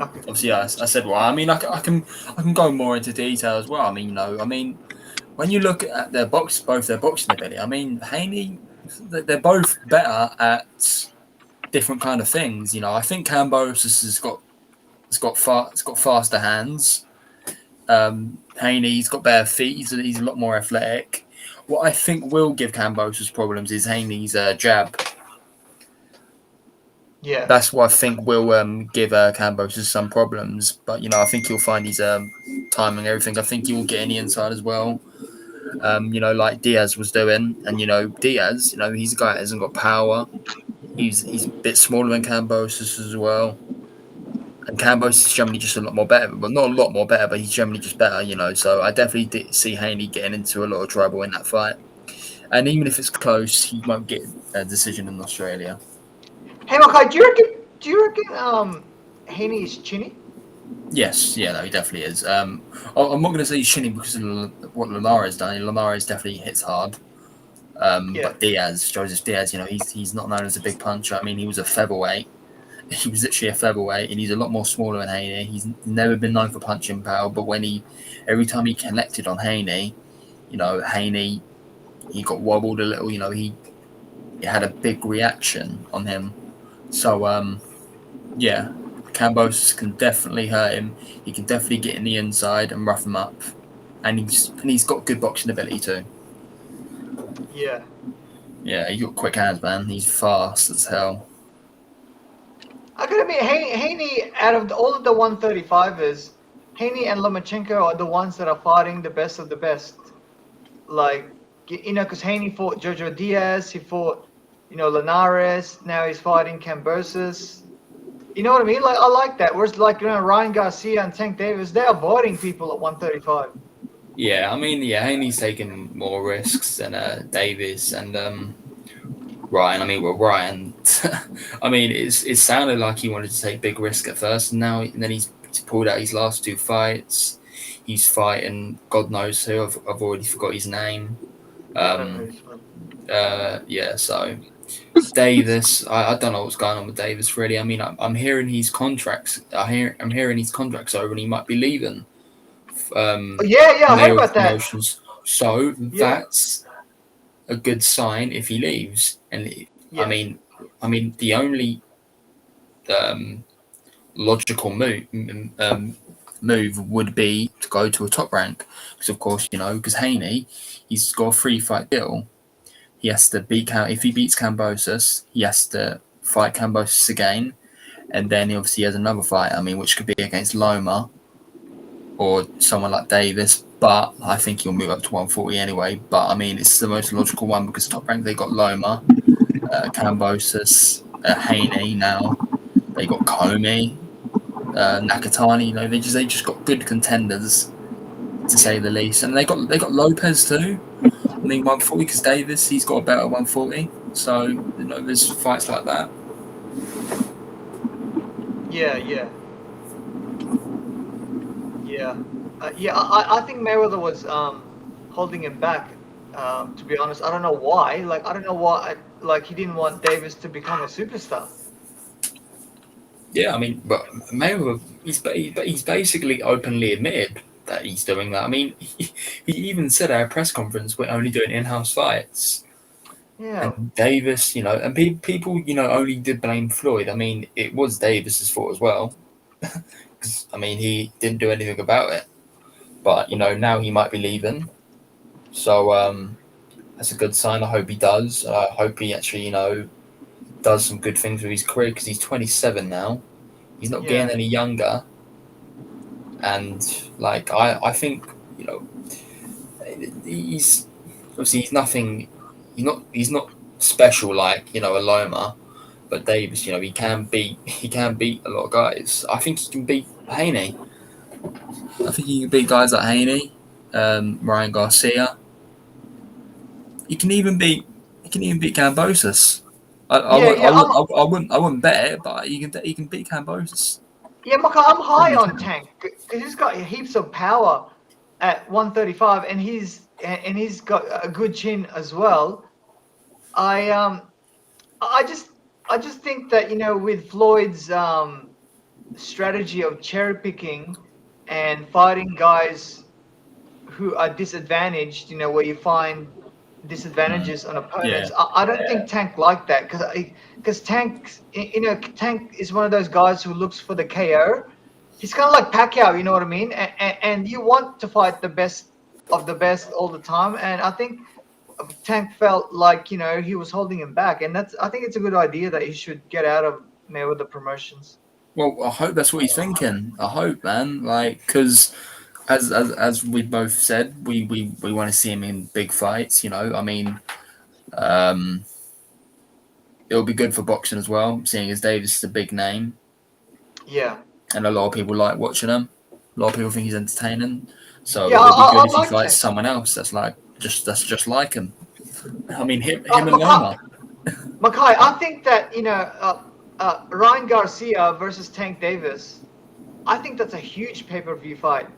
Okay. Obviously, I said, well, I mean, I can go more into detail as well. I mean, when you look at both their boxing ability, I mean, Haney, they're both better at different kind of things. I think Kambosos has got faster hands. Haney's got better feet. He's a lot more athletic. What I think will give Kambosos problems is Haney's jab. Yeah. That's what I think will give Kambosos some problems. But I think you'll find his timing, everything. I think he will get in the inside as well. Like Diaz was doing, and Diaz, he's a guy that hasn't got power. He's a bit smaller than Kambosos as well. And Kambosos is generally just a lot more better, but not a lot more better, but he's generally just better, So I definitely did see Haney getting into a lot of trouble in that fight. And even if it's close, he won't get a decision in Australia. Hey, Mackay, do you reckon Haney is chinny? Yes, yeah, no, he definitely is. I'm not going to say he's chinny because of what Linares done. Linares definitely hits hard. But Joseph Diaz, he's not known as a big puncher. I mean, he was a featherweight. He was literally a featherweight, and he's a lot more smaller than Haney. He's never been known for punching power, but every time he connected on Haney, Haney, he got wobbled a little. He had a big reaction on him. So, Kambosos can definitely hurt him. He can definitely get in the inside and rough him up, and he's got good boxing ability too. Yeah. Yeah, he got quick hands, man. He's fast as hell. I gotta admit, Haney, out of all of the 135ers, Haney and Lomachenko are the ones that are fighting the best of the best. Like, because Haney fought Jojo Diaz, he fought, Linares, now he's fighting Kambosos. You know what I mean? Like, I like that. Whereas, like, Ryan Garcia and Tank Davis, they're avoiding people at 135. Yeah, I mean, Haney's taking more risks than Davis and Ryan. I mean, Ryan. I mean, it sounded like he wanted to take big risk at first, and then he's pulled out his last two fights. He's fighting God knows who. I've already forgot his name. So Davis. I don't know what's going on with Davis really. I mean, I'm hearing his contracts. I'm hearing his contracts over, and he might be leaving. I heard about that. So that's a good sign if he leaves. And I mean, the only logical move would be to go to a top rank, because of course because Haney, he's got a 3-fight deal. He has to if he beats Kambosos, he has to fight Kambosos again, and then he obviously has another fight. I mean, which could be against Loma or someone like Davis, but I think he'll move up to 140 anyway. But I mean, it's the most logical one because top rank they got Loma, Kambosos, Haney. Now they got Comey, Nakatani. They just got good contenders, to say the least. And they got Lopez too. I mean, 140 because Davis, he's got a better 140. So there's fights like that. Yeah, yeah. I think Mayweather was holding him back. To be honest, I don't know why. Like, I don't know why. Like, he didn't want Davis to become a superstar. Yeah, I mean, but Mayweather, he's basically openly admitted that he's doing that. I mean, he even said at a press conference, we're only doing in-house fights. Yeah. And Davis, and people, only did blame Floyd. I mean, it was Davis's fault as well. Because, I mean, he didn't do anything about it. But, now he might be leaving. So, that's a good sign. I hope he does. I hope he actually, does some good things with his career because he's 27 now. He's not getting any younger. And, like, I think, he's obviously he's not special like, a Loma. But Davis, he can beat a lot of guys. I think he can beat Haney. I think he can beat guys like Haney, Ryan Garcia. He can even beat Kambosos. I wouldn't bet it, but he can beat Kambosos. Yeah, I'm high on Tank because he's got heaps of power at 135, and he's got a good chin as well. I just think that with Floyd's strategy of cherry picking and fighting guys who are disadvantaged, where you find disadvantages on opponents. Yeah. I don't think Tank like that because Tank is one of those guys who looks for the KO. He's kind of like Pacquiao, you know what I mean? And you want to fight the best of the best all the time. And I think Tank felt like he was holding him back, and I think it's a good idea that he should get out of Mayweather Promotions. Well, I hope that's what he's thinking. I hope, man. Like, because as we both said, we want to see him in big fights. I mean, it'll be good for boxing as well, seeing as Davis is a big name. Yeah. And a lot of people like watching him. A lot of people think he's entertaining. So it'll be good if he fights someone else that's just like him. I mean, him and Loma. Mackay, I think that Ryan Garcia versus Tank Davis, I think that's a huge pay-per-view fight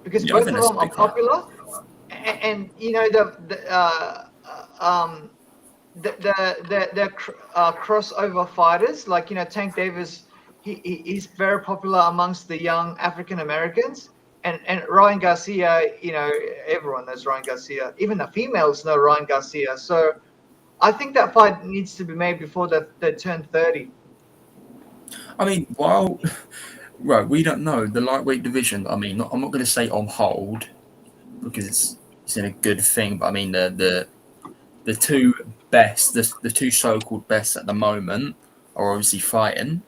because both of them are popular, and the crossover fighters, like Tank Davis, he's very popular amongst the young African Americans, and Ryan Garcia, everyone knows Ryan Garcia, even the females know Ryan Garcia. So I think that fight needs to be made before they turn 30. I mean, we don't know the lightweight division. I mean, I'm not going to say on hold because it's in a good thing, but I mean the two best, the two so-called best at the moment are obviously fighting,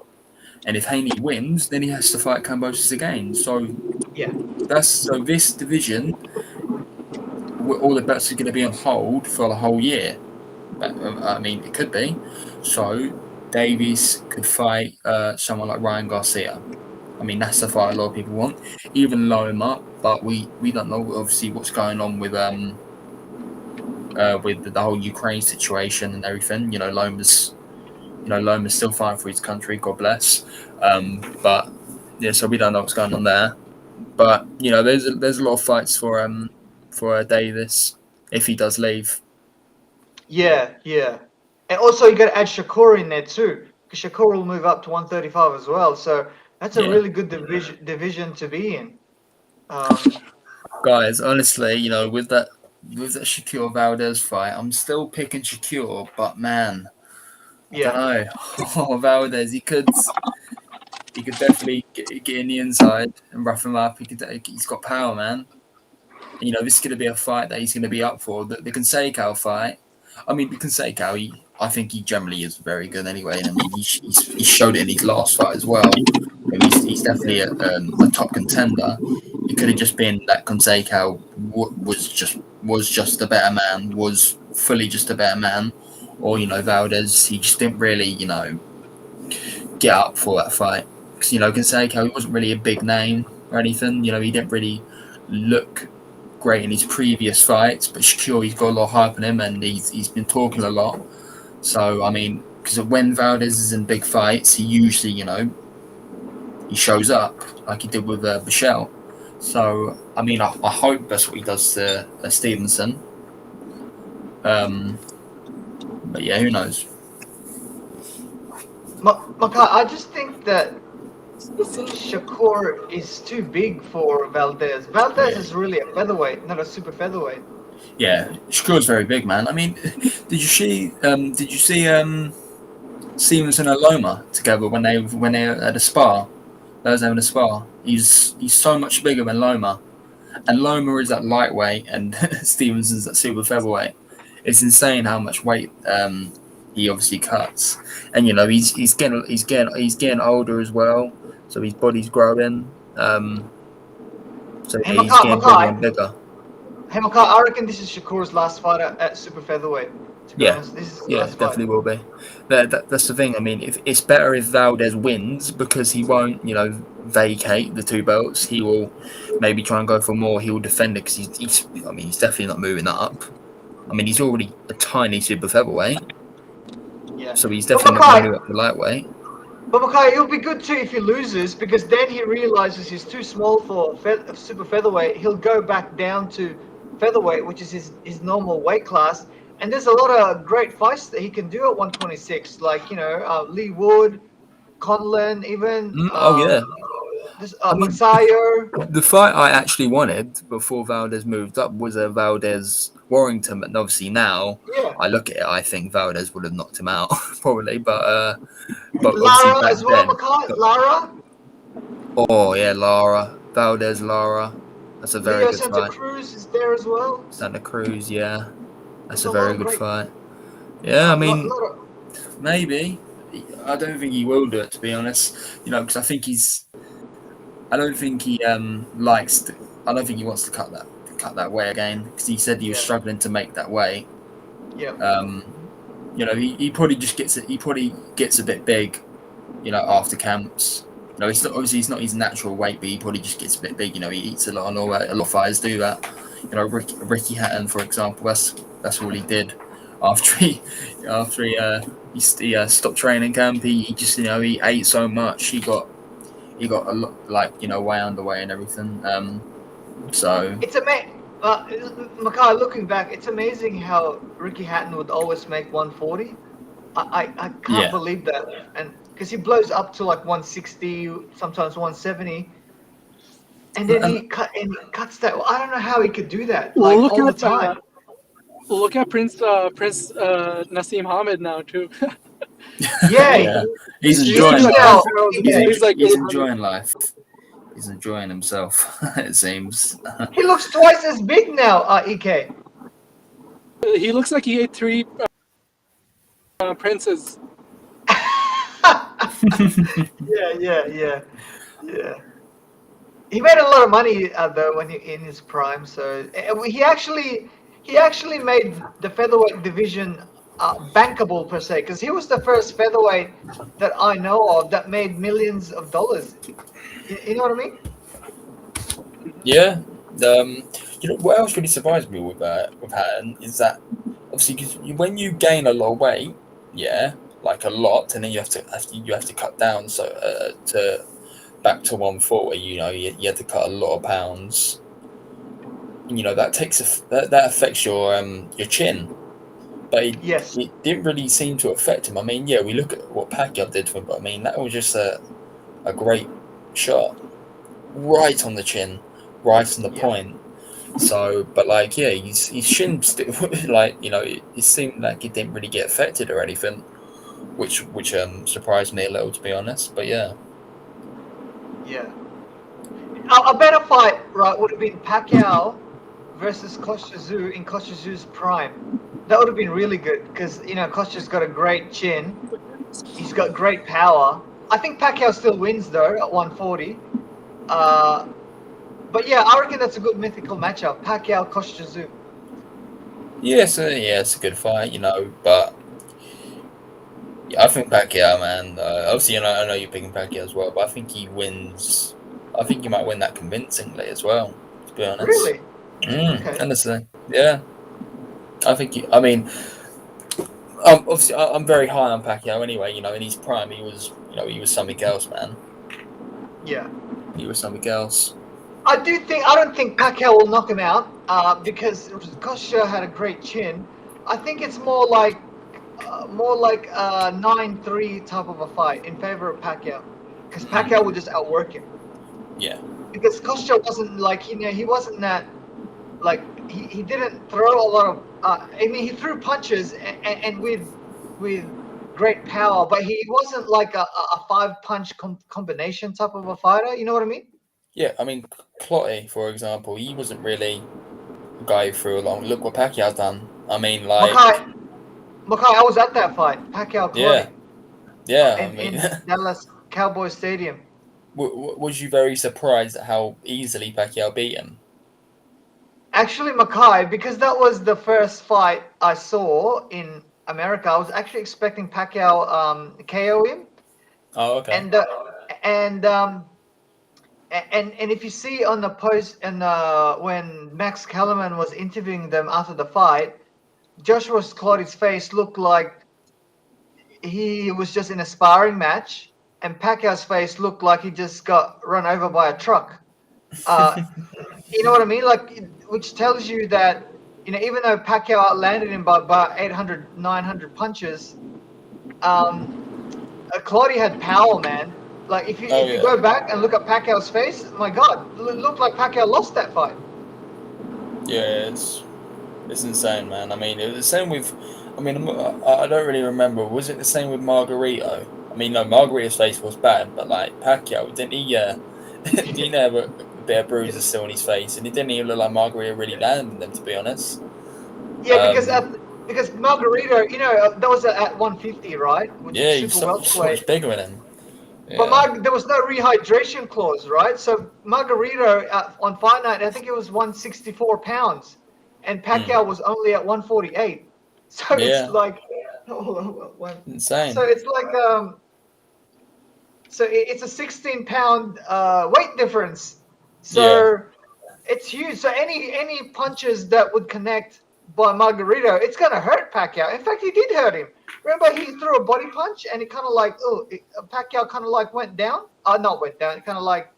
and if Haney wins, then he has to fight Kambosos again. So yeah, this division, all the bets are going to be on hold for the whole year. I mean, it could be. So Davies could fight someone like Ryan Garcia. I mean, that's the fight a lot of people want. Even Loma, but we don't know obviously what's going on with the whole Ukraine situation and everything. Loma's still fighting for his country. God bless. But yeah, so we don't know what's going on there. But there's a lot of fights for Davis if he does leave. Yeah. And also you got to add Shakur in there too, because Shakur will move up to 135 as well. So that's a really good division to be in. Guys, honestly, with that Shakur Valdez fight, I'm still picking Shakur, but man, I don't know. Oh, Valdez, he could definitely get in the inside and rough him up. He's got power, man. And, this is going to be a fight that he's going to be up for. The Conseco fight. I mean, the Conseco, I think he generally is very good anyway. And I mean, he showed it in his last fight as well. He's definitely a top contender. It could have just been that Conseco was just a better man, was fully just a better man. Or, Valdez, he just didn't really, get up for that fight. Because, Conseco, he wasn't really a big name or anything. He didn't really look great in his previous fights, but Shakur, he's got a lot of hype on him, and he's been talking a lot. So I mean, because when Valdez is in big fights, he usually shows up like he did with Bichelle. So I mean, I hope that's what he does to Stevenson. But yeah, who knows? Makai, I just think that Shakur is too big for Valdez. Valdez is really a featherweight, not a super featherweight. Yeah, Shakur's very big, man. I mean, did you see Stevenson and Loma together when they had a spar? They was having a spar. He's so much bigger than Loma, and Loma is at lightweight, and Stevenson's at super featherweight. It's insane how much weight he obviously cuts, and you know he's getting older as well, so his body's growing. So Hey, he's getting bigger Makai. and bigger. Hey, Makai, I reckon this is Shakur's last fight at super featherweight. To be honest, this is his last definitely fight. will be. That's the thing. I mean, if it's better if Valdez wins because he won't, vacate the two belts. He will maybe try and go for more. He will defend it because he's definitely not moving up. I mean, he's already a tiny super featherweight. Yeah. So he's definitely not going to move up to lightweight. But Makai, it'll be good too if he loses, because then he realizes he's too small for super featherweight. He'll go back down to featherweight, which is his normal weight class. And there's a lot of great fights that he can do at 126, like Lee Wood, Conlon, even. McSire. The fight I actually wanted before Valdez moved up was a Valdez Warrington, but obviously now I look at it, I think Valdez would have knocked him out probably, but Lara as well, Makai. Lara. Oh yeah, Lara. Valdez, Lara. That's a very good Santa fight. Cruz is there as well. Santa Cruz, yeah. That's a very good fight. Yeah, I mean, maybe. I don't think he will do it, to be honest. Because I think I don't think he wants to cut that weight again, because he said he was struggling to make that weight. Yeah. He probably just gets it. He probably gets a bit big, after camps. It's not obviously it's not his natural weight, but he probably just gets a bit big. He eats a lot. A lot of fighters do that. Ricky Hatton, for example, that's all he did after he stopped training camp. He just he ate so much. He got a lot way underweight and everything. So it's amazing. Makai, looking back, it's amazing how Ricky Hatton would always make 140. I can't believe that, and because he blows up to like 160, sometimes 170, and then he cuts that. I don't know how he could do that all the time. Look at Prince Naseem Hamed now too. He's enjoying life. He's enjoying life. He's enjoying himself. It seems. He looks twice as big now, EK. He looks like he ate 3 princes. Yeah. He made a lot of money though when in his prime. So he actually made the featherweight division bankable per se, because he was the first featherweight that I know of that made millions of dollars. You know what I mean? Yeah. What else really surprised me with Hatton is that obviously because when you gain a lot of weight, like a lot, and then you have to cut down to back to 140. You had to cut a lot of pounds. That affects your chin. But it didn't really seem to affect him. I mean, we look at what Pacquiao did to him, but I mean that was just a great shot, right on the chin, right on the point. So, but his shin still it seemed like it didn't really get affected or anything, which surprised me a little, to be honest. But yeah. A better fight, right, would have been Pacquiao versus Kostya in Kostya's prime. That would have been really good because Kostya's got a great chin. He's got great power. I think Pacquiao still wins though at 140. But I reckon that's a good mythical matchup. Pacquiao Kostya. Yes, it's a good fight, but I think Pacquiao, man. Obviously, I know you're picking Pacquiao as well, but I think he wins. I think he might win that convincingly as well. To be honest. Really? Okay. Honestly, yeah. I think. Obviously, I'm very high on Pacquiao anyway. In his prime, he was something else, man. Yeah. He was something else. I don't think Pacquiao will knock him out because Costa had a great chin. I think it's more like a 9-3 type of a fight in favor of Pacquiao, because Pacquiao would just outwork him. Yeah. Because Costa wasn't like, he wasn't that, like, he didn't throw a lot of. I mean, he threw punches and with great power, but he wasn't like a 5-punch combination type of a fighter. You know what I mean? Yeah, I mean, Clottey, for example, he wasn't really a guy who threw along. Look what Pacquiao's done. I mean, like... Makai, I was at that fight, Pacquiao Clottey. Yeah, I mean... in Dallas Cowboy Stadium. Was you very surprised at how easily Pacquiao beat him? Actually, Makai, because that was the first fight I saw in America, I was actually expecting Pacquiao KO him. Oh, okay. And if you see on the post and when Max Kellerman was interviewing them after the fight, Joshua Clottey's face looked like he was just in a sparring match, and Pacquiao's face looked like he just got run over by a truck. You know what I mean? Like, which tells you that, even though Pacquiao landed him by about 800, 900 punches, Clottey had power, man. Like, if you go back and look at Pacquiao's face, my God, it looked like Pacquiao lost that fight. Yeah, it's insane, man. I mean, it was the same with... I mean, I don't really remember. Was it the same with Margarito? I mean, no, Margarito's face was bad, but, like, Pacquiao, didn't he... didn't he have a bit of bruises still on his face? And it didn't even look like Margarito really landed them, to be honest. Yeah, because Margarito, that was at 150, right? Which yeah, is he's super so welterweight. much bigger than him. Yeah. But there was no rehydration clause, right? So Margarito on Fight Night, I think it was 164 pounds, and Pacquiao was only at 148. So it's like insane. So it's like so it's a 16-pound weight difference. So it's huge. So any punches that would connect by Margarito, it's gonna hurt Pacquiao. In fact, he did hurt him. Remember, he threw a body punch, and it kind of like, Pacquiao kind of like went down. Not went down. It kind of like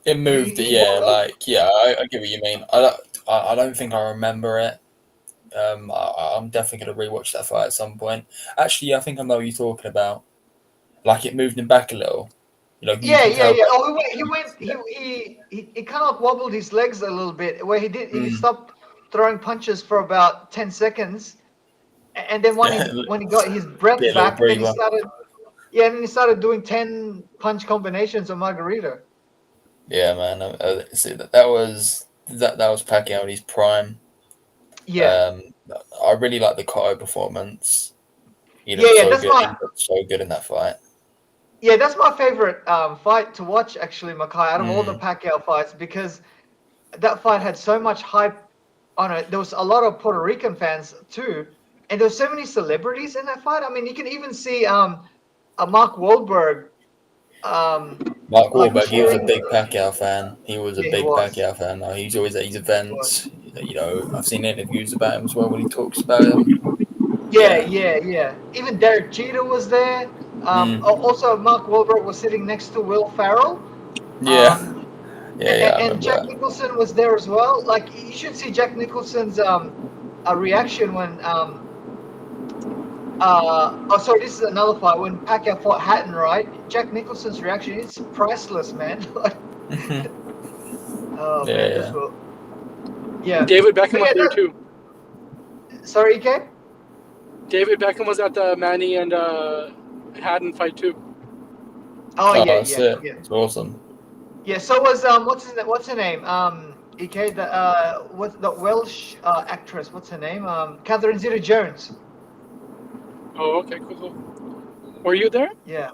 it moved. I get what you mean. I don't think I remember it. I'm definitely gonna rewatch that fight at some point. Actually, I think I know what you're talking about. Like, it moved him back a little. Yeah. Oh, he kind of wobbled his legs a little bit. Where he stopped throwing punches for about 10 seconds. And then when he got his breath back, then he started doing 10 punch combinations on Margarito. Yeah, man. That was Pacquiao in his prime. Yeah. I really like the Cotto performance. He looked so good in that fight. Yeah, that's my favorite fight to watch, actually, Makai, out of all the Pacquiao fights, because that fight had so much hype on it. There was a lot of Puerto Rican fans too. And there were so many celebrities in that fight. I mean, you can even see Mark Wahlberg. Mark Wahlberg, he was a big Pacquiao fan. He was a big Pacquiao fan. No, he's always at his events. I've seen interviews about him as well when he talks about him. Yeah. Even Derek Jeter was there. Also, Mark Wahlberg was sitting next to Will Ferrell. And Jack Nicholson was there as well. Like, you should see Jack Nicholson's reaction when this is another fight when Pacquiao fought Hatton, right? Jack Nicholson's reaction is priceless, man. David Beckham was there too. Sorry, EK? David Beckham was at the Manny and Hatton fight too. It's awesome. Yeah, so was what's her name? EK, what's the Welsh actress? What's her name? Catherine Zeta-Jones. Oh, okay, cool. Were you there? Yeah.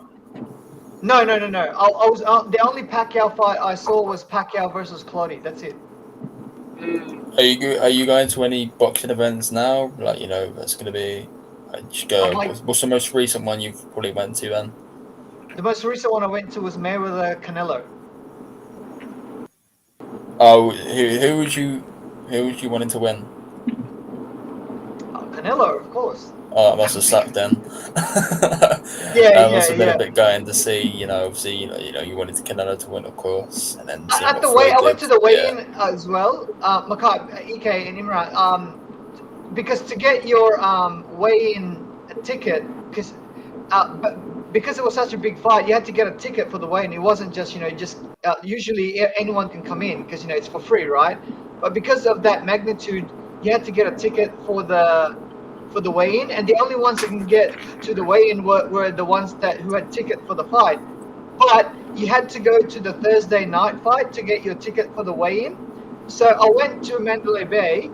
No. I was the only Pacquiao fight I saw was Pacquiao versus Clottey. That's it. Are you going to any boxing events now? Like, that's going to be. Just go. What's the most recent one you've probably went to then? The most recent one I went to was Mayweather Canelo. Oh, who would you wanting to win? Canelo, of course. Oh, it must have sucked then. Must have been a bit going to see, obviously, you wanted Canelo to win, of course, and then seeing At what the weigh, Floyd I went did. to the weigh-in as well, Makai, EK, and Imran. Because to get your weigh-in ticket, because it was such a big fight, you had to get a ticket for the weigh-in. It wasn't just usually anyone can come in because it's for free, right? But because of that magnitude, you had to get a ticket for the weigh-in, and the only ones that can get to the weigh-in were the ones who had ticket for the fight. But you had to go to the Thursday night fight to get your ticket for the weigh-in. So I went to Mandalay Bay,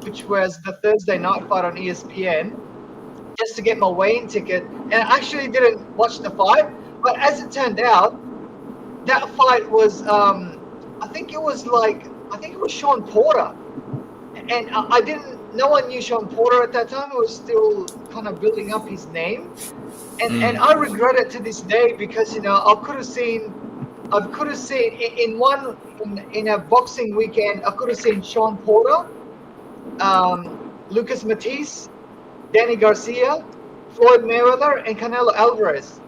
which was the Thursday night fight on ESPN, just to get my weigh-in ticket. And I actually didn't watch the fight, but as it turned out, that fight was I think it was Sean Porter, and I didn't. No one knew Sean Porter at that time. It was still kind of building up his name, and I regret it to this day because I could have seen in a boxing weekend. I could have seen Sean Porter, Lucas Matisse, Danny Garcia, Floyd Mayweather, and Canelo Alvarez.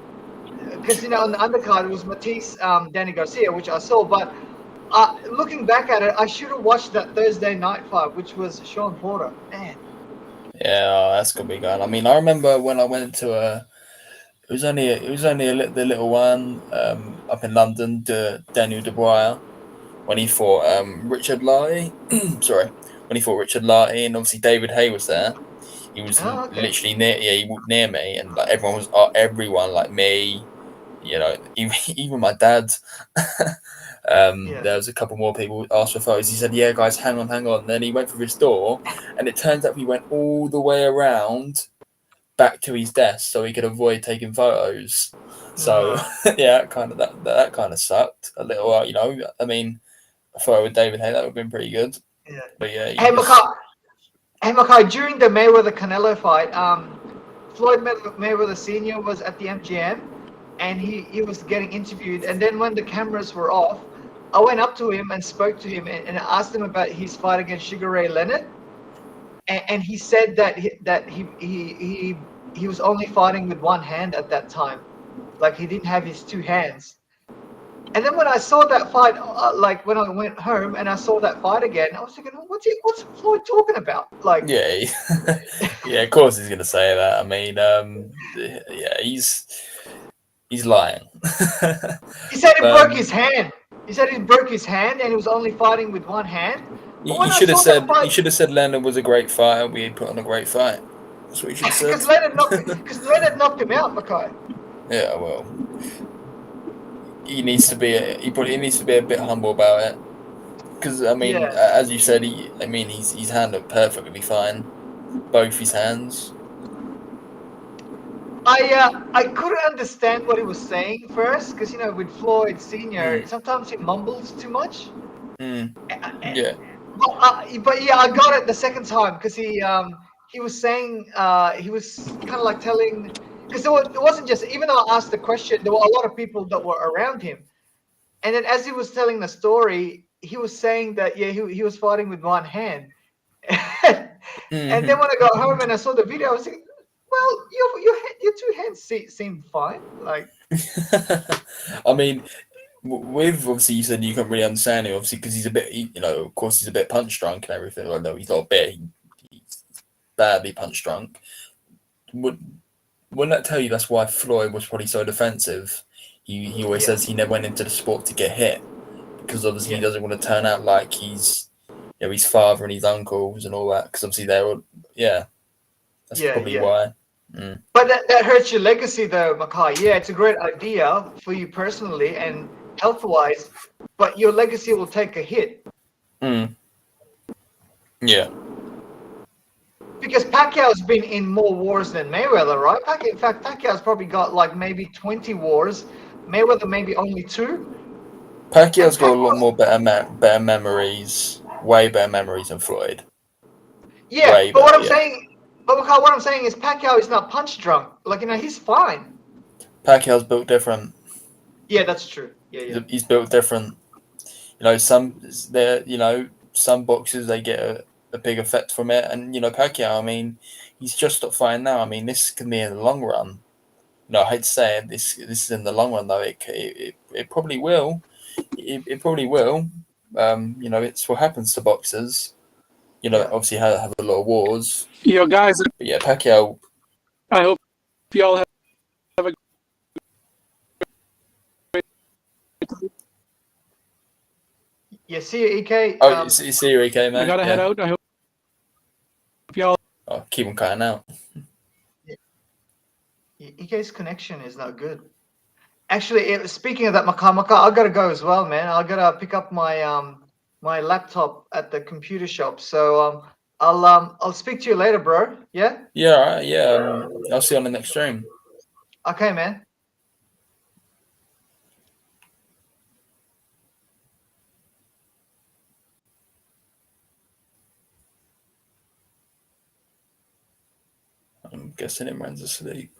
Because on the undercard it was Matisse, Danny Garcia, which I saw. But looking back at it, I should have watched that Thursday night fight, which was Sean Porter. Man. Yeah, that's gonna be good. I mean, I remember when I went to it was only the little one up in London, Daniel Dubois, when he fought Richard Larty. Sorry, when he fought Richard Larty, and obviously David Hay was there. He was literally near, he walked near me, and like everyone like me, even my dad. There was a couple more people asked for photos. He said, "Yeah, guys, hang on." And then he went through his door, and it turns out he went all the way around back to his desk so he could avoid taking photos. So that kind of sucked a little. I mean, a photo with David Hay, that would have been pretty good. Yeah. But yeah. Hey Makai, during the Mayweather Canelo fight, Floyd Mayweather Sr. was at the MGM, and he was getting interviewed. And then when the cameras were off, I went up to him and spoke to him and asked him about his fight against Sugar Ray Leonard. And he said that he was only fighting with one hand at that time, like he didn't have his two hands. And then when I saw that fight, like when I went home and I saw that fight again, I was thinking, what's Floyd talking about? Like, yeah, of course he's gonna say that. I mean, he's lying. He said he broke his hand. He said he broke his hand and he was only fighting with one hand. He should have said Leonard was a great fighter. We put on a great fight. That's what he should have said. Because Leonard knocked him out, Makai. Yeah, well, he probably needs to be a bit humble about it. Because I mean, as you said, his hand looked perfectly fine, both his hands. I couldn't understand what he was saying first because with Floyd Sr. Sometimes he mumbles too much. Yeah. But yeah, I got it the second time because he was saying he was kind of like telling, because it wasn't just, even though I asked the question, there were a lot of people that were around him, and then as he was telling the story, he was saying that he was fighting with one hand. And then when I got home and I saw the video, I was like, well, your two hands seem fine. Like, I mean, with obviously you said you can't really understand him, obviously because he's a bit, of course he's a bit punch drunk and everything. Well, no, he's not a bit. He's badly punch drunk. Wouldn't that tell you that's why Floyd was probably so defensive? He always says he never went into the sport to get hit because obviously he doesn't want to turn out like he's his father and his uncles and all that, because obviously they're all, that's probably why. But that hurts your legacy though, Makai. Yeah, it's a great idea for you personally and health-wise, but your legacy will take a hit. Yeah. Because Pacquiao's been in more wars than Mayweather, right? In fact, Pacquiao's probably got like maybe 20 wars. Mayweather maybe only 2. Pacquiao's got a lot more better memories, way better memories than Floyd. Yeah, way but better, what I'm saying is Pacquiao is not punch drunk. Like, he's fine. Pacquiao's built different. Yeah, that's true. Yeah. He's built different. Some boxers, they get a a big effect from it. And Pacquiao, I mean, he's just stopped fighting now. I mean, this can be in the long run. I hate to say it, this is in the long run though. It probably will. It probably will. It's what happens to boxers. Obviously have a lot of wars. Guys. But yeah, Pacquiao. I hope y'all have a great. Yeah, see you, EK. Oh, see you, EK, man. I gotta head out. I hope y'all. Oh, keep on cutting out. EK's connection is not good. Actually, speaking of that, Makamaka, I gotta go as well, man. I gotta pick up my my laptop at the computer shop. So I'll speak to you later, bro. Yeah. Yeah. All right, yeah. I'll see you on the next stream. Okay, man. I'm guessing Imran's asleep.